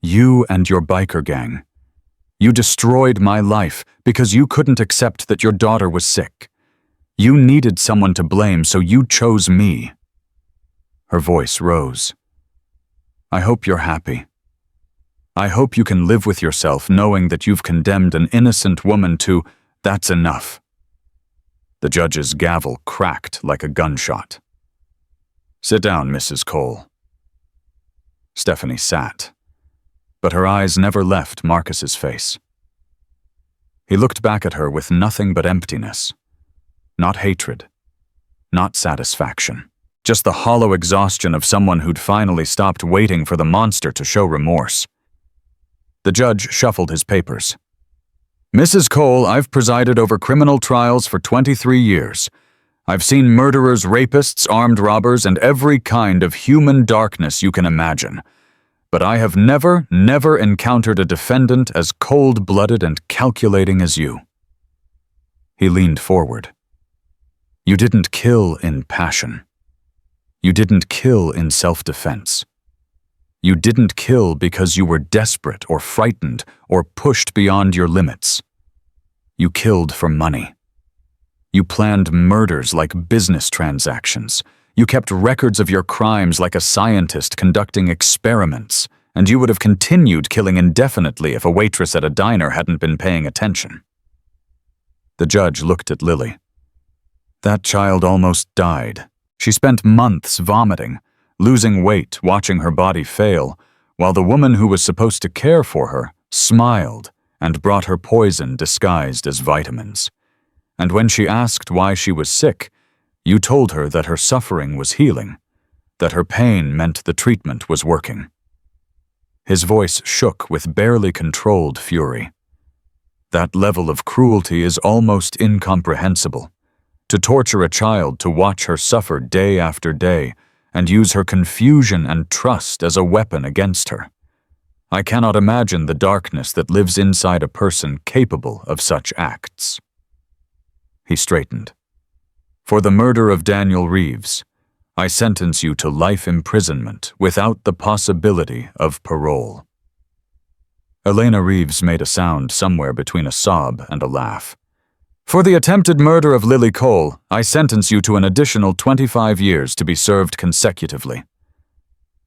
You and your biker gang. You destroyed my life because you couldn't accept that your daughter was sick. You needed someone to blame, so you chose me. Her voice rose. I hope you're happy. I hope you can live with yourself knowing that you've condemned an innocent woman to, that's enough. The judge's gavel cracked like a gunshot. Sit down, Mrs. Cole. Stephanie sat, but her eyes never left Marcus's face. He looked back at her with nothing but emptiness. Not hatred, not satisfaction. Just the hollow exhaustion of someone who'd finally stopped waiting for the monster to show remorse. The judge shuffled his papers. Mrs. Cole, I've presided over criminal trials for 23 years. I've seen murderers, rapists, armed robbers, and every kind of human darkness you can imagine. But I have never encountered a defendant as cold-blooded and calculating as you. He leaned forward. You didn't kill in passion. You didn't kill in self-defense. You didn't kill because you were desperate or frightened or pushed beyond your limits. You killed for money. You planned murders like business transactions. You kept records of your crimes like a scientist conducting experiments, and you would have continued killing indefinitely if a waitress at a diner hadn't been paying attention. The judge looked at Lily. That child almost died. She spent months vomiting, losing weight, watching her body fail, while the woman who was supposed to care for her smiled and brought her poison disguised as vitamins. And when she asked why she was sick, you told her that her suffering was healing, that her pain meant the treatment was working. His voice shook with barely controlled fury. That level of cruelty is almost incomprehensible. To torture a child to watch her suffer day after day and use her confusion and trust as a weapon against her. I cannot imagine the darkness that lives inside a person capable of such acts. He straightened. For the murder of Daniel Reeves, I sentence you to life imprisonment without the possibility of parole. Elena Reeves made a sound somewhere between a sob and a laugh. For the attempted murder of Lily Cole, I sentence you to an additional 25 years to be served consecutively.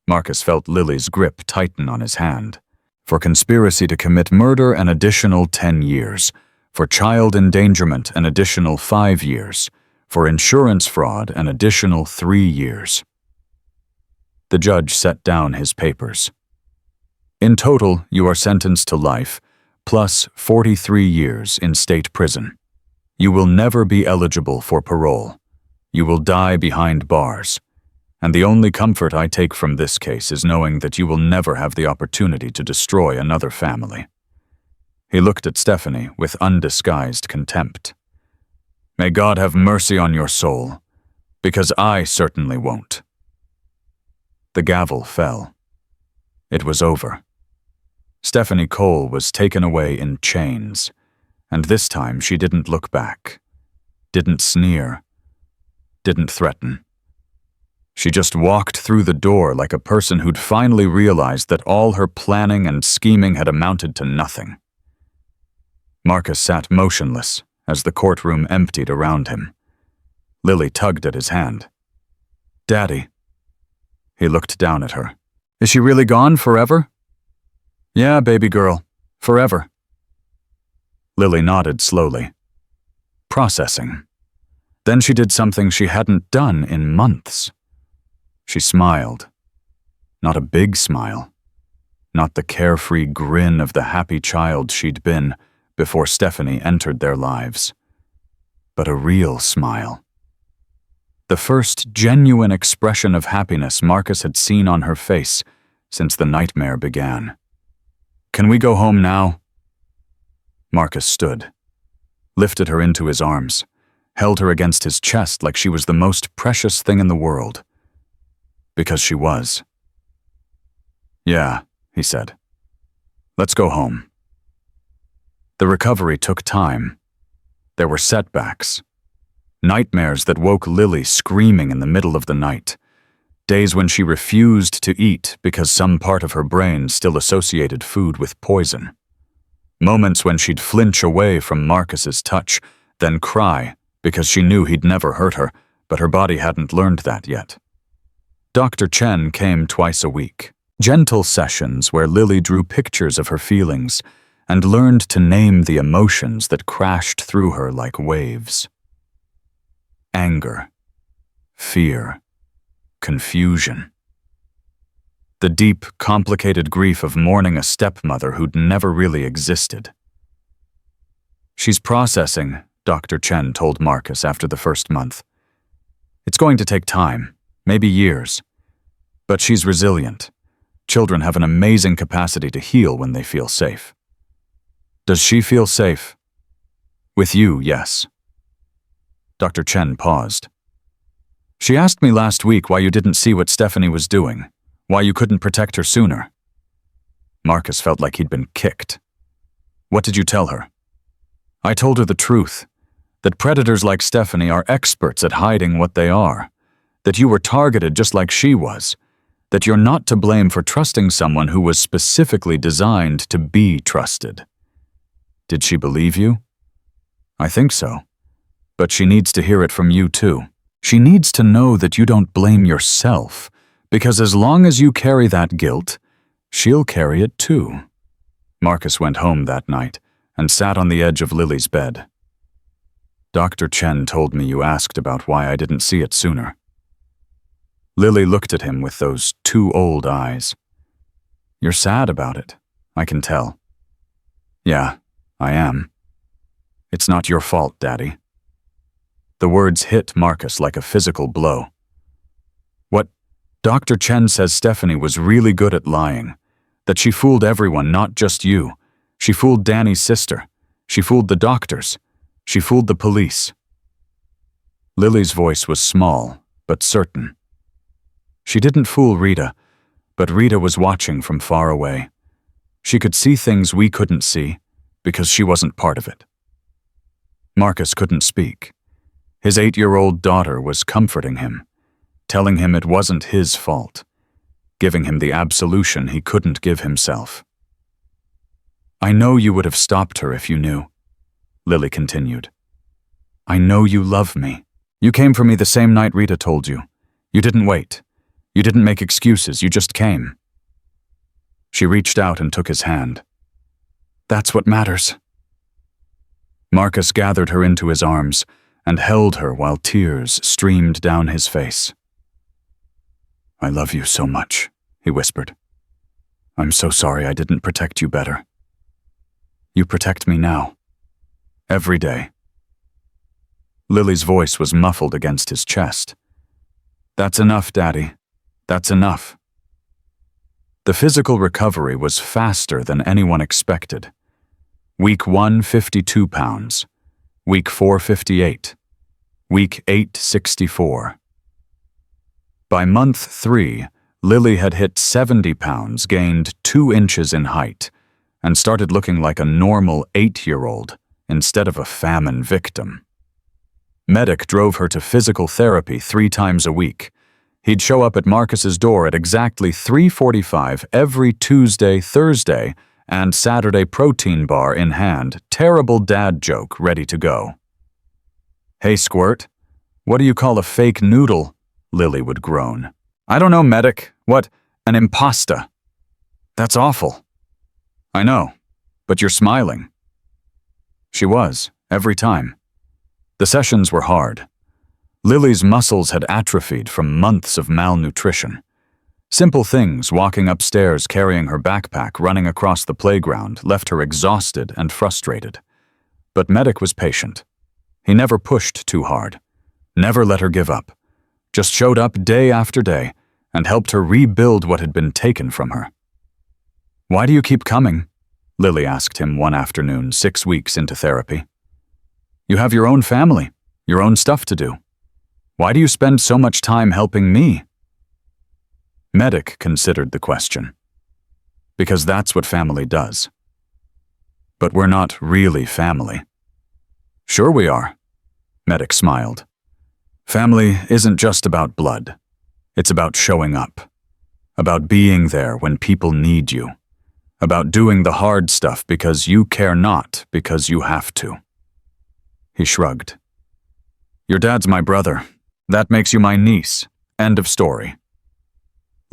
Marcus felt Lily's grip tighten on his hand. For conspiracy to commit murder, an additional 10 years. For child endangerment, an additional 5 years. For insurance fraud, an additional 3 years. The judge set down his papers. In total, you are sentenced to life, plus 43 years in state prison. You will never be eligible for parole. You will die behind bars. And the only comfort I take from this case is knowing that you will never have the opportunity to destroy another family. He looked at Stephanie with undisguised contempt. May God have mercy on your soul, because I certainly won't. The gavel fell. It was over. Stephanie Cole was taken away in chains. And this time she didn't look back, didn't sneer, didn't threaten. She just walked through the door like a person who'd finally realized that all her planning and scheming had amounted to nothing. Marcus sat motionless as the courtroom emptied around him. Lily tugged at his hand. Daddy. He looked down at her. Is she really gone forever? Yeah, baby girl, forever. Lily nodded slowly. Processing. Then she did something she hadn't done in months. She smiled. Not a big smile. not the carefree grin of the happy child she'd been before Stephanie entered their lives, but a real smile. The first genuine expression of happiness Marcus had seen on her face since the nightmare began. "Can we go home now?" Marcus stood, lifted her into his arms, held her against his chest like she was the most precious thing in the world. Because she was. "Yeah," he said. "Let's go home." The recovery took time. There were setbacks. Nightmares that woke Lily screaming in the middle of the night. Days when she refused to eat because some part of her brain still associated food with poison. Moments when she'd flinch away from Marcus's touch, then cry because she knew he'd never hurt her, but her body hadn't learned that yet. Dr. Chen came twice a week. Gentle sessions where Lily drew pictures of her feelings and learned to name the emotions that crashed through her like waves. Anger, fear, confusion. The deep, complicated grief of mourning a stepmother who'd never really existed. "She's processing," Dr. Chen told Marcus after the first month. "It's going to take time, maybe years. But she's resilient. Children have an amazing capacity to heal when they feel safe." "Does she feel safe?" "With you, yes." Dr. Chen paused. "She asked me last week why you didn't see what Stephanie was doing, why you couldn't protect her sooner." Marcus felt like he'd been kicked. "What did you tell her?" "I told her the truth, that predators like Stephanie are experts at hiding what they are, that you were targeted just like she was, that you're not to blame for trusting someone who was specifically designed to be trusted." "Did she believe you?" "I think so. But she needs to hear it from you too. She needs to know that you don't blame yourself, because as long as you carry that guilt, she'll carry it too." Marcus went home that night and sat on the edge of Lily's bed. "Dr. Chen told me you asked about why I didn't see it sooner." Lily looked at him with those too old eyes. "You're sad about it, I can tell." "Yeah, I am. It's not your fault, Daddy." The words hit Marcus like a physical blow. "What? Dr. Chen says Stephanie was really good at lying, that she fooled everyone, not just you. She fooled Danny's sister. She fooled the doctors. She fooled the police." Lily's voice was small, but certain. She didn't fool Rita, but Rita was watching from far away. She could see things we couldn't see, because she wasn't part of it. Marcus couldn't speak. His 8-year-old daughter was comforting him, telling him it wasn't his fault, giving him the absolution he couldn't give himself. "I know you would have stopped her if you knew," Lily continued. "I know you love me. You came for me the same night Rita told you. You didn't wait. You didn't make excuses, you just came." She reached out and took his hand. "That's what matters." Marcus gathered her into his arms and held her while tears streamed down his face. "I love you so much," he whispered. "I'm so sorry I didn't protect you better. You protect me now. Every day." Lily's voice was muffled against his chest. "That's enough, Daddy. That's enough." The physical recovery was faster than anyone expected. Week 1, 52 pounds. Week 4, 58. Week 8, 64. By month 3, Lily had hit 70 pounds, gained 2 inches in height, and started looking like a normal 8-year-old instead of a famine victim. Medic drove her to physical therapy 3 times a week. He'd show up at Marcus's door at exactly 3:45 every Tuesday, Thursday, and Saturday, protein bar in hand, terrible dad joke ready to go. "Hey, Squirt, what do you call a fake noodle?" Lily would groan. "I don't know, Medic. What? An impasta." "That's awful." "I know, but you're smiling." She was, every time. The sessions were hard. Lily's muscles had atrophied from months of malnutrition. Simple things, walking upstairs carrying her backpack, running across the playground, left her exhausted and frustrated. But Medic was patient. He never pushed too hard, never let her give up, just showed up day after day and helped her rebuild what had been taken from her. "Why do you keep coming?" Lily asked him one afternoon, 6 weeks into therapy. "You have your own family, your own stuff to do. Why do you spend so much time helping me?" Medic considered the question. Because that's what family does. But we're not really family. "Sure we are," Medic smiled. "Family isn't just about blood. It's about showing up. About being there when people need you. About doing the hard stuff because you care, not because you have to." He shrugged. "Your dad's my brother. That makes you my niece. End of story."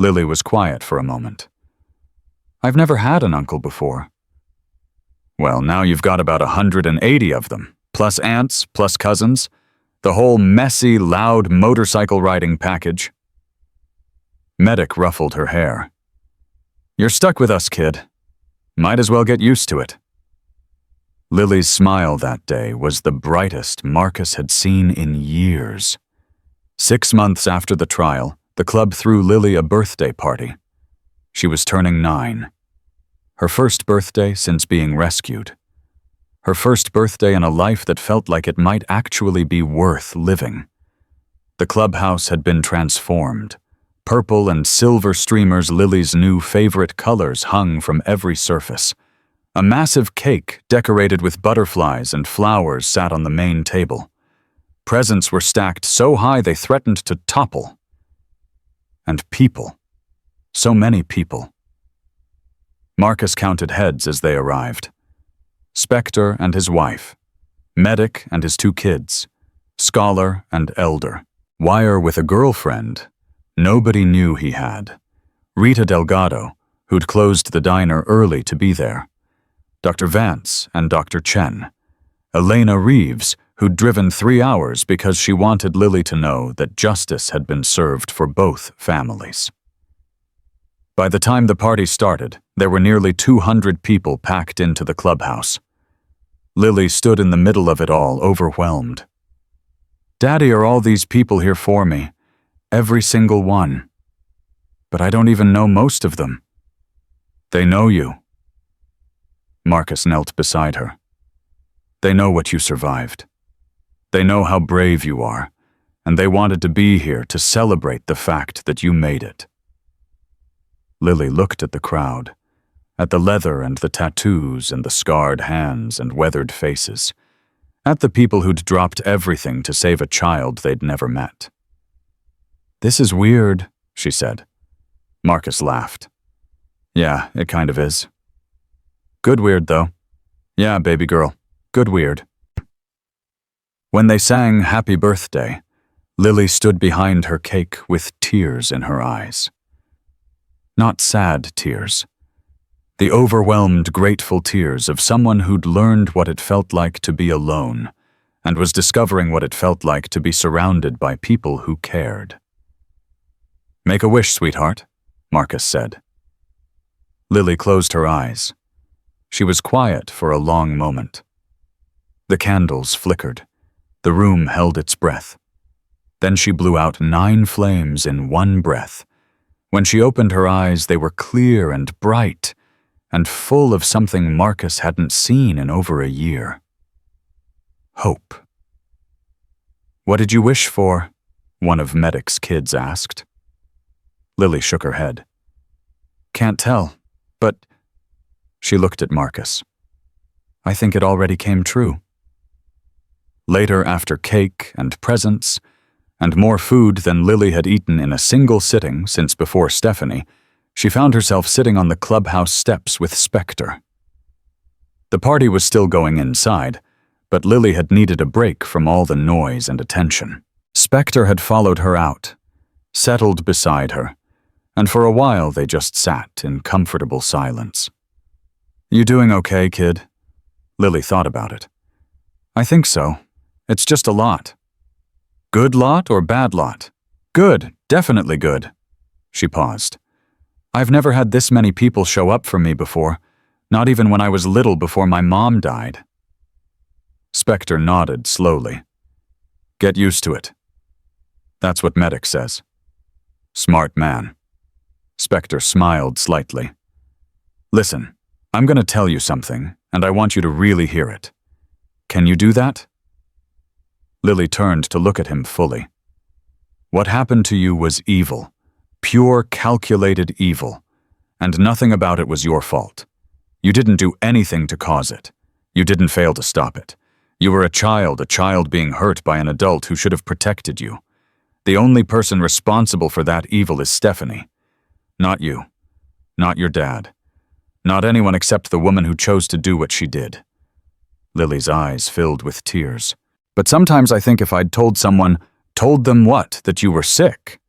Lily was quiet for a moment. "I've never had an uncle before." "Well, now you've got about 180 of them, plus aunts, plus cousins, the whole messy, loud motorcycle riding package." Medic ruffled her hair. "You're stuck with us, kid. Might as well get used to it." Lily's smile that day was the brightest Marcus had seen in years. 6 months after the trial, the club threw Lily a birthday party. She was turning 9. Her first birthday since being rescued. Her first birthday in a life that felt like it might actually be worth living. The clubhouse had been transformed. Purple and silver streamers, Lily's new favorite colors, hung from every surface. A massive cake decorated with butterflies and flowers sat on the main table. Presents were stacked so high they threatened to topple. And people. So many people. Marcus counted heads as they arrived. Spectre and his wife. Medic and his 2 kids. Scholar and elder. Wire with a girlfriend. Nobody knew he had. Rita Delgado, who'd closed the diner early to be there. Dr. Vance and Dr. Chen. Elena Reeves, who'd driven 3 hours because she wanted Lily to know that justice had been served for both families. By the time the party started, there were nearly 200 people packed into the clubhouse. Lily stood in the middle of it all, overwhelmed. "Daddy, are all these people here for me? Every single one. But I don't even know most of them." "They know you." Marcus knelt beside her. "They know what you survived. They know how brave you are, and they wanted to be here to celebrate the fact that you made it." Lily looked at the crowd, at the leather and the tattoos and the scarred hands and weathered faces, at the people who'd dropped everything to save a child they'd never met. "This is weird," she said. Marcus laughed. "Yeah, it kind of is. Good weird, though. Yeah, baby girl, good weird." When they sang Happy Birthday, Lily stood behind her cake with tears in her eyes. Not sad tears. The overwhelmed, grateful tears of someone who'd learned what it felt like to be alone and was discovering what it felt like to be surrounded by people who cared. "Make a wish, sweetheart," Marcus said. Lily closed her eyes. She was quiet for a long moment. The candles flickered. The room held its breath. Then she blew out 9 flames in one breath. When she opened her eyes, they were clear and bright, and full of something Marcus hadn't seen in over a year. Hope. "What did you wish for?" one of Medic's kids asked. Lily shook her head. "Can't tell, but..." She looked at Marcus. "I think it already came true." Later, after cake and presents, and more food than Lily had eaten in a single sitting since before Stephanie, she found herself sitting on the clubhouse steps with Spectre. The party was still going inside, but Lily had needed a break from all the noise and attention. Spectre had followed her out, settled beside her, and for a while they just sat in comfortable silence. "You doing okay, kid?" Lily thought about it. "I think so. It's just a lot." "Good lot or bad lot?" "Good, definitely good." She paused. I've never had this many people show up for me before, not even when I was little before my mom died. Spectre nodded slowly. Get used to it. That's what Medic says. Smart man. Spectre smiled slightly. Listen, I'm going to tell you something, and I want you to really hear it. Can you do that? Lily turned to look at him fully. What happened to you was evil, pure calculated evil, and nothing about it was your fault. You didn't do anything to cause it. You didn't fail to stop it. You were a child being hurt by an adult who should have protected you. The only person responsible for that evil is Stephanie. Not you. Not your dad. Not anyone except the woman who chose to do what she did. Lily's eyes filled with tears. But sometimes I think if I'd told them what? That you were sick.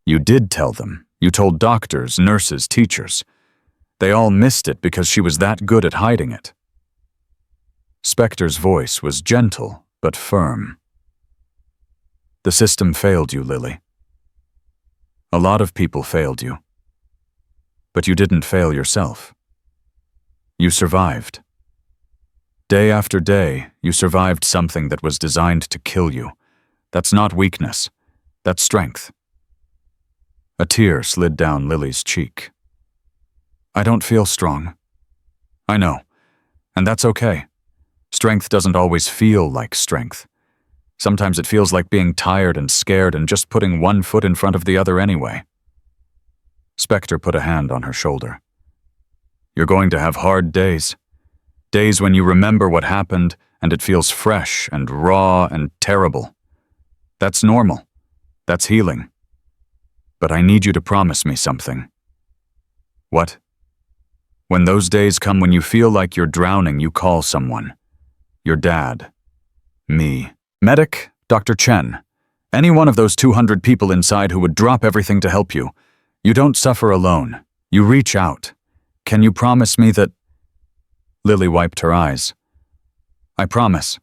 You did tell them. You told doctors, nurses, teachers. They all missed it because she was that good at hiding it. Spectre's voice was gentle but firm. The system failed you, Lily. A lot of people failed you. But you didn't fail yourself. You survived. Day after day, you survived something that was designed to kill you. That's not weakness. That's strength. A tear slid down Lily's cheek. I don't feel strong. I know, and that's okay. Strength doesn't always feel like strength. Sometimes it feels like being tired and scared and just putting one foot in front of the other anyway. Spectre put a hand on her shoulder. You're going to have hard days. Days when you remember what happened and it feels fresh and raw and terrible. That's normal. That's healing. But I need you to promise me something. What? When those days come when you feel like you're drowning, you call someone. Your dad. Me. Medic, Dr. Chen. Any one of those 200 people inside who would drop everything to help you. You don't suffer alone. You reach out. Can you promise me that... Lily wiped her eyes. I promise.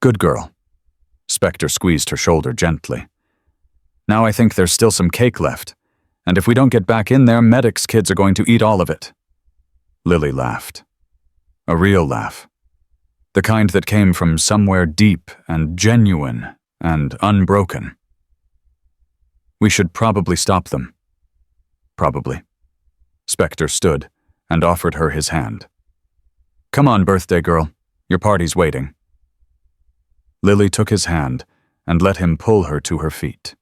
Good girl. Spectre squeezed her shoulder gently. Now I think there's still some cake left, and if we don't get back in there, Medic's kids are going to eat all of it. Lily laughed. A real laugh. The kind that came from somewhere deep and genuine and unbroken. We should probably stop them. Probably. Spectre stood and offered her his hand. Come on, birthday girl. Your party's waiting. Lily took his hand and let him pull her to her feet.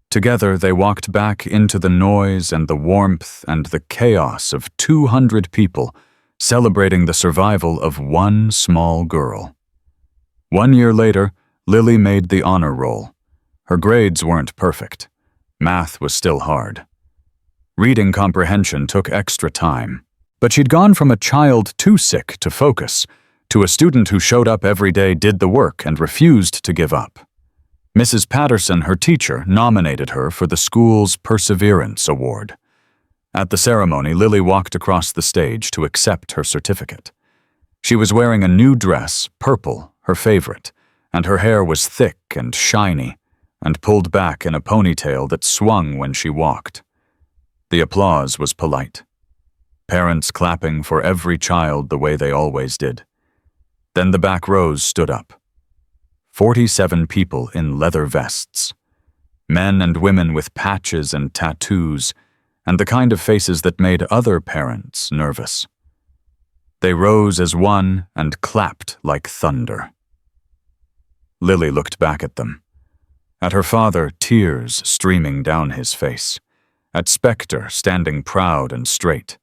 Together they walked back into the noise and the warmth and the chaos of 200 people celebrating the survival of one small girl. 1 year later, Lily made the honor roll. Her grades weren't perfect. Math was still hard. Reading comprehension took extra time. But she'd gone from a child too sick to focus to a student who showed up every day, did the work, and refused to give up. Mrs. Patterson, her teacher, nominated her for the school's Perseverance Award. At the ceremony, Lily walked across the stage to accept her certificate. She was wearing a new dress, purple, her favorite, and her hair was thick and shiny and pulled back in a ponytail that swung when she walked. The applause was polite. Parents clapping for every child the way they always did. Then the back rows stood up. 47 people in leather vests. Men and women with patches and tattoos, and the kind of faces that made other parents nervous. They rose as one and clapped like thunder. Lily looked back at them. At her father, tears streaming down his face. At Spectre, standing proud and straight.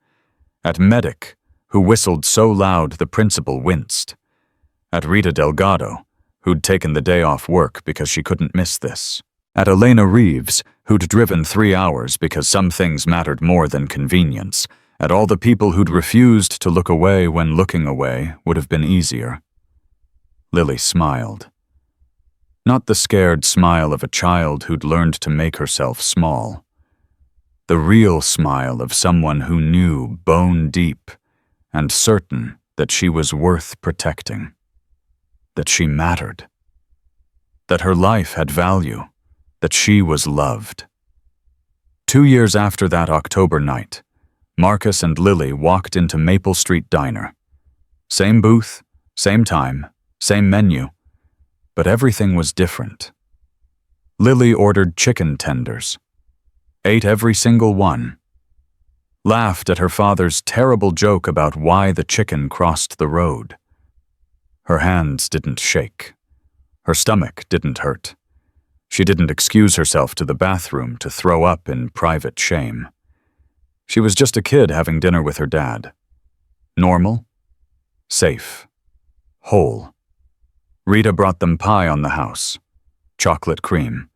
At Medic, who whistled so loud the principal winced. At Rita Delgado, who'd taken the day off work because she couldn't miss this. At Elena Reeves, who'd driven 3 hours because some things mattered more than convenience. At all the people who'd refused to look away when looking away would have been easier. Lily smiled. Not the scared smile of a child who'd learned to make herself small. The real smile of someone who knew bone deep and certain that she was worth protecting. That she mattered. That her life had value. That she was loved. 2 years after that October night, Marcus and Lily walked into Maple Street Diner. Same booth, same time, same menu, but everything was different. Lily ordered chicken tenders, ate every single one, laughed at her father's terrible joke about why the chicken crossed the road. Her hands didn't shake. Her stomach didn't hurt. She didn't excuse herself to the bathroom to throw up in private shame. She was just a kid having dinner with her dad. Normal, safe, whole. Rita brought them pie on the house, chocolate cream,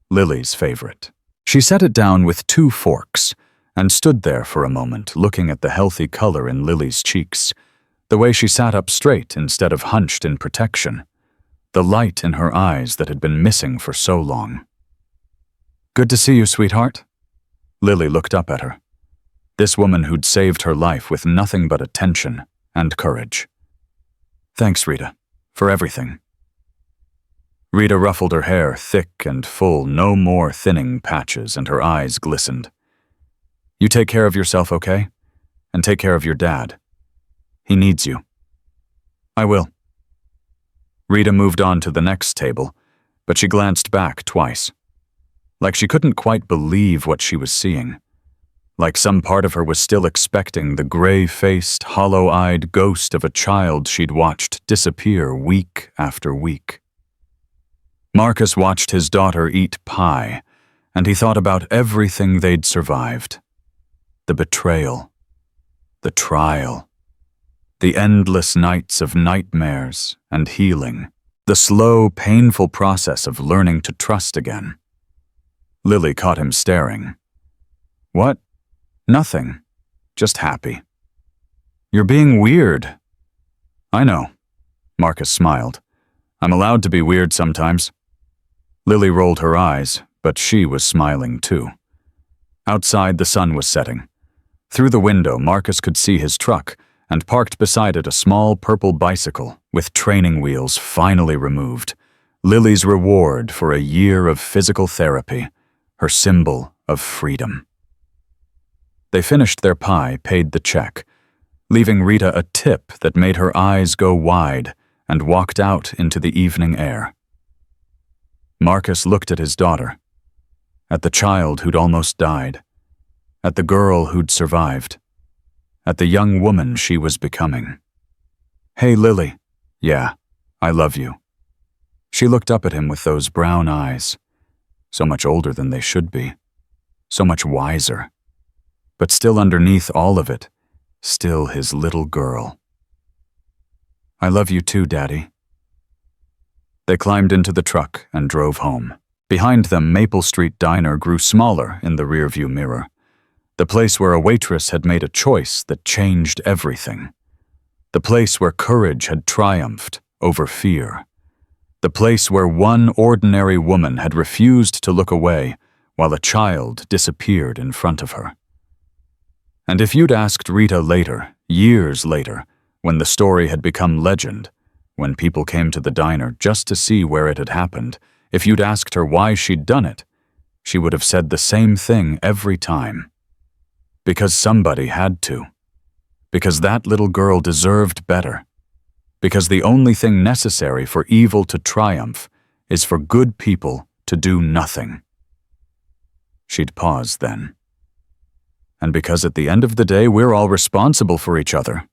Lily's favorite. She set it down with 2 forks and stood there for a moment looking at the healthy color in Lily's cheeks, the way she sat up straight instead of hunched in protection, the light in her eyes that had been missing for so long. "Good to see you, sweetheart." Lily looked up at her. This woman who'd saved her life with nothing but attention and courage. "Thanks, Rita, for everything." Rita ruffled her hair, thick and full, no more thinning patches, and her eyes glistened. "You take care of yourself, okay? And take care of your dad. He needs you." "I will." Rita moved on to the next table, but she glanced back twice. Like she couldn't quite believe what she was seeing. Like some part of her was still expecting the gray-faced, hollow-eyed ghost of a child she'd watched disappear week after week. Marcus watched his daughter eat pie, and he thought about everything they'd survived. The betrayal, the trial, the endless nights of nightmares and healing, the slow, painful process of learning to trust again. Lily caught him staring. "What? Nothing. Just happy." "You're being weird." "I know." Marcus smiled. "I'm allowed to be weird sometimes." Lily rolled her eyes, but she was smiling too. Outside, the sun was setting. Through the window, Marcus could see his truck, and parked beside it a small purple bicycle with training wheels finally removed. Lily's reward for a year of physical therapy, her symbol of freedom. They finished their pie, paid the check, leaving Rita a tip that made her eyes go wide, and walked out into the evening air. Marcus looked at his daughter, at the child who'd almost died, at the girl who'd survived, at the young woman she was becoming. "Hey, Lily. Yeah, I love you." She looked up at him with those brown eyes, so much older than they should be, so much wiser, but still underneath all of it, still his little girl. "I love you too, Daddy." They climbed into the truck and drove home. Behind them, Maple Street Diner grew smaller in the rearview mirror, the place where a waitress had made a choice that changed everything, the place where courage had triumphed over fear, the place where one ordinary woman had refused to look away while a child disappeared in front of her. And if you'd asked Rita later, years later, when the story had become legend, when people came to the diner just to see where it had happened, if you'd asked her why she'd done it, she would have said the same thing every time. Because somebody had to. Because that little girl deserved better. Because the only thing necessary for evil to triumph is for good people to do nothing. She'd pause then. And because at the end of the day, we're all responsible for each other.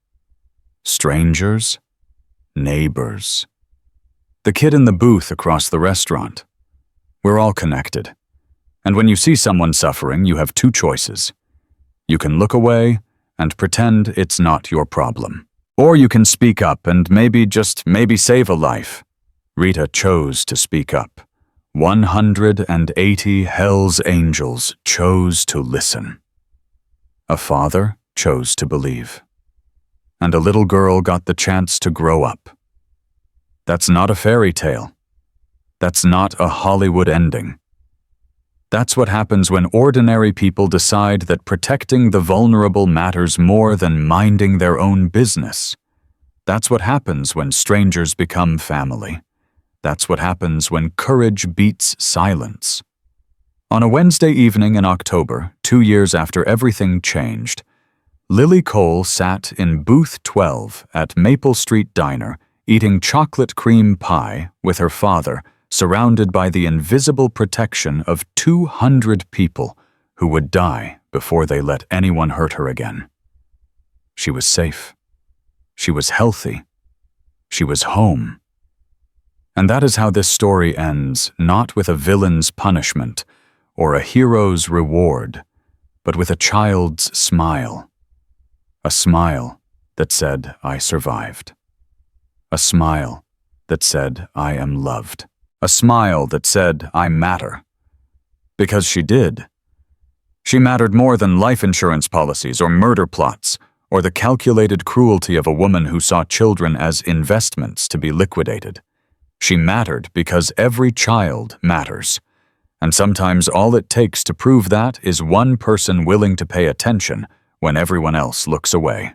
Strangers, neighbors, the kid in the booth across the restaurant. We're all connected. And when you see someone suffering, you have 2 choices. You can look away and pretend it's not your problem. Or you can speak up and just maybe save a life. Rita chose to speak up. 180 Hell's Angels chose to listen. A father chose to believe. And a little girl got the chance to grow up. That's not a fairy tale. That's not a Hollywood ending. That's what happens when ordinary people decide that protecting the vulnerable matters more than minding their own business. That's what happens when strangers become family. That's what happens when courage beats silence. On a Wednesday evening in October, 2 years after everything changed, Lily Cole sat in Booth 12 at Maple Street Diner, eating chocolate cream pie with her father, surrounded by the invisible protection of 200 people who would die before they let anyone hurt her again. She was safe. She was healthy. She was home. And that is how this story ends, not with a villain's punishment or a hero's reward, but with a child's smile. A smile that said, "I survived." A smile that said, "I am loved." A smile that said, "I matter." Because she did. She mattered more than life insurance policies or murder plots, or the calculated cruelty of a woman who saw children as investments to be liquidated. She mattered because every child matters. And sometimes all it takes to prove that is one person willing to pay attention when everyone else looks away.